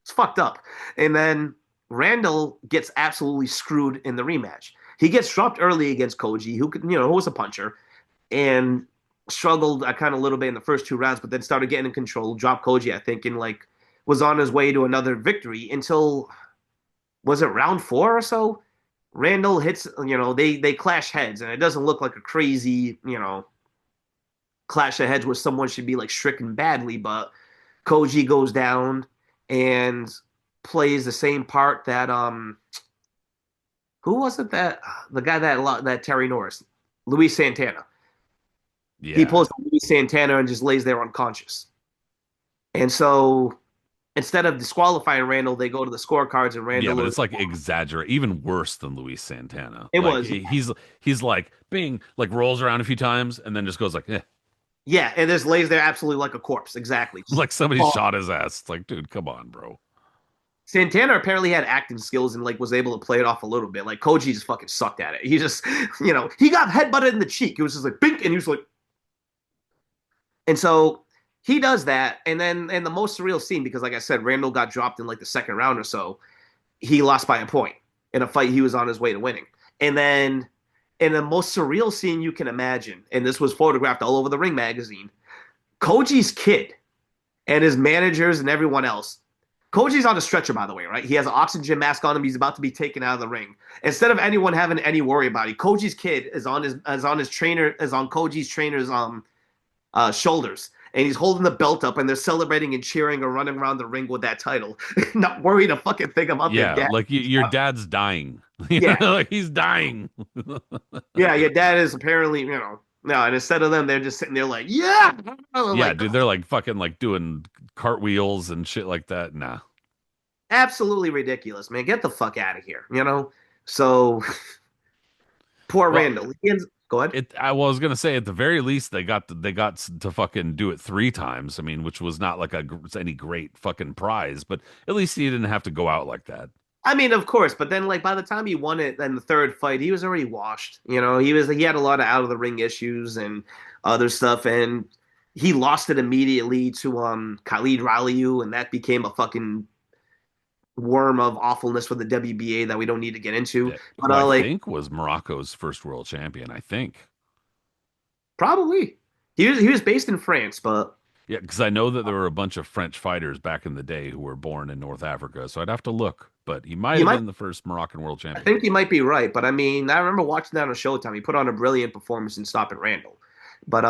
it's fucked up. And then Randall gets absolutely screwed in the rematch. He gets dropped early against Koji, who was a puncher, and struggled a kind of little bit in the first two rounds, but then started getting in control. Dropped Koji, I think, and like was on his way to another victory until was it round four or so? Randall hits, they clash heads, and it doesn't look like a crazy, clash of heads where someone should be like stricken badly, but Koji goes down and plays the same part that who was it that the guy that Terry Norris, Luis Santana. He Yeah. pulls Luis Santana and just lays there unconscious. And so instead of disqualifying Randall, they go to the scorecards and Yeah, Randall but is it's like exaggerate, even worse than Luis Santana. it Like was he's like being like rolls around a few times and then just goes like, yeah, and just lays there absolutely like a corpse, exactly. like somebody shot his ass. It's like, dude, come on, bro. Santana apparently had acting skills and like was able to play it off a little bit. Like Koji just fucking sucked at it. He just, he got headbutted in the cheek. It was just like bink, and he was like, and so he does that, and then and the most surreal scene because like I said, Randall got dropped in like the second round or so. He lost by a point in a fight he was on his way to winning, and then in the most surreal scene you can imagine, and this was photographed all over the Ring magazine. Koji's kid and his managers and everyone else. Koji's on a stretcher, by the way, right? He has an oxygen mask on him. He's about to be taken out of the ring. Instead of anyone having any worry about it, Koji's kid is on Koji's trainer's shoulders, and he's holding the belt up, and they're celebrating and cheering and running around the ring with that title, not worried a fucking thing about their Yeah, dad. like your dad's dying. Yeah, Like he's dying. yeah, your dad is apparently, No, and instead of them, they're just sitting there like, yeah, Yeah, like dude, they're like fucking like doing cartwheels and shit like that. Nah. absolutely ridiculous, man. Get the fuck out of here, you know? So poor Well, Randall. Go ahead. I was gonna say at the very least they got to fucking do it 3 times. I mean, which was not like any great fucking prize, but at least he didn't have to go out like that. I mean, of course, but then like by the time he won it, then the third fight, he was already washed. You know, he had a lot of out of the ring issues and other stuff, and he lost it immediately to Khalid Raliu, and that became a fucking worm of awfulness for the WBA that we don't need to get into. Yeah, But who I like think was Morocco's first world champion. I think. probably he was based in France, but Yeah, because I know that there were a bunch of French fighters back in the day who were born in North Africa, so I'd have to look. But he might you have might been the first Moroccan world I champion. think you might be right. But I mean, I remember watching that on Showtime. He put on a brilliant performance in stopping Randall. But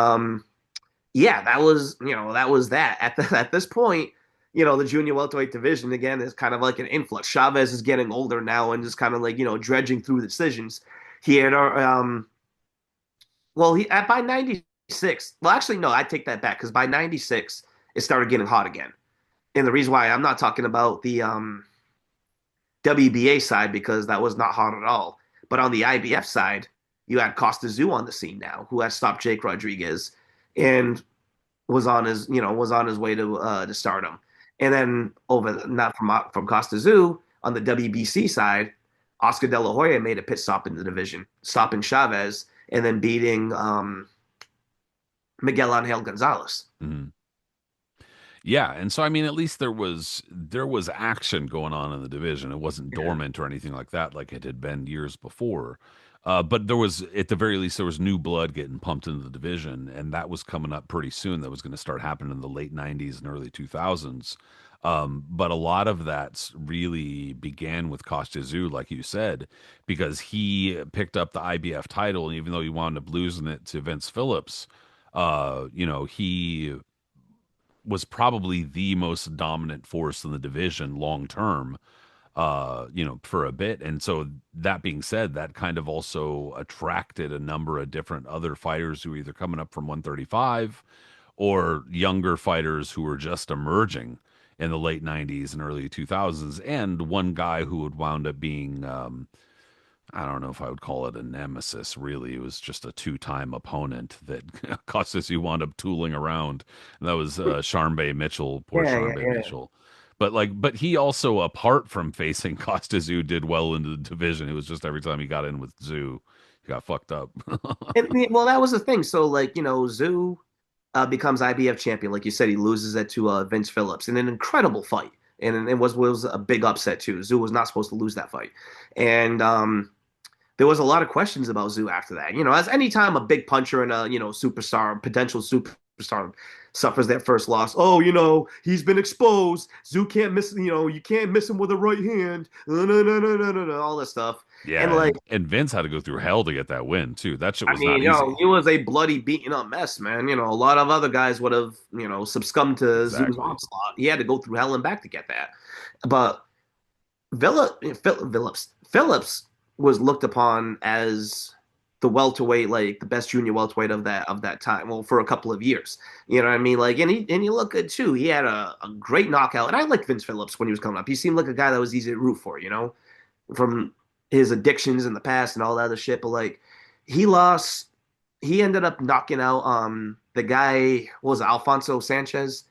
yeah, that was that. At this point, the junior welterweight division again is kind of like an influx. Chavez is getting older now and just kind of like dredging through the decisions. He had well he at by 96. Well, actually no, I take that back because by 96 it started getting hot again. And the reason why I'm not talking about the WBA side because that was not hot at all, but on the IBF side, you had Costa Zoo on the scene now, who has stopped Jake Rodriguez and was on his way to stardom. And then over not from Costa Zoo on the WBC side, Oscar De La Hoya made a pit stop in the division, stopping Chavez and then beating Miguel Angel Gonzalez. Mhm. Yeah, and so I mean, at least there was action going on in the division. It wasn't Yeah. dormant or anything like that, like it had been years before. But there was, at the very least, there was new blood getting pumped into the division, and that was coming up pretty soon. That was going to start happening in the late '90s and early 2000s. But a lot of that really began with Costa Zoo, like you said, because he picked up the IBF title, and even though he wound up losing it to Vince Phillips, he was probably the most dominant force in the division long term, for a bit. And so that being said, that kind of also attracted a number of different other fighters who were either coming up from 135 or younger fighters who were just emerging in the late 90s and early 2000s. And one guy who would wound up being, I don't know if I would call it a nemesis, really. It was just a 2-time opponent that Costas you wound up tooling around. And that was Sharmba Mitchell, poor Yeah, yeah, Sharmba yeah. Mitchell. But he also, apart from facing Costa Zoo, did well into the division. It was just every time he got in with Zoo, he got fucked up. Well, that was the thing. So, like, Zoo becomes IBF champion. Like you said, he loses it to Vince Phillips in an incredible fight. And it was a big upset, too. Zoo was not supposed to lose that fight. And there was a lot of questions about Zoo after that. As any time a big puncher and a, superstar, potential superstar suffers their first loss, oh, he's been exposed. Zoo can't miss, you can't miss him with a right hand. No, no, no, no, no, no, no, all this stuff. And Yeah, like, and Vince had to go through hell to get that win too. That shit I was mean, not easy. it was a bloody, beaten up mess, man. A lot of other guys would have, succumbed to Zoo's Exactly. onslaught. He had to go through hell and back to get that. But Phillips was looked upon as the welterweight, like the best junior welterweight of that time. Well, for a couple of years, you know what I mean. Like, and he looked good too. He had a great knockout, and I liked Vince Phillips when he was coming up. He seemed like a guy that was easy to root for, from his addictions in the past and all that other shit. But like, he lost. He ended up knocking out the guy. What was it, Alfonso Sanchez?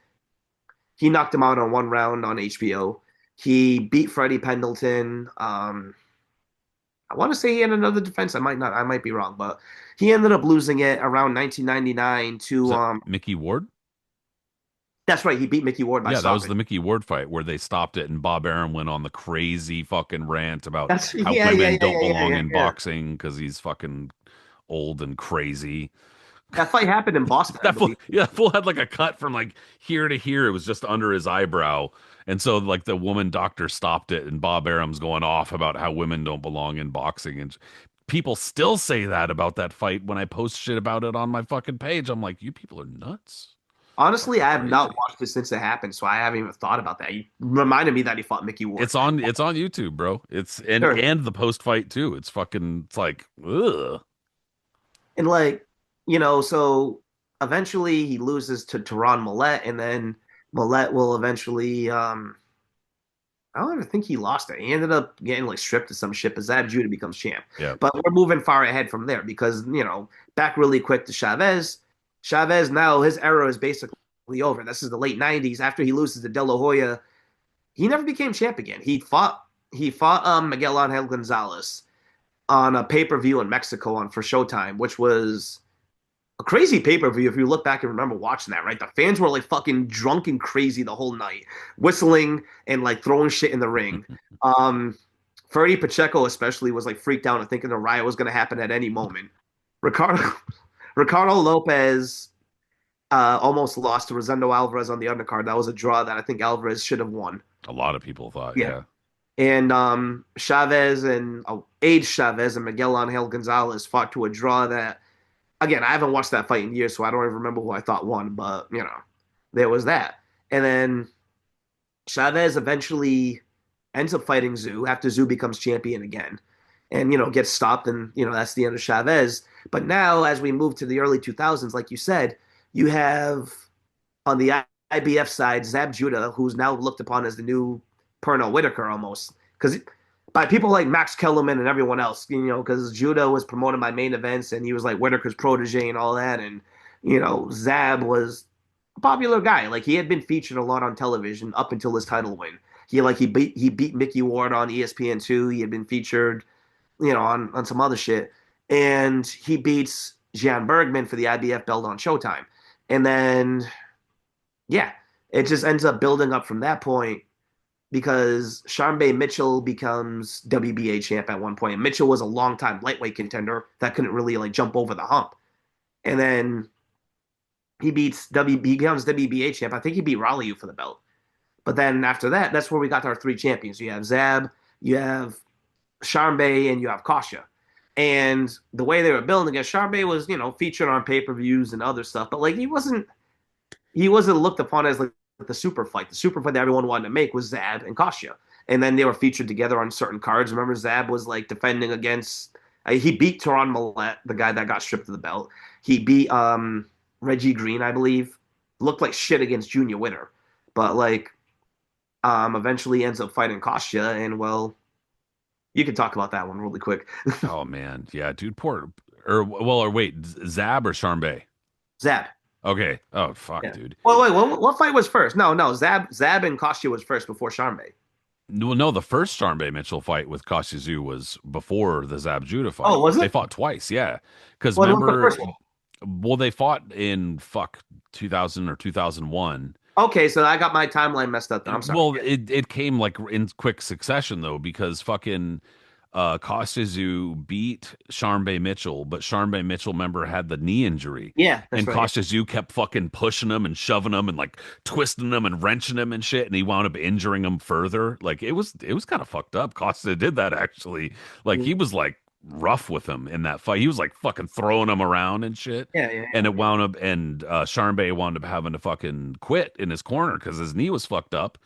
He knocked him out on one round on HBO. He beat Freddie Pendleton. I want to say he had another defense. I might not. I might be wrong, but he ended up losing it around 1999 Was to that Mickey Ward? That's right. He beat Mickey Ward by Yeah, that was stopping. the Mickey Ward fight where they stopped it and Bob Arum went on the crazy fucking rant about That's how yeah, yeah, women yeah, don't yeah, yeah, belong yeah, in yeah. boxing because he's fucking old and crazy. That fight happened in Boston, I That fool, believe. yeah, that fool had like a cut from like here to here. It was just under his eyebrow. And so like the woman doctor stopped it and Bob Arum's going off about how women don't belong in boxing. And people still say that about that fight when I post shit about it on my fucking page. I'm like, you people are nuts. Honestly, Fucking I have not crazy. watched it since it happened, so I haven't even thought about that. You reminded me that he fought Mickey Ward. It's on YouTube, bro. It's Sure. and the post fight too. It's fucking it's like ugh. And like, so eventually he loses to Teron Millette, and then Millette will eventually I don't even think he lost it. He ended up getting like stripped of some shit, but Zab Judah becomes champ. Yeah, But we're moving far ahead from there because, back really quick to Chavez. Chavez now, his era is basically over. This is the late 90s. After he loses to De La Hoya, he never became champ again. He fought Miguel Angel Gonzalez on a pay-per-view in Mexico on for Showtime, which was a crazy pay-per-view if you look back and remember watching that, right? The fans were like fucking drunk and crazy the whole night, whistling and like throwing shit in the ring. Um Ferdy Pacheco especially was like freaked out and thinking the riot was going to happen at any moment. Ricardo Ricardo Lopez almost lost to Rosendo Alvarez on the undercard. That was a draw that I think Alvarez should have won. a lot of people thought, Yeah. yeah. And Chavez and Age Chavez and Miguel Angel Gonzalez fought to a draw that, again, I haven't watched that fight in years, so I don't even remember who I thought won, but, there was that. And then Chavez eventually ends up fighting Zoo after Zoo becomes champion again and, gets stopped. And, that's the end of Chavez. But now, as we move to the early 2000s, like you said, you have on the IBF side, Zab Judah, who's now looked upon as the new Pernell Whitaker almost. Because by people like Max Kellerman and everyone else, because Judah was promoted by main events and he was like Whitaker's protege and all that. And, Zab was a popular guy. Like he had been featured a lot on television up until his title win. He beat Mickey Ward on ESPN2. He had been featured, on some other shit. And he beats Jan Bergman for the IBF belt on Showtime. And then, yeah, it just ends up building up from that point because Sharmba Mitchell becomes WBA champ at one point. And Mitchell was a long time lightweight contender that couldn't really like jump over the hump. And then he becomes WBA champ. I think he beat Raleigh for the belt. But then after that, that's where we got our three champions. You have Zab, you have Sharmba, and you have Kasha. And the way they were building it, Sharmba was, featured on pay-per-views and other stuff, but like he wasn't looked upon as like the super fight. The super fight that everyone wanted to make was Zab and Kasha. And then they were featured together on certain cards. Remember, Zab was like defending against he beat Teron Millette, the guy that got stripped of the belt. He beat Reggie Green, I believe. Looked like shit against Junior Witter. But like eventually ends up fighting Kasha, and well, you can talk about that one really quick. Oh man, yeah, dude, poor or wait, Zab or Sharmba? Zab. Okay. Oh fuck, Yeah. dude. Well, wait, what fight was first? No. Zab and Kasha was first before Sharmba. Well, no, the first Sharmba Mitchell fight with Kosciuszko was before the Zab Judah Oh, fight. was They it? fought twice, yeah. Because What was the remember, first one? well, they fought in 2000 or 2001. Okay, so I got my timeline messed up then. I'm sorry. Well, Yeah. it came like in quick succession though, because fucking Kosciuszko beat Sharmba Mitchell, but Sharmba Mitchell, member, had the knee injury. Yeah, that's And right. Kosciuszko kept fucking pushing him and shoving him and like twisting him and wrenching him and shit, and he wound up injuring him further. Like it was kind of fucked up. Costa did that actually. Like Yeah. he was like rough with him in that fight. He was like fucking throwing him around and shit. Yeah, yeah, And yeah. it wound up, and Sharmba wound up having to fucking quit in his corner because his knee was fucked up.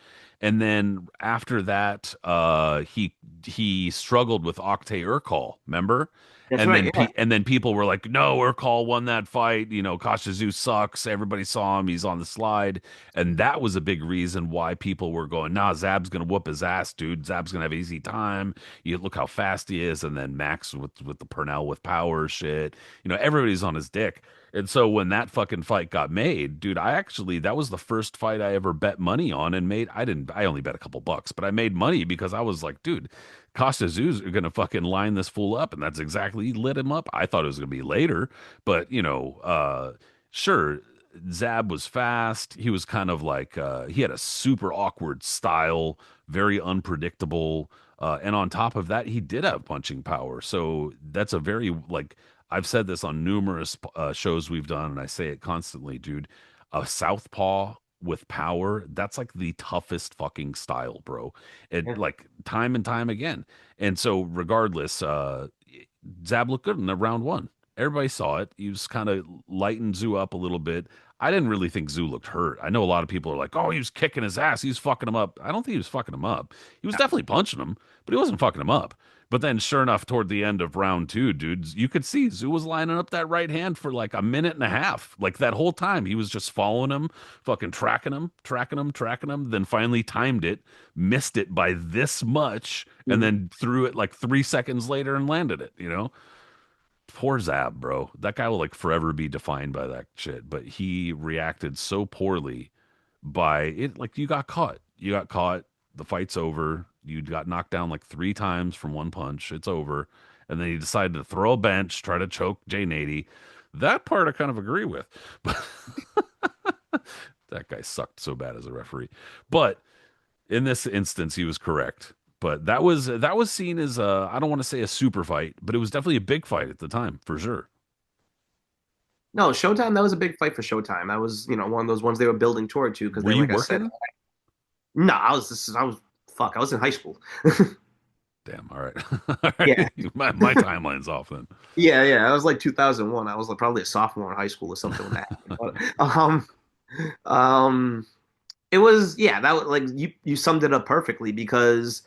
And then after that, he struggled with Oktay Urkel, remember? That's And right. then Yeah. people were like, "No, Urkel won that fight. You know, Kosciuszko sucks. Everybody saw him. He's on the slide." And that was a big reason why people were going, "Nah, Zab's gonna whoop his ass, dude. Zab's gonna have easy time. You look how fast he is." And then Max with the Purnell with power shit. You know, everybody's on his dick. And so when that fucking fight got made, dude, that was the first fight I ever bet money on and made. I only bet a couple bucks, but I made money because I was like, dude, Costa Zoo's gonna fucking line this fool up, and that's exactly, he lit him up. I thought it was gonna be later, but sure, Zab was fast. He was kind of like he had a super awkward style, very unpredictable. And on top of that, he did have punching power. So that's a very like I've said this on numerous shows we've done, and I say it constantly, dude. A southpaw with power, that's like the toughest fucking style, bro. It Yeah. like time and time again. And so regardless, Zab looked good in the round one. Everybody saw it. He was kind of lighting Zoo up a little bit. I didn't really think Zoo looked hurt. I know a lot of people are like, "Oh, he was kicking his ass. He was fucking him up." I don't think he was fucking him up. He was definitely punching him, but he wasn't fucking him up. But then, sure enough, toward the end of round two, dudes, you could see Zoo was lining up that right hand for like a minute and a half. Like that whole time, he was just following him, fucking tracking him, tracking him, tracking him. Then finally timed it, missed it by this much, and Mhm. then threw it like 3 seconds later and landed it. Poor Zab, bro. That guy will like forever be defined by that shit. But he reacted so poorly by it. Like you got caught. You got caught. The fight's over. You got knocked down like 3 times from one punch. It's over. And then he decided to throw a bench, try to choke Jay Nady. That part I kind of agree with. But that guy sucked so bad as a referee. But in this instance, he was correct. But that was seen as a, I don't want to say a super fight, but it was definitely a big fight at the time for sure. No, Showtime, that was a big fight for Showtime. That was, one of those ones they were building toward too, because Were they, you like I said, working? no, fuck, I was in high school. Damn. All right. All Yeah. right. My timeline's off then. Yeah, yeah. I was like 2001. I was like probably a sophomore in high school or something when that happened. Um, it was, yeah, that was like you summed it up perfectly because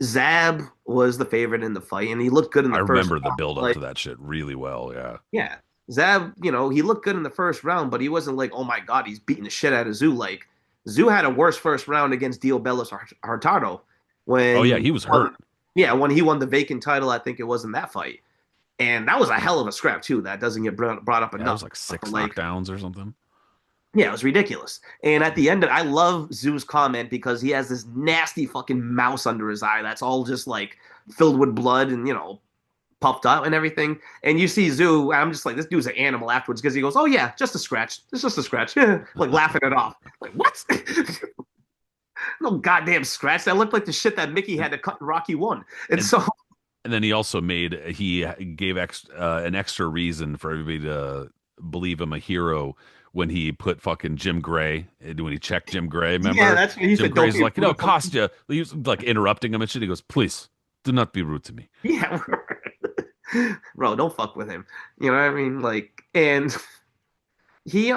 Zab was the favorite in the fight and he looked good in I the first remember the round. build up Like, to that shit really well. Yeah. yeah, Zab, he looked good in the first round, but he wasn't like, oh my God, he's beating the shit out of Zoo. Like, Zoo had a worse first round against Dio Bellis Hurtado Oh yeah, when, he was hurt. yeah, when he won the vacant title, I think it was in that fight. And that was a hell of a scrap too. That doesn't get brought up Yeah, it was enough. like six Like, knockdowns or something. yeah, it was ridiculous. And at the end, I love Zoo's comment because he has this nasty fucking mouse under his eye that's all just like filled with blood and puffed up and everything. And you see Zoo, I'm just like, this dude's an animal afterwards because he goes, "Oh yeah, just a scratch. It's just a scratch," like laughing it off. Like what? No goddamn scratch. That looked like the shit that Mickey And had to cut in Rocky One. And and so and then he gave an extra reason for everybody to believe him a hero when he put fucking Jim Gray when he checked Jim Gray. yeah, Remember, that's when he Jim said, "Don't Gray's be like, rude." Kostya. He was like interrupting him and shit. He goes, please do not be rude to me. Yeah, bro, don't fuck with him. You know what I mean? Like, and he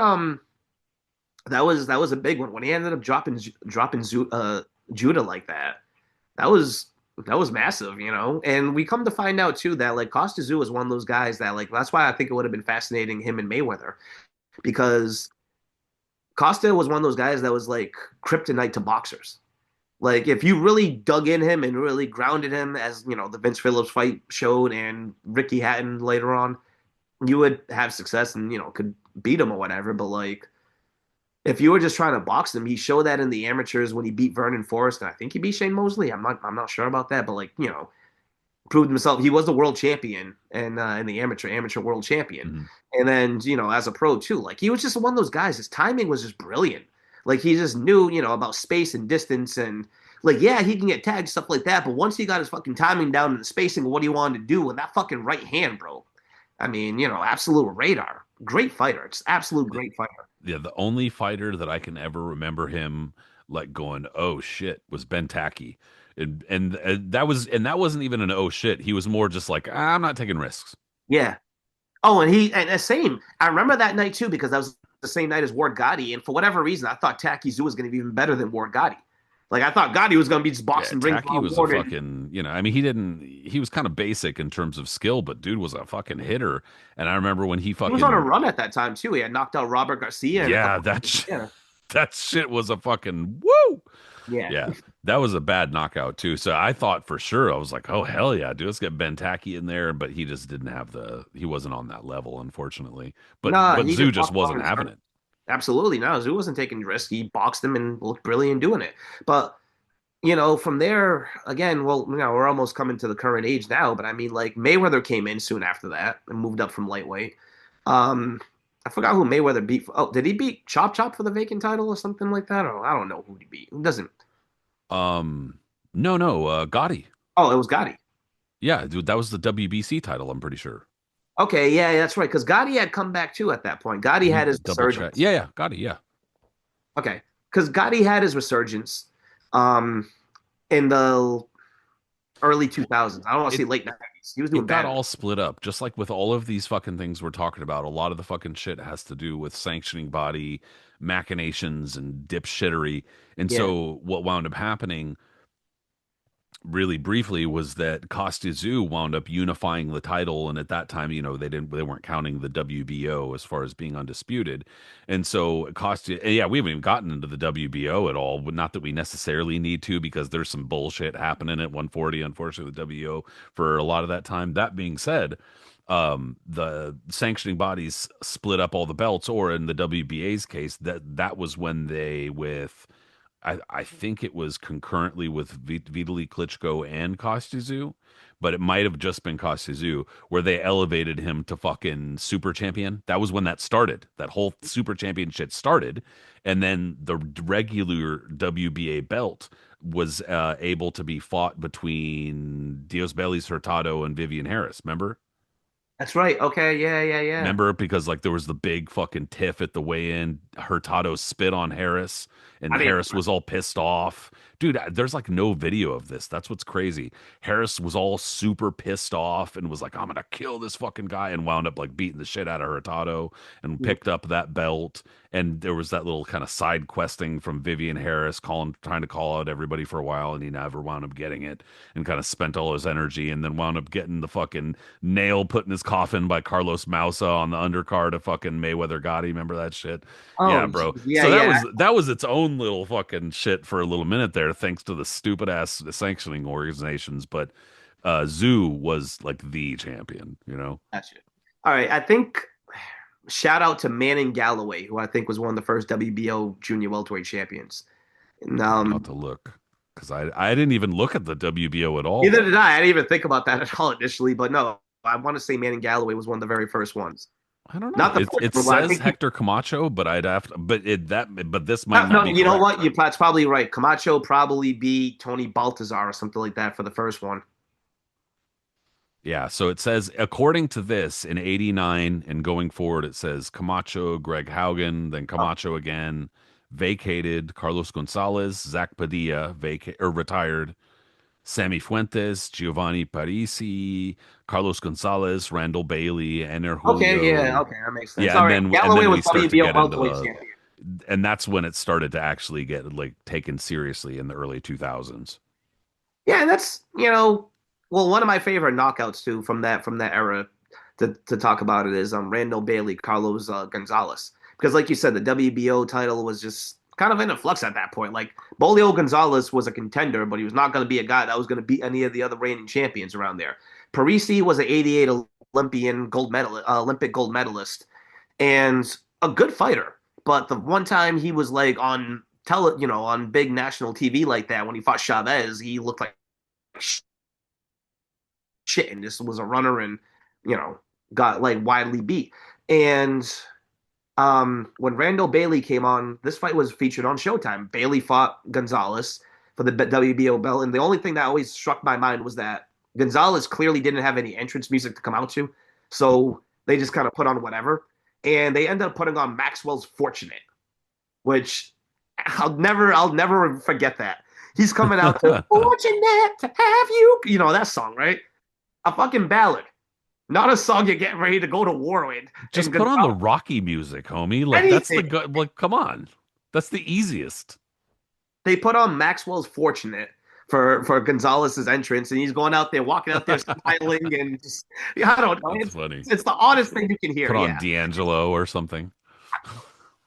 that was a big one when he ended up dropping Judah like that. That was that was massive, And we come to find out too that like Costa Zoo is one of those guys that like that's why I think it would have been fascinating him and Mayweather because Costa was one of those guys that was like kryptonite to boxers. Like if you really dug in him and really grounded him, as the Vince Phillips fight showed, and Ricky Hatton later on, you would have success and could beat him or whatever. But like if you were just trying to box him, he showed that in the amateurs when he beat Vernon Forrest, and I think he beat Shane Mosley. I'm not sure about that, but like proved himself. He was the world champion and in the amateur world champion, Mhm. and then as a pro too. Like he was just one of those guys. His timing was just brilliant. Like he just knew about space and distance and like yeah he can get tagged stuff like that. But once he got his fucking timing down and the spacing of what he wanted to do with that fucking right hand, bro. I mean absolute radar. Great fighter. It's absolute great fighter. Yeah, the only fighter that I can ever remember him like going, "Oh shit," was Ben Tacky, and that wasn't even an "oh shit." He was more just like, "I'm not taking risks." Yeah. Oh, and the same. I remember that night too because that was the same night as Ward Gotti, and for whatever reason, I thought Taki Zoo was going to be even better than Ward Gotti. Like I thought Gotti was going to be just Yeah, boxing rings Tacky while was a Ward. And fucking, I mean, he was kind of basic in terms of skill, but dude was a fucking hitter. And I remember when he he was on a fucking, run at that time too. He had knocked out Robert Garcia and a yeah, couple. Yeah, that shit was a fucking woo. yeah. Yeah, that was a bad knockout too. So I thought for sure, I was like, oh hell yeah, dude, let's get Ben Tacky in there. But he just didn't have he wasn't on that level, unfortunately. Nah, But he Zoo just just boxed on wasn't his having turn. it. Absolutely, no. Zoo wasn't taking risks. He boxed him and looked brilliant doing it. But from there, again, well, we're almost coming to the current age now, but I mean, like, Mayweather came in soon after that and moved up from lightweight. Um, I forgot who Mayweather beat. Oh, did he beat Chop Chop for the vacant title or something like that? Or I don't know who he beat. Who doesn't? No, no, Gotti. Oh, it was Gotti. Yeah, dude, that was the WBC title. I'm pretty sure. Okay, yeah, that's right. Because Gotti had come back too at that point. Gotti Let had me his double check. resurgence. Yeah, yeah, Gotti. Yeah, Okay, because Gotti had his resurgence um, in the early 2000s. I don't want to it say late 90s. He was doing it got bad. all split up, just like with all of these fucking things we're talking about. A lot of the fucking shit has to do with sanctioning body machinations and dipshittery. And Yeah, so what wound up happening really briefly was that Costa wound up unifying the title, and at that time, they weren't counting the WBO as far as being undisputed, and so Costa, and yeah, we haven't even gotten into the WBO at all, but not that we necessarily need to because there's some bullshit happening at 140, unfortunately, the WBO for a lot of that time. That being said, the sanctioning bodies split up all the belts, or in the WBA's case, that was when they with I think it was concurrently with Vitaly Klitschko and Kostiuszko, but it might have just been Kostiuszko where they elevated him to fucking super champion. That was when that started. That whole super champion shit started, and then the regular WBA belt was able to be fought between Diosbelis Hurtado and Vivian Harris. Remember? That's right. Okay, yeah, yeah, yeah. Remember, because like there was the big fucking tiff at the weigh-in. Hurtado spit on Harris, I and didn't. Harris was all pissed off. Dude, there's like no video of this. That's what's crazy. Harris was all super pissed off and was like, "I'm gonna kill this fucking guy," and wound up like beating the shit out of Hurtado and picked up that belt. And there was that little kind of side questing from Vivian Harris, trying to call out everybody for a while, and he never wound up getting it, and kind of spent all his energy, and then wound up getting the fucking nail put in his coffin by Carlos Mausa on the undercard of fucking Mayweather Gotti. Remember that shit? Oh, Yeah, bro. geez, yeah, So that yeah. was that was its own little fucking shit for a little minute there, thanks to the stupid ass sanctioning organizations. But Zoo was like the champion. Gotcha. All right, I think shout out to Manning Galloway, who I think was one of the first WBO junior welterweight champions. And, I'm about to look because I didn't even look at the WBO at neither all. did I. I didn't even think about that at all initially, but no, I want to say Manning Galloway was one of the very first ones. I don't know. Not the It first it one. I says think he. Hector Camacho, but I'd have to, but this might not No, be you know correct. what? That's probably right. Camacho probably beat Tony Baltazar or something like that for the first one. Yeah, so it says, according to this, in '89 and going forward, it says Camacho, Greg Haugen, then Oh, Camacho again, vacated, Carlos Gonzalez, Zach Padilla, retired, Sammy Fuentes, Giovanni Parisi, Carlos Gonzalez, Randall Bailey, Ener okay, yeah, Julio. okay, that makes sense. Yeah, All and right, then and Galloway then was we start to WBO get into welterweight the, champion. and that's when it started to actually get like taken seriously in the early 2000s. Yeah, and that's well, one of my favorite knockouts too from that era to talk about it is Randall Bailey, Carlos Gonzalez, because like you said, the WBO title was just kind of in a flux at that point. Like Bolio Gonzalez was a contender, but he was not going to be a guy that was going to beat any of the other reigning champions around there. Parisi was an '88 Olympic gold medalist, and a good fighter. But the one time he was like on big national TV like that when he fought Chavez, he looked like shit and just was a runner and got like widely beat. And when Randall Bailey came on, this fight was featured on Showtime. Bailey fought Gonzalez for the WBO belt, and the only thing that always struck my mind was that Gonzalez clearly didn't have any entrance music to come out to, so they just kind of put on whatever, and they ended up putting on Maxwell's "Fortunate," which I'll never forget that. He's coming out to "Fortunate to have you," that song, right? A fucking ballad, not a song you're getting ready to go to war with. Just And put on the Gonzalez, Rocky music, homie. Like that's the anything. good. Like, come on, that's the easiest. They put on Maxwell's "Fortunate" for Gonzalez's entrance, and he's going out there, walking out there, smiling, and just I don't know. That's It's funny. it's the oddest thing you can hear. Put on Yeah, D'Angelo or something.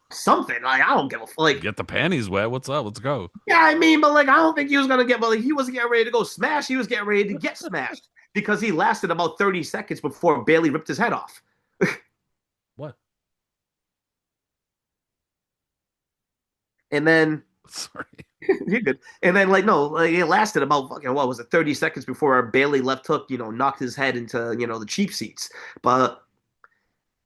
something like I don't give a like. Get the panties wet. What's up? Let's go. Yeah, I mean, but like I don't think he was gonna get. But like, he wasn't getting ready to go smash. He was getting ready to get smashed because he lasted about 30 seconds before Bailey ripped his head off. What? And then Sorry. you're good. And then like no, like it lasted about fucking what was it, 30 seconds before our Bailey left hook, knocked his head into, the cheap seats. But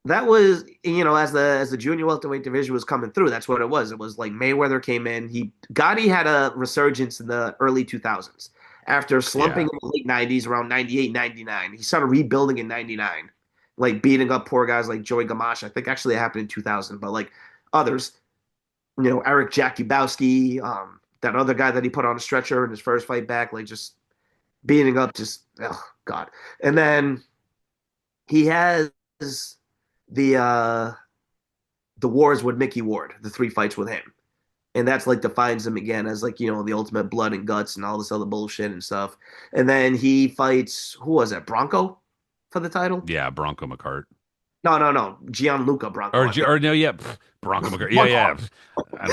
that was, as the junior welterweight division was coming through, that's what it was. It was like Mayweather came in. Gotti had a resurgence in the early 2000s after slumping Yeah. in the late 90s around 98, 99. He started rebuilding in 99, like beating up poor guys like Joey Gamache. I think actually it happened in 2000, but like others, Eric Jakubowski, that other guy that he put on a stretcher in his first fight back, like just beating up, just oh god. And then he has the uh the wars with Mickey Ward, the three fights with him. and that's like defines him again as like the ultimate blood and guts and all this other bullshit and stuff. And then he fights who was it, Bronco, for the title? Yeah, Bronco McCart. No, no, no, Gianluca Bronco, Or, I think. or no, yeah, Bronco McCart. Yeah, Bronco. yeah. I'm,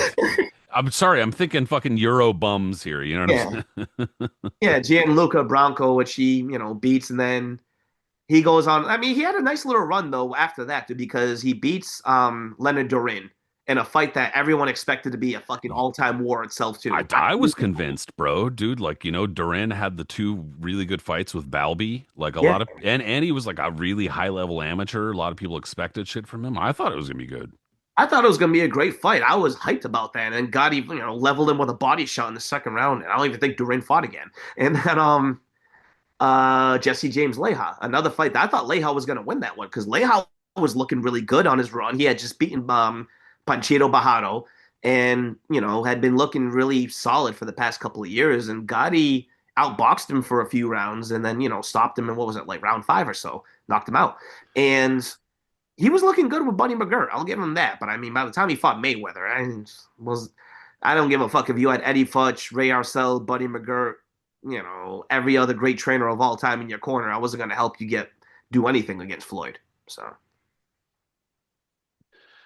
I'm sorry. I'm thinking fucking Euro bums here. You know what Yeah, I'm saying? yeah, Gianluca Bronco, which he beats, and then he goes on. I mean, he had a nice little run though after that, dude, because he beats Leonard Durin in a fight that everyone expected to be a fucking all-time war itself I, too. I was convinced, bro, dude. Like, Duran had the two really good fights with Balby. Like a Yeah, lot of, and he was like a really high level amateur. A lot of people expected shit from him. I thought it was gonna be good. I thought it was gonna be a great fight. I was hyped about that, and Gotti, leveled him with a body shot in the second round, and I don't even think Durin fought again. And then Jesse James Leija, another fight that I thought Leija was gonna win that one because Leija was looking really good on his run. He had just beaten Panchito Bajado, and had been looking really solid for the past couple of years. And Gotti outboxed him for a few rounds, and then stopped him in what was it, like round five or so, knocked him out, and he was looking good with Buddy McGirt. I'll give him that. But I mean, by the time he fought Mayweather, I don't give a fuck if you had Eddie Futch, Ray Arcel, Buddy McGirt, every other great trainer of all time in your corner. I wasn't going to help you do anything against Floyd. So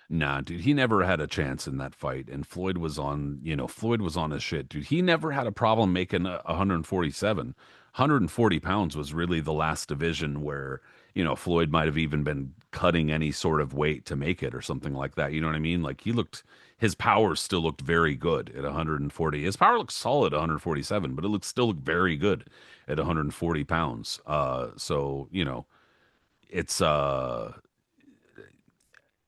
Nah, dude, he never had a chance in that fight. And Floyd was on his shit, dude. He never had a problem making 147. 140 pounds was really the last division where, Floyd might have even been cutting any sort of weight to make it or something like that. You know what I mean? Like his power still looked very good at 140. His power looked solid at 147, but still looked very good at 140 pounds. It's,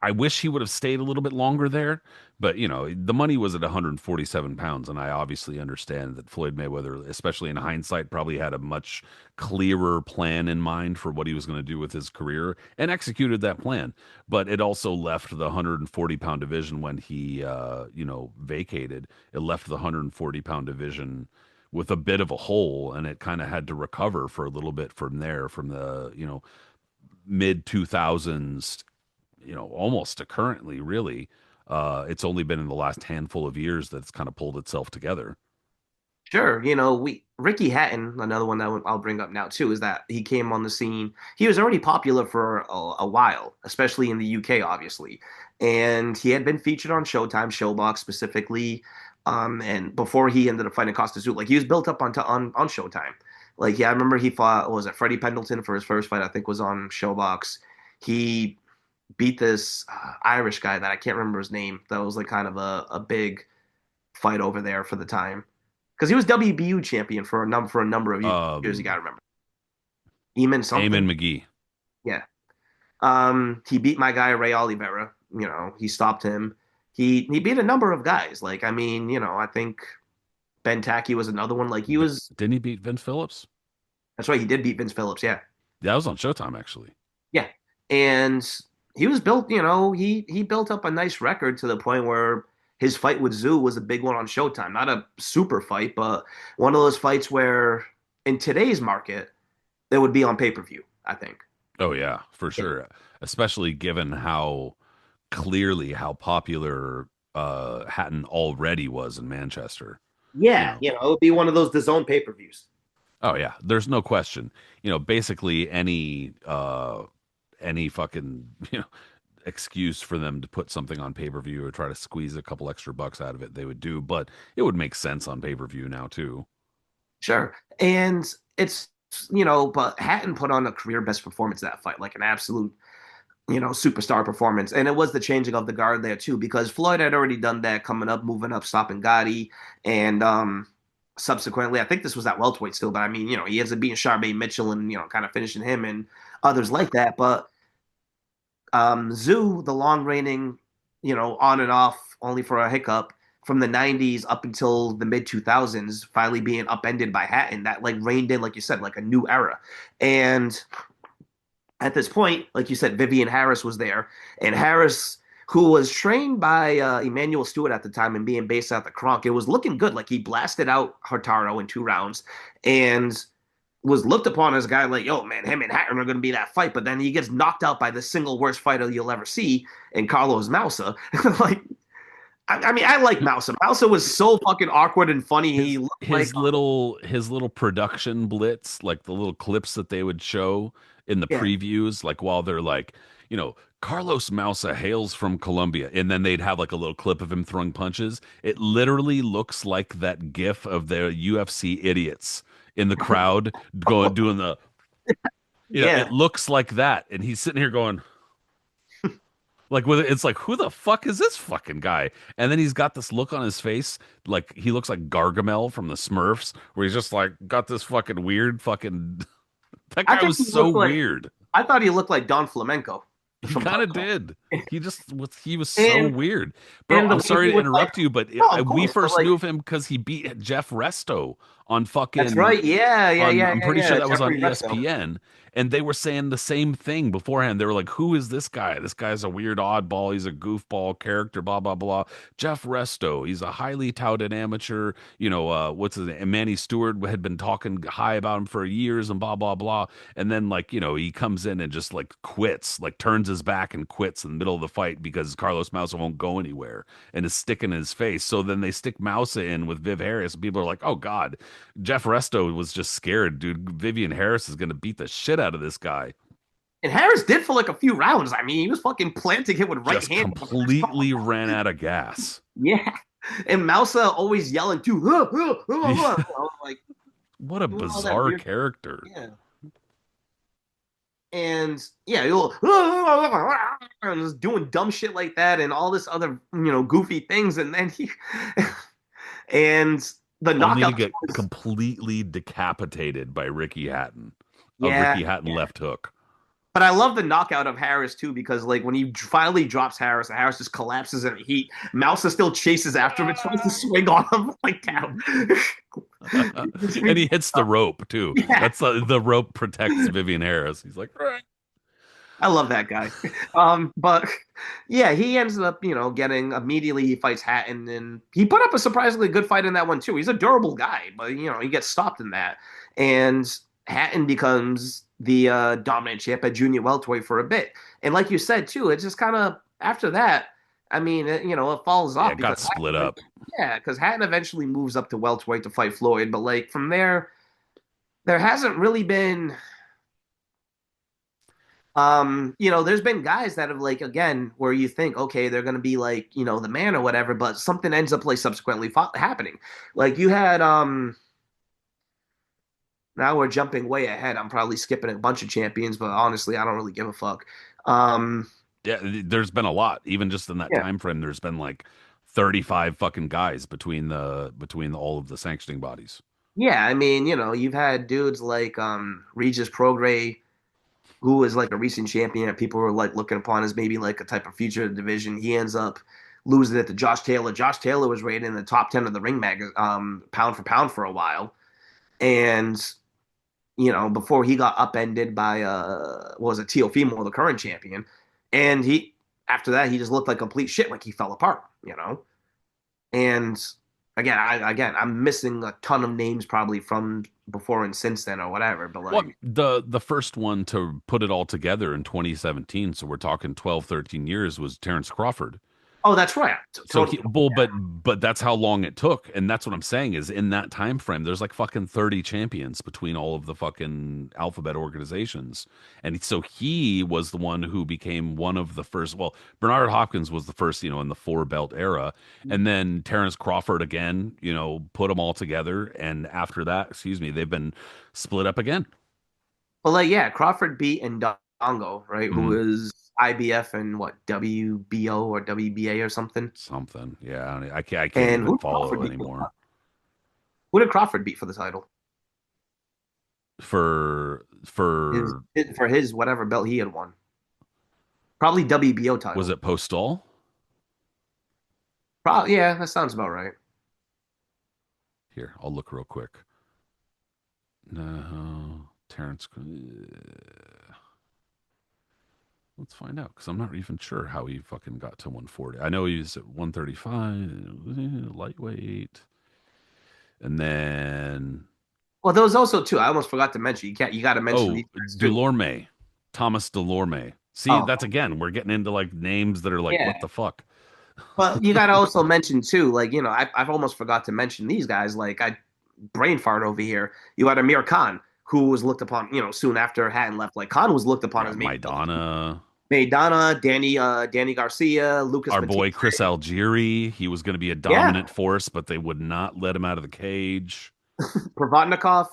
I wish he would have stayed a little bit longer there, but the money was at 147 pounds, and I obviously understand that Floyd Mayweather, especially in hindsight, probably had a much clearer plan in mind for what he was going to do with his career and executed that plan. But it also left the 140-pound division when he, vacated. It left the 140-pound division with a bit of a hole, and it kind of had to recover for a little bit from there, from the mid 2000s, almost to currently, really. It's only been in the last handful of years that's kind of pulled itself together. sure, we Ricky Hatton, another one that I'll bring up now too, is that he came on the scene. He was already popular for a while, especially in the UK, obviously, and he had been featured on Showtime, Showbox specifically. And before he ended up fighting Costa Azul, like he was built up on Showtime. Like, yeah, I remember he fought, what was it, Freddie Pendleton for his first fight, I think was on Showbox. He beat this Irish guy that I can't remember his name. That was like kind of a big fight over there for the time because he was WBU champion for a number of years. You got to remember Eamon Eamon something. McGee. Yeah. He beat my guy Ray Oliveira. He stopped him. He beat a number of guys. Like I mean, I think Ben Tacky was another one. Like he was. Didn't he beat Vince Phillips? That's right. He did beat Vince Phillips. Yeah. That was on Showtime, actually. Yeah. And he was built, he built up a nice record to the point where his fight with Zoo was a big one on Showtime. Not a super fight, but one of those fights where in today's market, they would be on pay-per-view, I think. Oh yeah, for Yeah. sure. Especially given how popular Hatton already was in Manchester. You Yeah, know, it would be one of those DAZN pay-per-views. oh yeah, there's no question. Basically any fucking excuse for them to put something on pay-per-view or try to squeeze a couple extra bucks out of it, they would do. But it would make sense on pay-per-view now too. Sure. And it's, but Hatton put on a career best performance in that fight, like an absolute superstar performance. And it was the changing of the guard there too, because Floyd had already done that coming up, moving up, stopping Gotti. And subsequently, I think this was at welterweight still, but I mean, he ends up beating Charmaine Mitchell and, kind of finishing him and others like that. But Zoo, the long reigning, on and off, only for a hiccup from the 90s up until the mid 2000s, finally being upended by Hatton, that like reigned in, like you said, like a new era. And at this point, like you said, Vivian Harris was there, and Harris, who was trained by Emmanuel Stewart at the time and being based out the Kronk, it was looking good. Like he blasted out Hurtado in 2 rounds and was looked upon as a guy like, yo, man, him and Hatton are going to be that fight. But then he gets knocked out by the single worst fighter you'll ever see in Carlos Mausa. Like, I mean, I like Mousa. Mousa was so fucking awkward and funny. He his looked like, his little his little production blitz, like the little clips that they would show in the yeah, previews, like while they're like, Carlos Mousa hails from Colombia, and then they'd have like a little clip of him throwing punches. It literally looks like that gif of the UFC idiots in the crowd going doing the, it yeah. looks like that, and he's sitting here going. Like with it's like who the fuck is this fucking guy? And then he's got this look on his face, like he looks like Gargamel from the Smurfs, where he's just like got this fucking weird fucking. That I guy think was he so looked like weird. I thought he looked like Don Flamenco He from kind of Narcos. did. He was so And weird, bro. and the I'm way sorry he to was like, interrupt you, but no, of we course, but first like knew of him because he beat Jeff Resto on that's fucking right. Yeah, yeah, on yeah, I'm yeah, pretty sure yeah. that was on Jeffrey Resto. ESPN, and they were saying the same thing beforehand. They were like, "Who is this guy? This guy's a weird oddball. He's a goofball character. Blah blah blah." Jeff Resto. He's a highly touted amateur. What's his name? Manny Stewart had been talking high about him for years, and blah blah blah. And then he comes in and just like quits, like turns his back and quits in the middle of the fight because Carlos Mausa won't go anywhere and is sticking in his face. So then they stick Mausa in with Viv Harris, and people are like, "Oh God." Jeff Resto was just scared, dude. Vivian Harris is going to beat the shit out of this guy. And Harris did for like a few rounds. I mean, he was fucking planting him with right Just hand for the first couple. completely ran out of gas. Yeah. And Mousa always yelling too, like What a doing all that bizarre weird. character. Yeah. And yeah, he'll and just doing dumb shit like that and all this other, goofy things. And then he and the Only to knockout get was, completely decapitated by Ricky Hatton, a yeah. Ricky Hatton Yeah. left hook. But I love the knockout of Harris too, because like when he finally drops Harris, and Harris just collapses in the heat. Mousa still chases after him and tries to swing on him like down. And he hits the rope too. Yeah, That's the rope protects Vivian Harris. He's like, "Right." I love that guy. But yeah, he ends up, getting immediately he fights Hatton, and he put up a surprisingly good fight in that one too. He's a durable guy, but he gets stopped in that, and Hatton becomes the dominant champ at junior welterweight for a bit. And like you said too, it's just kind of after that. I mean, it falls Yeah, off it got because split up. yeah, because Hatton eventually moves up to welterweight to fight Floyd, but like from there hasn't really been. There's been guys that have like again where you think, okay, they're gonna be like, the man or whatever, but something ends up like subsequently happening. Like you had now we're jumping way ahead. I'm probably skipping a bunch of champions, but honestly, I don't really give a fuck. Um, Yeah, there's been a lot. Even just in that yeah. time frame, there's been like 35 fucking guys all of the sanctioning bodies. Yeah, I mean, you've had dudes like Regis Prograis, who is like a recent champion that people were like looking upon as maybe like a type of future of the division. He ends up losing it to Josh Taylor. Josh Taylor was rated in the top 10 of the Ring Mag pound for pound for a while. And before he got upended by what was it, Teófimo, the current champion. And he after that he just looked like complete shit, like he fell apart. And I'm missing a ton of names probably from before and since then or whatever. But Well, like, the first one to put it all together in 2017, so we're talking 12, 13 years, was Terrence Crawford. oh, that's right. So Totally. but that's how long it took, and that's what I'm saying is in that time frame, there's like fucking 30 champions between all of the fucking alphabet organizations, and so he was the one who became one of the first. Well, Bernard Hopkins was the first, in the four belt era, and then Terrence Crawford again, put them all together, and after that, excuse me, they've been split up again. Well, like, yeah, Crawford beat Ndongo, right? Who Mhm. is IBF and what, WBO or WBA or something. Something, yeah. I can't And even follow anymore. Who did Crawford beat for the title? For His, for for his whatever belt he had won. Probably WBO was title. it Postal? Probably, yeah, that sounds about right. Here, I'll look real quick. No, Terrence. Let's find out because I'm not even sure how he fucking got to 140. I know he's at 135, lightweight, and then Well, there was also too. I almost forgot to mention. You got to mention oh, these guys too. Delorme, Thomas Delorme. See, Oh, that's again, we're getting into like names that are like, what yeah. the fuck? But you got to also mention too, like I've almost forgot to mention these guys. Like I brain fart over here. You had Amir Khan, who was looked upon, soon after Hatton left. Like Khan was looked upon Yeah, as maybe Maidana, Maidana, Danny Garcia, Lucas our Matthysse. boy Chris Algieri. He was going to be a Yeah, dominant force, but they would not let him out of the cage. Provodnikov.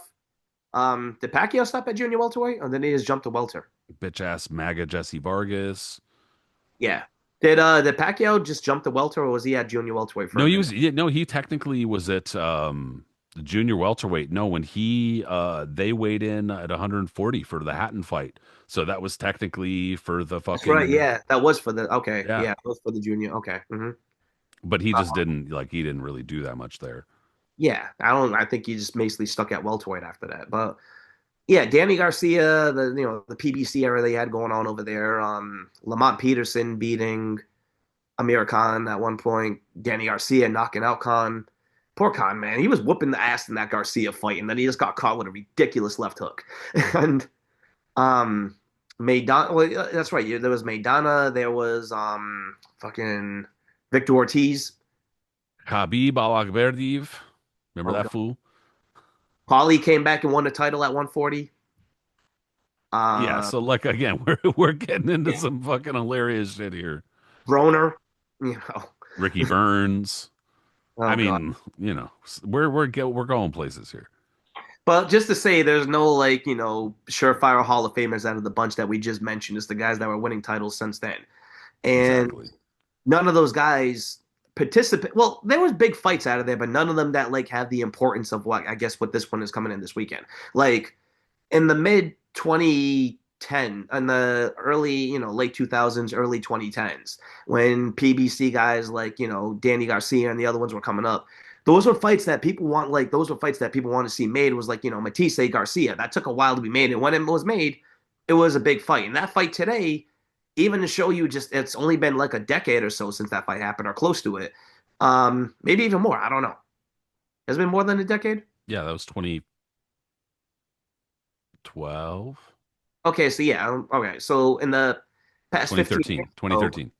Did Pacquiao stop at junior welterweight, or did he just jump to welter? Bitch ass MAGA Jesse Vargas. Yeah. Did Pacquiao just jump to welter, or was he at junior welterweight for No, a he minute? was no, he technically was at the junior welterweight. No, when he they weighed in at 140 for the Hatton fight. So that was technically for the That's right. fucking Yeah, that was for the okay. yeah. Yeah, that was for the junior. Okay. But he just didn't like he didn't really do that much there. Yeah, I don't. I think he just basically stuck at welterweight after that. But yeah, Danny Garcia, the PBC era they had going on over there. Lamont Peterson beating Amir Khan at one point. Danny Garcia knocking out Khan. Poor Khan, man. He was whooping the ass in that Garcia fight, and then he just got caught with a ridiculous left hook. And Maidana, well, that's right. There was Maidana. There was fucking Victor Ortiz. Khabib Alagverdiv. Remember Oh that god. fool? Paulie came back and won the title at 140. Yeah, Uh, so like again, we're getting into some fucking hilarious shit here. Broner, you know. Ricky Burns. I Oh god. mean, we're going places here. But just to say, there's no like surefire Hall of Famers out of the bunch that we just mentioned. It's the guys that were winning titles since then, and Exactly. none of those guys participate. Well, there was big fights out of there, but none of them that like have the importance of what I guess what this one is coming in this weekend. Like in the mid 2010 and the early late 2000s early 2010s when PBC guys like Danny Garcia and the other ones were coming up, those were fights that people want, like those were fights that people want to see made. It was like Matisse Garcia, that took a while to be made, and when it was made it was a big fight. And that fight today, even to show you, just it's only been like a decade or so since that fight happened or close to it. Maybe even more, I don't know. Has it been more than a decade? Yeah, that was 2012, Okay, so yeah, okay. So in the past 15 years 2013, or so, 2013.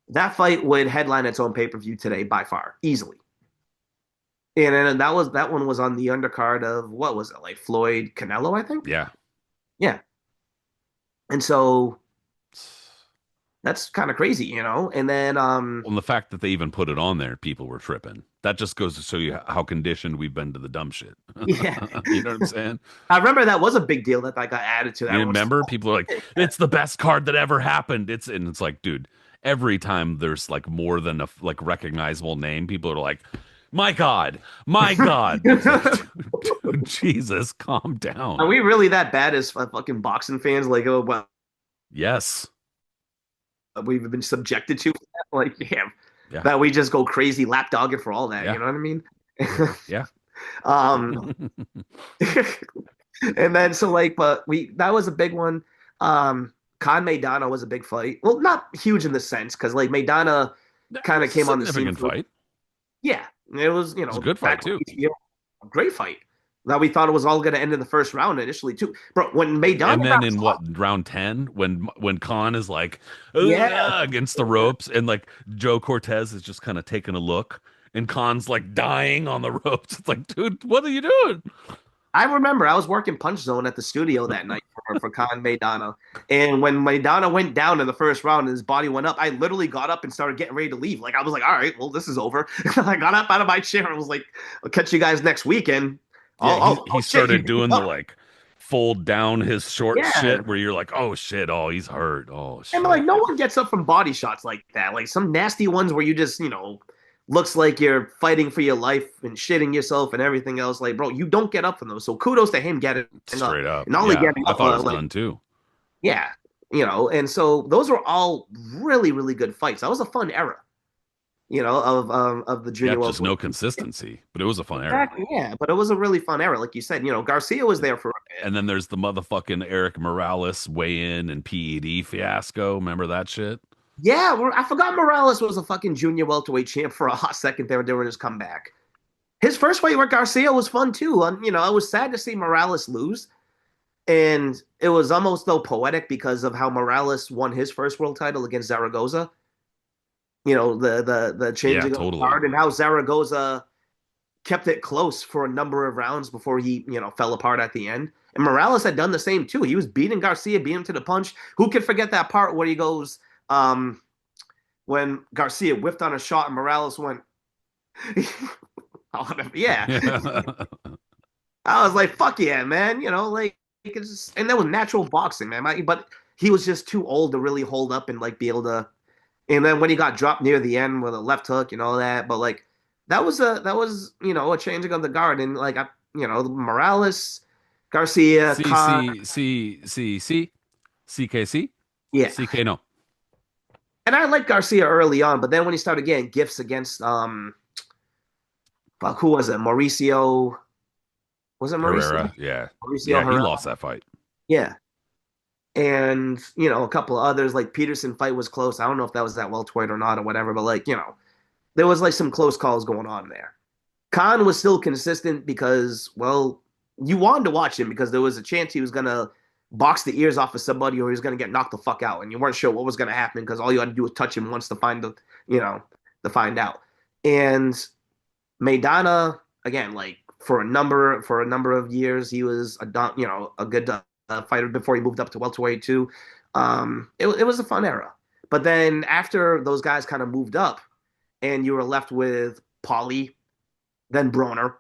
that fight would headline its own pay-per-view today by far, easily. And then that one was on the undercard of what was it, like Floyd Canelo, I think? Yeah. Yeah. And so that's kind of crazy. And then Well, the fact that they even put it on there, people were tripping. That just goes to show you how conditioned we've been to the dumb shit. yeah. You know what I'm saying? I remember that was a big deal that got added to that. You Everyone was remember people are like, it's the best card that ever happened. It's like, dude, every time there's like more than a like recognizable name, people are like, my God, my God. It's like, dude, Jesus, calm Are down. we really that bad as fucking boxing fans? Like, oh well, Yes. we've been subjected to. Like, damn, Yeah. that we just go crazy lapdogging for all that. Yeah. You know what I mean? Yeah. um, and then so like, but we that was a big one. Khan Maidana was a big fight. Well, not huge in the sense because like Maidana That kind of was a came on the scene significant for, fight. yeah, it was It was a good fight back when too. HBO, a great fight. That we thought it was all going to end in the first round initially too. Bro, when And Maidana then got in stopped, what round 10 when Khan is like yeah, against the ropes and like Joe Cortez is just kind of taking a look and Khan's like dying on the ropes. It's like, dude, what are you doing? I remember I was working Punch Zone at the studio that night for Khan Maidana. And when Maidana went down in the first round and his body went up, I literally got up and started getting ready to leave. Like I was like, all right, well, this is over. I got up out of my chair and was like, I'll catch you guys next weekend. Yeah, he Oh shit, you started beat me doing the up. like fold down his short Yeah. shit where you're like, oh shit, oh he's hurt. Oh And like shit. no one gets up from body shots like that. Like some nasty ones where you just, looks like you're fighting for your life and shitting yourself and everything else. Like, bro, you don't get up from those. So kudos to him getting up. Straight up. And not only Yeah, getting I up, thought it was like, done too. yeah, and so those were all really, really good fights. That was a fun era, of the Yeah, junior just no welterweight. consistency, but it was a fun era. Exactly, yeah, but it was a really fun era, like you said. Garcia was there for a bit. And then there's the motherfucking Eric Morales weigh in and PED fiasco. Remember that shit? Yeah, I forgot Morales was a fucking junior welterweight champ for a hot second there during his comeback. His first fight with Garcia was fun too. I was sad to see Morales lose, and it was almost though poetic because of how Morales won his first world title against Zaragoza. the Yeah, changing of the totally. guard and how Zaragoza kept it close for a number of rounds before he, fell apart at the end. And Morales had done the same too. He was beating Garcia, beating him to the punch. Who could forget that part where he goes, when Garcia whiffed on a shot and Morales went, yeah. Yeah. I was like, fuck yeah, man. It's just, and that was natural boxing, man. But he was just too old to really hold up and like be able to. And then when he got dropped near the end with a left hook and all that, but like that was a changing of the guard and like Morales, Garcia, C Khan, C C C C CKC yeah. CK no. And I liked Garcia early on, but then when he started getting gifts against fuck, who was it? Was it Mauricio? Herrera, yeah. Mauricio Yeah, he Herrera. lost that fight. Yeah. And a couple of others like Peterson fight was close. I don't know if that was that welterweight or not or whatever, but like there was like some close calls going on there. Khan was still consistent because, well, you wanted to watch him because there was a chance he was gonna box the ears off of somebody or he was gonna get knocked the fuck out, and you weren't sure what was gonna happen because all you had to do was touch him once to find you know, to find out. And Maidana, again, like for a number of years, he was a good fighter before he moved up to welterweight too. It was a fun era. But then after those guys kind of moved up, and you were left with Paulie, then Broner,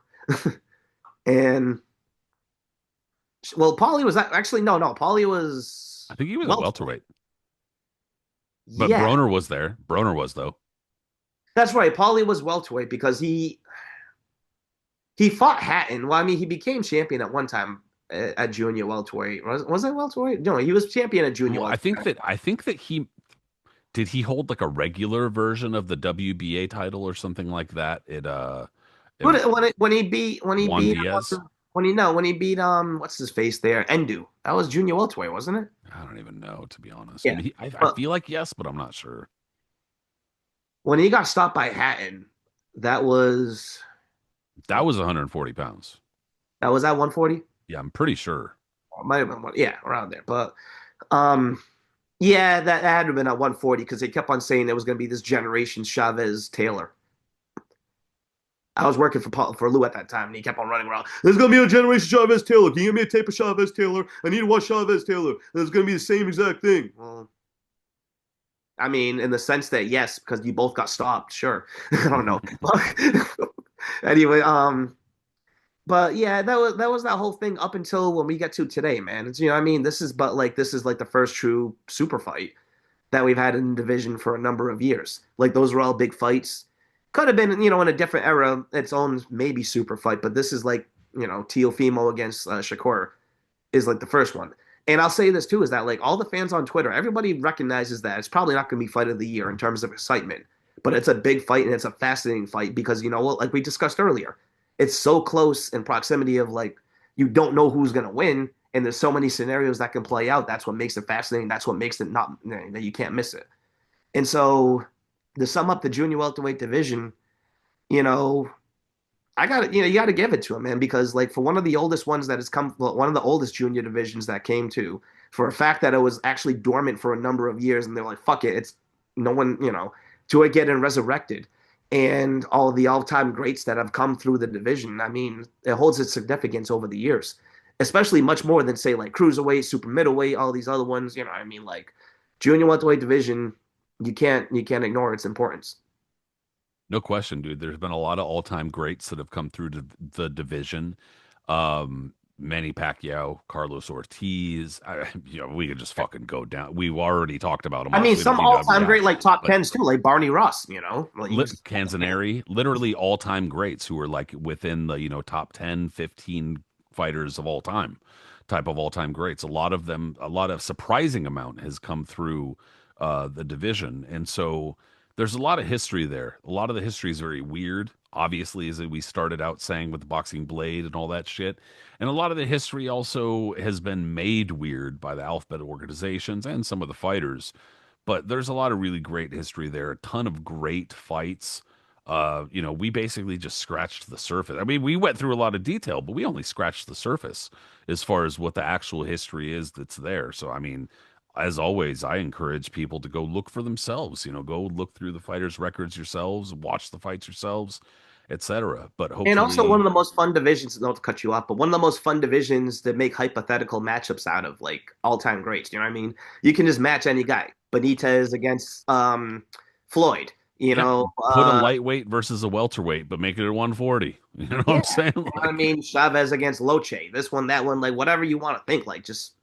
and well, Paulie was actually no, Paulie was I think he was a welterweight. welterweight. But Yeah, Broner was there. Broner was though. that's right. Paulie was welterweight because he fought Hatton. Well, I mean, he became champion at one time at junior welterweight. Was that welterweight? No, he was champion at junior Well, welterweight. I think that he hold like a regular version of the WBA title or something like that. It When he beat Diaz. what's his face there, Endu. That was junior welterweight, wasn't it? I don't even know to be honest. Yeah. I But feel like yes, but I'm not sure. when he got stopped by Hatton, that was That was 140 pounds. that was at 140. Yeah, I'm pretty sure. Might have been one, yeah, around there. But um, yeah, that had to have been at 140 because they kept on saying there was going to be this generation Chavez Taylor. I was working for Lou at that time, and he kept on running around. There's gonna be a generation Chavez Taylor. Can you give me a tape of Chavez Taylor? I need to watch Chavez Taylor. There's gonna be the same exact thing. Well, I mean, in the sense that yes, because you both got stopped. Sure, I don't know. Anyway, but yeah, that was that whole thing up until when we get to today, man. It's what I mean. This is like the first true super fight that we've had in the division for a number of years. Like those were all big fights. Could have been, in a different era, its own maybe super fight, but this is like, Teófimo against Shakur is like the first one. And I'll say this too, is that like all the fans on Twitter, everybody recognizes that it's probably not going to be fight of the year in terms of excitement, but it's a big fight and it's a fascinating fight because you know what, like we discussed earlier, it's so close in proximity of like you don't know who's going to win, and there's so many scenarios that can play out. That's what makes it fascinating. That's what makes it not that you can't miss it. And so to sum up the junior welterweight division, you know, I got to, you got to give it to him, man, because like for one of the oldest ones that has come, well, one of the oldest junior divisions that came to, for a fact that it was actually dormant for a number of years, and they're like, fuck it, it's no one, to it getting resurrected, and all of the all-time greats that have come through the division. I mean, it holds its significance over the years, especially much more than say like cruiserweight, super middleweight, all these other ones. I mean, like junior welterweight division, you can't ignore its importance. No question, dude. There's been a lot of all-time greats that have come through the division. Manny Pacquiao, Carlos Ortiz. We could just fucking go down. We've already talked about them I all, mean, so we don't some need to all-time great rehash like it. top But tens too, like Barney Ross. Like you just Canzaneri, literally all-time greats who are like within the, top 10, 15 fighters of all time, type of all-time greats. A lot of them, a lot of surprising amount has come through the division. And so there's a lot of history there. A lot of the history is very weird, obviously, as we started out saying with the boxing blade and all that shit. And a lot of the history also has been made weird by the alphabet organizations and some of the fighters, but there's a lot of really great history there, a ton of great fights. We basically just scratched the surface. I mean, we went through a lot of detail, but we only scratched the surface as far as what the actual history is that's there. So, I mean, as always, I encourage people to go look for themselves. Go look through the fighters' records yourselves, watch the fights yourselves, etc. But And also one hopefully, of the most fun divisions, not to cut you off, but one of the most fun divisions to make hypothetical matchups out of, like all-time greats. You know what I mean? You can just match any guy. Benitez against Floyd, you yep, know, put a lightweight versus a welterweight, but make it a 140. You know what yeah, I'm saying? you know what I Like, mean? Chavez against Loche. This one, that one, like whatever you want to think, like just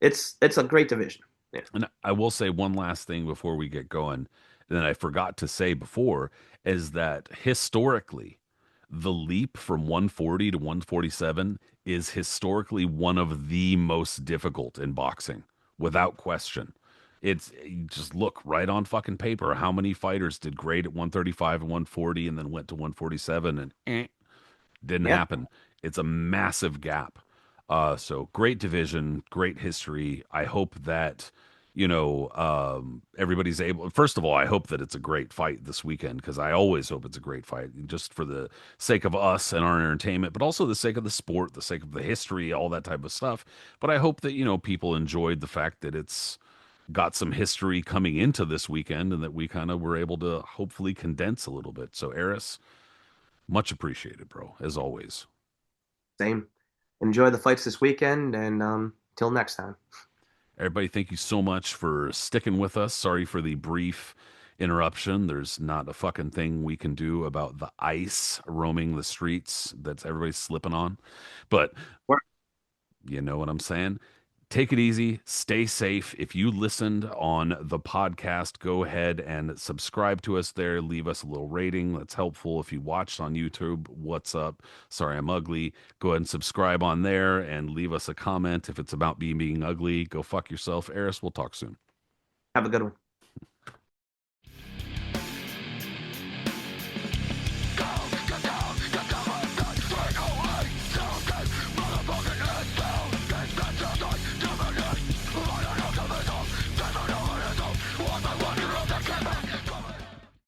it's a great division. Yeah. and I will say one last thing before we get going that I forgot to say before is that historically, the leap from 140 to 147 is historically one of the most difficult in boxing, without question. It's you just look right on fucking paper. How many fighters did great at 135 and 140 and then went to 147 and didn't Yeah. happen. It's a massive gap. So great division, great history. I hope that everybody's able. First of all, I hope that it's a great fight this weekend because I always hope it's a great fight, just for the sake of us and our entertainment, but also the sake of the sport, the sake of the history, all that type of stuff. But I hope that people enjoyed the fact that it's got some history coming into this weekend and that we kind of were able to hopefully condense a little bit. So, Eris, much appreciated, bro, as always. Same. Enjoy the fights this weekend, and till next time. Everybody, thank you so much for sticking with us. Sorry for the brief interruption. There's not a fucking thing we can do about the ice roaming the streets that everybody's slipping on. But you know what I'm saying? Take it easy, stay safe. If you listened on the podcast, go ahead and subscribe to us there. Leave us a little rating. That's helpful. If you watched on YouTube, what's up? Sorry, I'm ugly. Go ahead and subscribe on there and leave us a comment. If it's about being ugly, go fuck yourself. Eris, we'll talk soon. Have a good one.